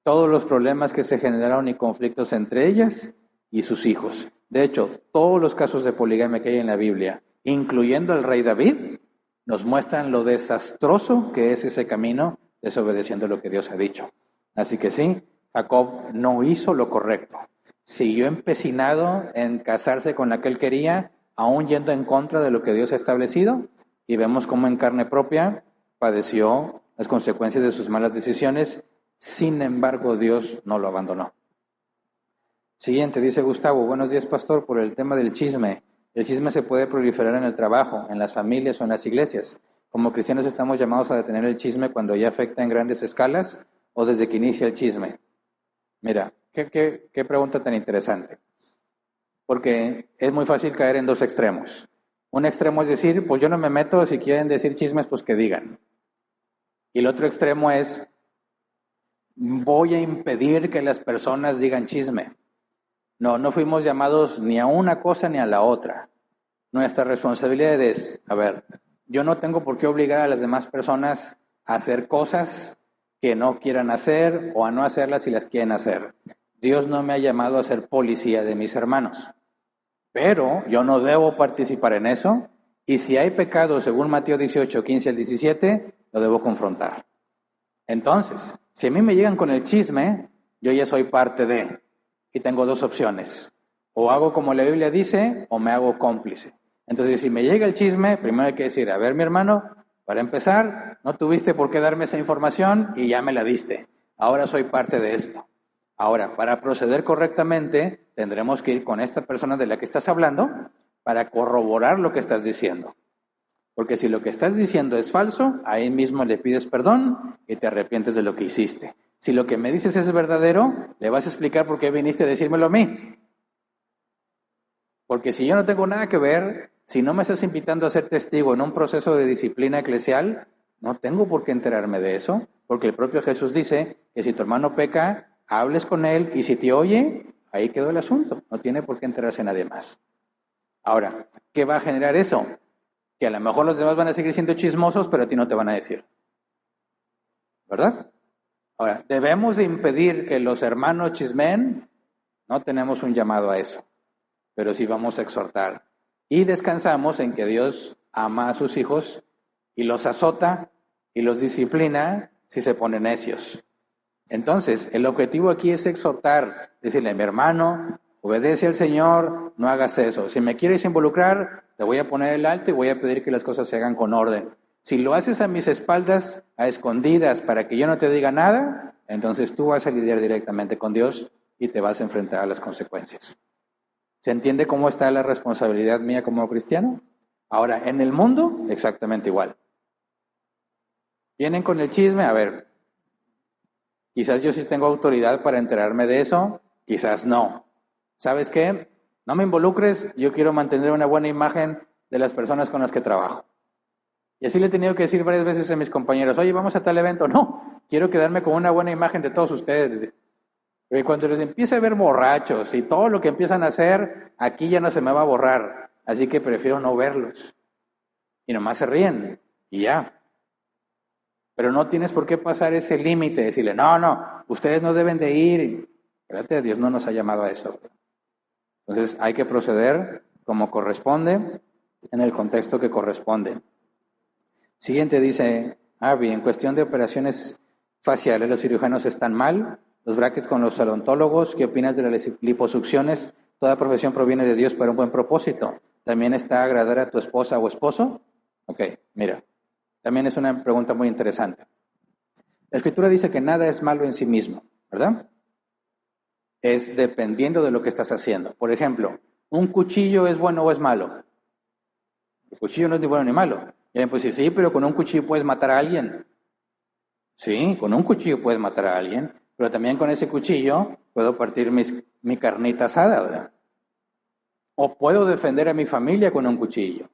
Todos los problemas que se generaron y conflictos entre ellas y sus hijos. De hecho, todos los casos de poligamia que hay en la Biblia, incluyendo al rey David, nos muestran lo desastroso que es ese camino desobedeciendo lo que Dios ha dicho. Así que sí, Jacob no hizo lo correcto. Siguió empecinado en casarse con la que él quería, aún yendo en contra de lo que Dios ha establecido, y vemos cómo en carne propia padeció las consecuencias de sus malas decisiones. Sin embargo, Dios no lo abandonó. Siguiente, dice Gustavo: buenos días, pastor, por el tema del chisme. El chisme se puede proliferar en el trabajo, en las familias o en las iglesias. Como cristianos estamos llamados a detener el chisme cuando ya afecta en grandes escalas o desde que inicia el chisme. Mira, qué pregunta tan interesante. Porque es muy fácil caer en 2 extremos. Un extremo es decir, pues yo no me meto, si quieren decir chismes, pues que digan. Y el otro extremo es, voy a impedir que las personas digan chisme. No fuimos llamados ni a una cosa ni a la otra. Nuestra responsabilidad es, a ver, yo no tengo por qué obligar a las demás personas a hacer cosas que no quieran hacer o a no hacerlas si las quieren hacer. Dios no me ha llamado a ser policía de mis hermanos, pero yo no debo participar en eso, y si hay pecado, según Mateo 18, 15 al 17, lo debo confrontar. Entonces, si a mí me llegan con el chisme, yo ya soy parte de, y tengo dos opciones. O hago como la Biblia dice, o me hago cómplice. Entonces, si me llega el chisme, primero hay que decir, a ver, mi hermano, para empezar, no tuviste por qué darme esa información y ya me la diste. Ahora soy parte de esto. Ahora, para proceder correctamente, tendremos que ir con esta persona de la que estás hablando para corroborar lo que estás diciendo. Porque si lo que estás diciendo es falso, ahí mismo le pides perdón y te arrepientes de lo que hiciste. Si lo que me dices es verdadero, le vas a explicar por qué viniste a decírmelo a mí. Porque si yo no tengo nada que ver, si no me estás invitando a ser testigo en un proceso de disciplina eclesial, no tengo por qué enterarme de eso, porque el propio Jesús dice que si tu hermano peca, hables con él y si te oye, ahí quedó el asunto. No tiene por qué enterarse nadie más. Ahora, ¿qué va a generar eso? Que a lo mejor los demás van a seguir siendo chismosos, pero a ti no te van a decir. ¿Verdad? Ahora, ¿debemos de impedir que los hermanos chismeen? No tenemos un llamado a eso, pero sí vamos a exhortar. Y descansamos en que Dios ama a sus hijos y los azota y los disciplina si se ponen necios. Entonces, el objetivo aquí es exhortar, decirle, mi hermano, obedece al Señor, no hagas eso. Si me quieres involucrar, te voy a poner el alto y voy a pedir que las cosas se hagan con orden. Si lo haces a mis espaldas, a escondidas, para que yo no te diga nada, entonces tú vas a lidiar directamente con Dios y te vas a enfrentar a las consecuencias. ¿Se entiende cómo está la responsabilidad mía como cristiano? Ahora, en el mundo, exactamente igual. Vienen con el chisme, a ver, quizás yo sí tengo autoridad para enterarme de eso, quizás no. ¿Sabes qué? No me involucres, yo quiero mantener una buena imagen de las personas con las que trabajo. Y así le he tenido que decir varias veces a mis compañeros, oye, vamos a tal evento. No, quiero quedarme con una buena imagen de todos ustedes. Porque cuando les empiece a ver borrachos y todo lo que empiezan a hacer, aquí ya no se me va a borrar. Así que prefiero no verlos. Y nomás se ríen y ya. Pero no tienes por qué pasar ese límite, decirle, no, ustedes no deben de ir. Espérate, Dios no nos ha llamado a eso. Entonces hay que proceder como corresponde, en el contexto que corresponde. Siguiente dice, Avi, en cuestión de operaciones faciales, los cirujanos están mal, los brackets con los odontólogos, ¿qué opinas de las liposucciones? Toda profesión proviene de Dios para un buen propósito. ¿También está agradar a tu esposa o esposo? Ok, mira, también es una pregunta muy interesante. La Escritura dice que nada es malo en sí mismo, ¿verdad? Es dependiendo de lo que estás haciendo. Por ejemplo, ¿un cuchillo es bueno o es malo? El cuchillo no es ni bueno ni malo. Y alguien puede decir, sí, pero con un cuchillo puedes matar a alguien. Sí, con un cuchillo puedes matar a alguien, pero también con ese cuchillo puedo partir mi carnita asada, ¿verdad? O puedo defender a mi familia con un cuchillo.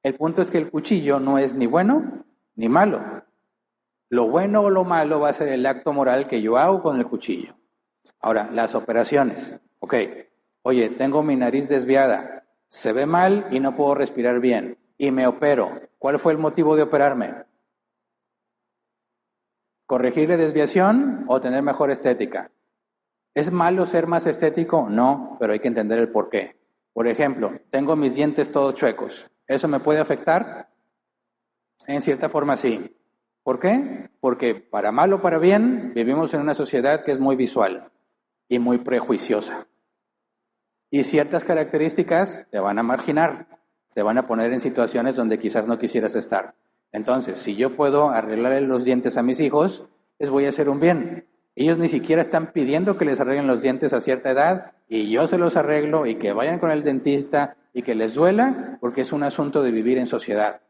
El punto es que el cuchillo no es ni bueno ni malo. Lo bueno o lo malo va a ser el acto moral que yo hago con el cuchillo. Ahora, las operaciones. Ok, oye, tengo mi nariz desviada, se ve mal y no puedo respirar bien, y me opero. ¿Cuál fue el motivo de operarme? ¿Corregir la desviación o tener mejor estética? ¿Es malo ser más estético? No, pero hay que entender el por qué. Por ejemplo, tengo mis dientes todos chuecos. ¿Eso me puede afectar? En cierta forma sí. ¿Por qué? Porque para mal o para bien vivimos en una sociedad que es muy visual y muy prejuiciosa. Y ciertas características te van a marginar, te van a poner en situaciones donde quizás no quisieras estar. Entonces, si yo puedo arreglarle los dientes a mis hijos, les voy a hacer un bien. Ellos ni siquiera están pidiendo que les arreglen los dientes a cierta edad y yo se los arreglo y que vayan con el dentista y que les duela porque es un asunto de vivir en sociedad.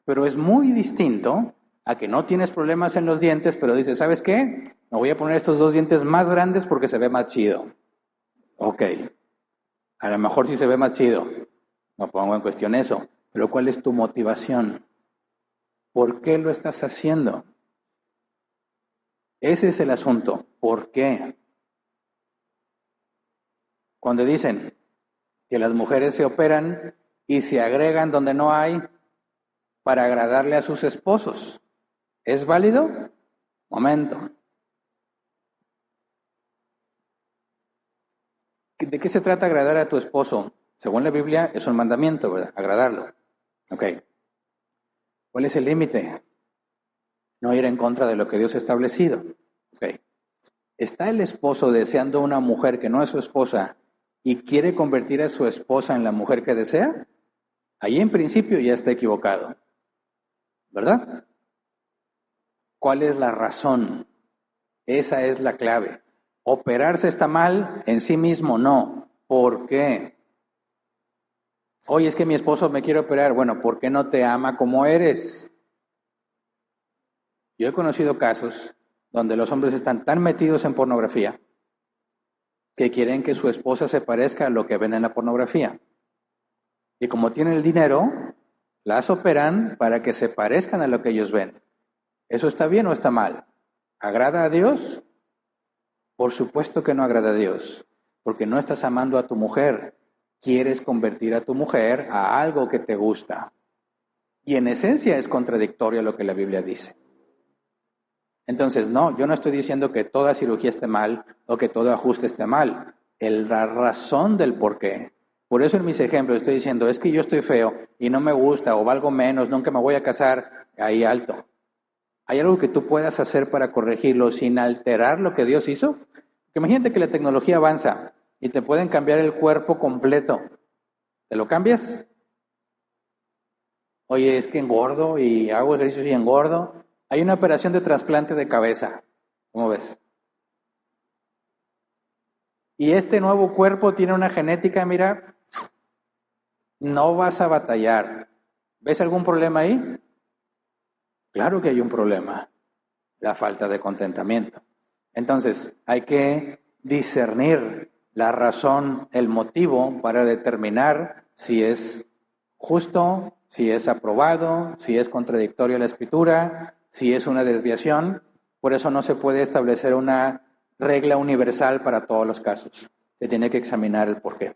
Pero es muy distinto a que no tienes problemas en los dientes, pero dices, ¿sabes qué? Me voy a poner estos 2 dientes más grandes porque se ve más chido. Ok, a lo mejor sí se ve más chido, no pongo en cuestión eso, pero ¿cuál es tu motivación? ¿Por qué lo estás haciendo? Ese es el asunto. ¿Por qué? Cuando dicen que las mujeres se operan y se agregan donde no hay para agradarle a sus esposos. ¿Es válido? Momento. ¿De qué se trata agradar a tu esposo? Según la Biblia es un mandamiento, ¿verdad? Agradarlo. Ok. ¿Cuál es el límite? No ir en contra de lo que Dios ha establecido. Ok. ¿Está el esposo deseando una mujer que no es su esposa y quiere convertir a su esposa en la mujer que desea? Ahí en principio ya está equivocado, ¿verdad? ¿Cuál es la razón? Esa es la clave. Operarse está mal, en sí mismo no. ¿Por qué? Oye, es que mi esposo me quiere operar. Bueno, ¿por qué no te ama como eres? Yo he conocido casos donde los hombres están tan metidos en pornografía que quieren que su esposa se parezca a lo que ven en la pornografía. Y como tienen el dinero, las operan para que se parezcan a lo que ellos ven. ¿Eso está bien o está mal? ¿Agrada a Dios? Por supuesto que no agrada a Dios, porque no estás amando a tu mujer. Quieres convertir a tu mujer a algo que te gusta. Y en esencia es contradictorio a lo que la Biblia dice. Entonces, no, yo no estoy diciendo que toda cirugía esté mal o que todo ajuste esté mal. La razón del por qué. Por eso en mis ejemplos estoy diciendo, es que yo estoy feo y no me gusta o valgo menos, nunca me voy a casar, ahí alto. ¿Hay algo que tú puedas hacer para corregirlo sin alterar lo que Dios hizo? Porque imagínate que la tecnología avanza y te pueden cambiar el cuerpo completo. ¿Te lo cambias? Oye, es que engordo y hago ejercicio y engordo. Hay una operación de trasplante de cabeza. ¿Cómo ves? Y este nuevo cuerpo tiene una genética, mira, no vas a batallar. ¿Ves algún problema ahí? Claro que hay un problema, la falta de contentamiento. Entonces, hay que discernir la razón, el motivo para determinar si es justo, si es aprobado, si es contradictorio a la Escritura, si es una desviación. Por eso no se puede establecer una regla universal para todos los casos. Se tiene que examinar el porqué.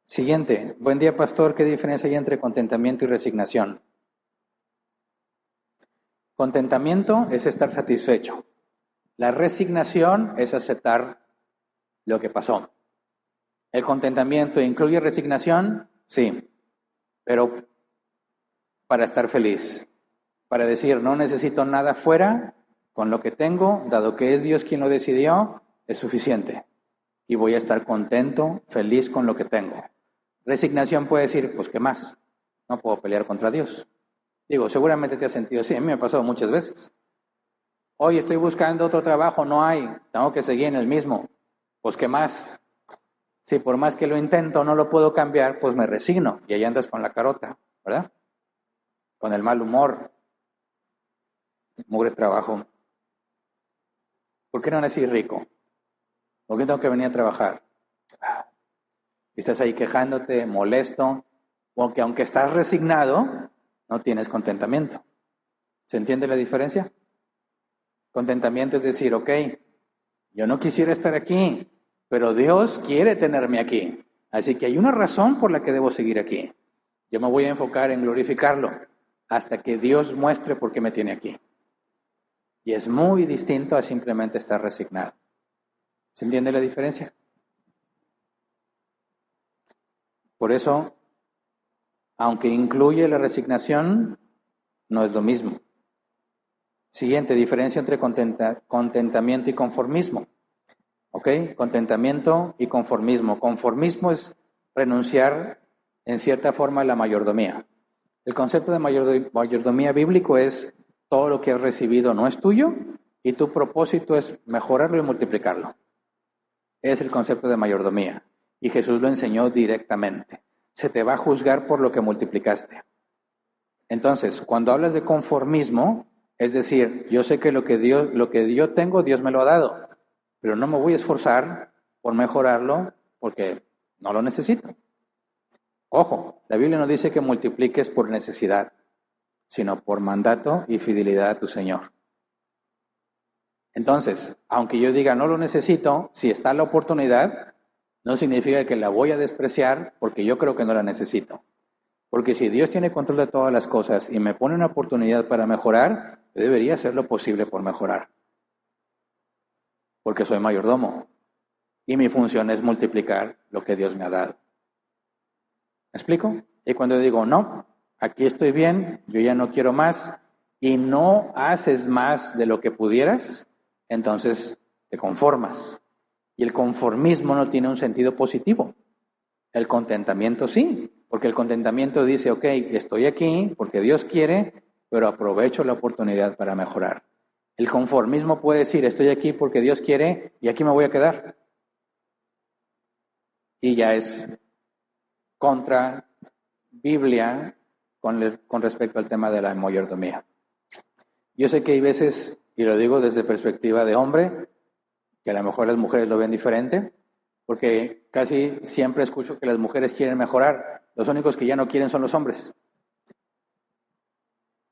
Siguiente. Buen día, pastor. ¿Qué diferencia hay entre contentamiento y resignación? Contentamiento es estar satisfecho. La resignación es aceptar lo que pasó. ¿El contentamiento incluye resignación? Sí, pero para estar feliz, para decir no necesito nada fuera, con lo que tengo, dado que es Dios quien lo decidió, es suficiente. Y voy a estar contento, feliz con lo que tengo. Resignación puede decir, pues ¿qué más? No puedo pelear contra Dios. Digo, seguramente te has sentido así, a mí me ha pasado muchas veces. Hoy estoy buscando otro trabajo, no hay, tengo que seguir en el mismo. Pues ¿qué más? Si por más que lo intento no lo puedo cambiar, pues me resigno y ahí andas con la carota, ¿verdad? Con el mal humor, mugre trabajo. ¿Por qué no nací rico? ¿Por qué tengo que venir a trabajar? Y estás ahí quejándote, molesto, porque aunque estás resignado, no tienes contentamiento. ¿Se entiende la diferencia? Contentamiento es decir, ok, yo no quisiera estar aquí, pero Dios quiere tenerme aquí. Así que hay una razón por la que debo seguir aquí. Yo me voy a enfocar en glorificarlo hasta que Dios muestre por qué me tiene aquí. Y es muy distinto a simplemente estar resignado. ¿Se entiende la diferencia? Por eso, aunque incluye la resignación, no es lo mismo. Siguiente, diferencia entre contentamiento y conformismo. ¿Ok? Contentamiento y conformismo. Conformismo es renunciar en cierta forma a la mayordomía. El concepto de mayordomía bíblico es todo lo que has recibido no es tuyo y tu propósito es mejorarlo y multiplicarlo. Es el concepto de mayordomía. Y Jesús lo enseñó directamente. Se te va a juzgar por lo que multiplicaste. Entonces, cuando hablas de conformismo, es decir, yo sé que lo que yo tengo, Dios me lo ha dado, pero no me voy a esforzar por mejorarlo porque no lo necesito. Ojo, la Biblia no dice que multipliques por necesidad, sino por mandato y fidelidad a tu Señor. Entonces, aunque yo diga no lo necesito, si está la oportunidad, No significa que la voy a despreciar porque yo creo que no la necesito. Porque si Dios tiene control de todas las cosas y me pone una oportunidad para mejorar, yo debería hacer lo posible por mejorar. Porque soy mayordomo. Y mi función es multiplicar lo que Dios me ha dado. ¿Me explico? Y cuando digo, no, aquí estoy bien, yo ya no quiero más, y no haces más de lo que pudieras, entonces te conformas. Y el conformismo no tiene un sentido positivo. El contentamiento sí, porque el contentamiento dice, ok, estoy aquí porque Dios quiere, pero aprovecho la oportunidad para mejorar. El conformismo puede decir, estoy aquí porque Dios quiere y aquí me voy a quedar. Y ya es contra Biblia con respecto al tema de la mayordomía. Yo sé que hay veces, y lo digo desde perspectiva de hombre, que a lo mejor las mujeres lo ven diferente, porque casi siempre escucho que las mujeres quieren mejorar, los únicos que ya no quieren son los hombres.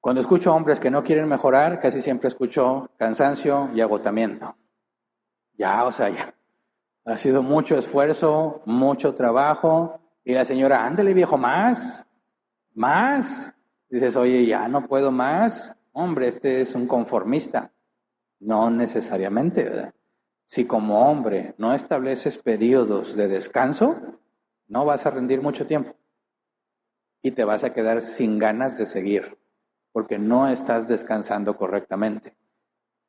Cuando escucho hombres que no quieren mejorar, casi siempre escucho cansancio y agotamiento. Ya, o sea, ya ha sido mucho esfuerzo, mucho trabajo, y la señora, ándale viejo, más. Dices, oye, ya no puedo más. Hombre, este es un conformista. No necesariamente, ¿verdad? Si como hombre no estableces periodos de descanso, no vas a rendir mucho tiempo. Y te vas a quedar sin ganas de seguir, porque no estás descansando correctamente.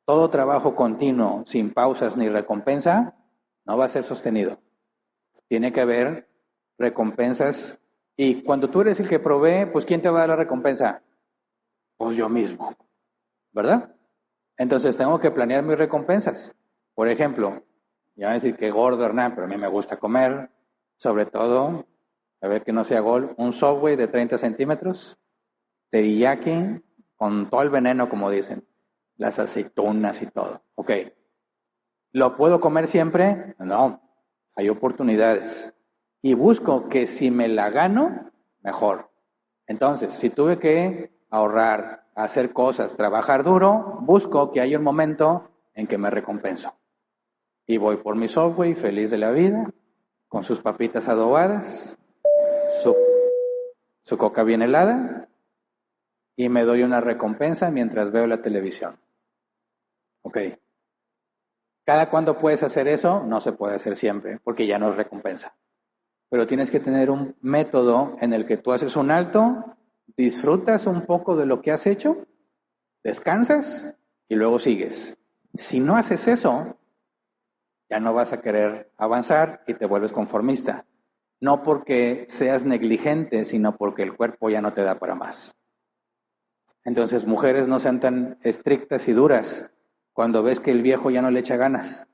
Todo trabajo continuo, sin pausas ni recompensa, no va a ser sostenido. Tiene que haber recompensas. Y cuando tú eres el que provee, pues ¿quién te va a dar la recompensa? Pues yo mismo, ¿verdad? Entonces tengo que planear mis recompensas. Por ejemplo, ya van a decir que gordo, Hernán, pero a mí me gusta comer, sobre todo, a ver que no sea gol, un Subway de 30 centímetros, teriyaki, con todo el veneno, como dicen, las aceitunas y todo. Ok. ¿Lo puedo comer siempre? No, hay oportunidades. Y busco que si me la gano, mejor. Entonces, si tuve que ahorrar, hacer cosas, trabajar duro, busco que haya un momento en que me recompenso. Y voy por mi Subway, feliz de la vida, con sus papitas adobadas, su coca bien helada, y me doy una recompensa mientras veo la televisión. Ok. ¿Cada cuándo puedes hacer eso? No se puede hacer siempre, porque ya no es recompensa. Pero tienes que tener un método en el que tú haces un alto, disfrutas un poco de lo que has hecho, descansas y luego sigues. Si no haces eso, ya no vas a querer avanzar y te vuelves conformista. No porque seas negligente, sino porque el cuerpo ya no te da para más. Entonces, mujeres, no sean tan estrictas y duras cuando ves que el viejo ya no le echa ganas.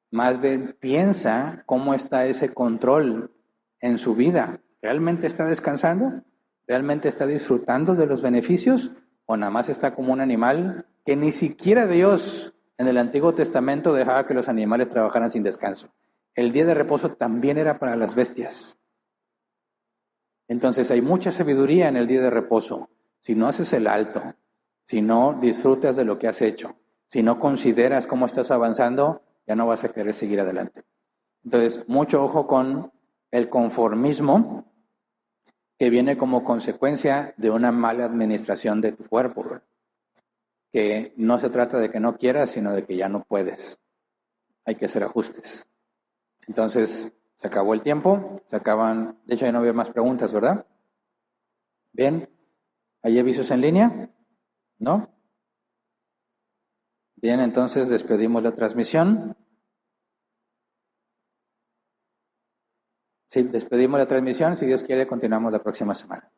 Más bien piensa cómo está ese control en su vida. ¿Realmente está descansando? ¿Realmente está disfrutando de los beneficios? ¿O nada más está como un animal que ni siquiera Dios en el Antiguo Testamento dejaba que los animales trabajaran sin descanso? El día de reposo también era para las bestias. Entonces hay mucha sabiduría en el día de reposo. Si no haces el alto, si no disfrutas de lo que has hecho, si no consideras cómo estás avanzando, ya no vas a querer seguir adelante. Entonces, mucho ojo con el conformismo que viene como consecuencia de una mala administración de tu cuerpo, ¿verdad? Que no se trata de que no quieras, sino de que ya no puedes. Hay que hacer ajustes. Entonces, se acabó el tiempo, se acaban, de hecho ya no había más preguntas, ¿verdad? Bien, ¿hay avisos en línea? ¿No? Bien, entonces despedimos la transmisión. Sí, despedimos la transmisión. Si Dios quiere, continuamos la próxima semana.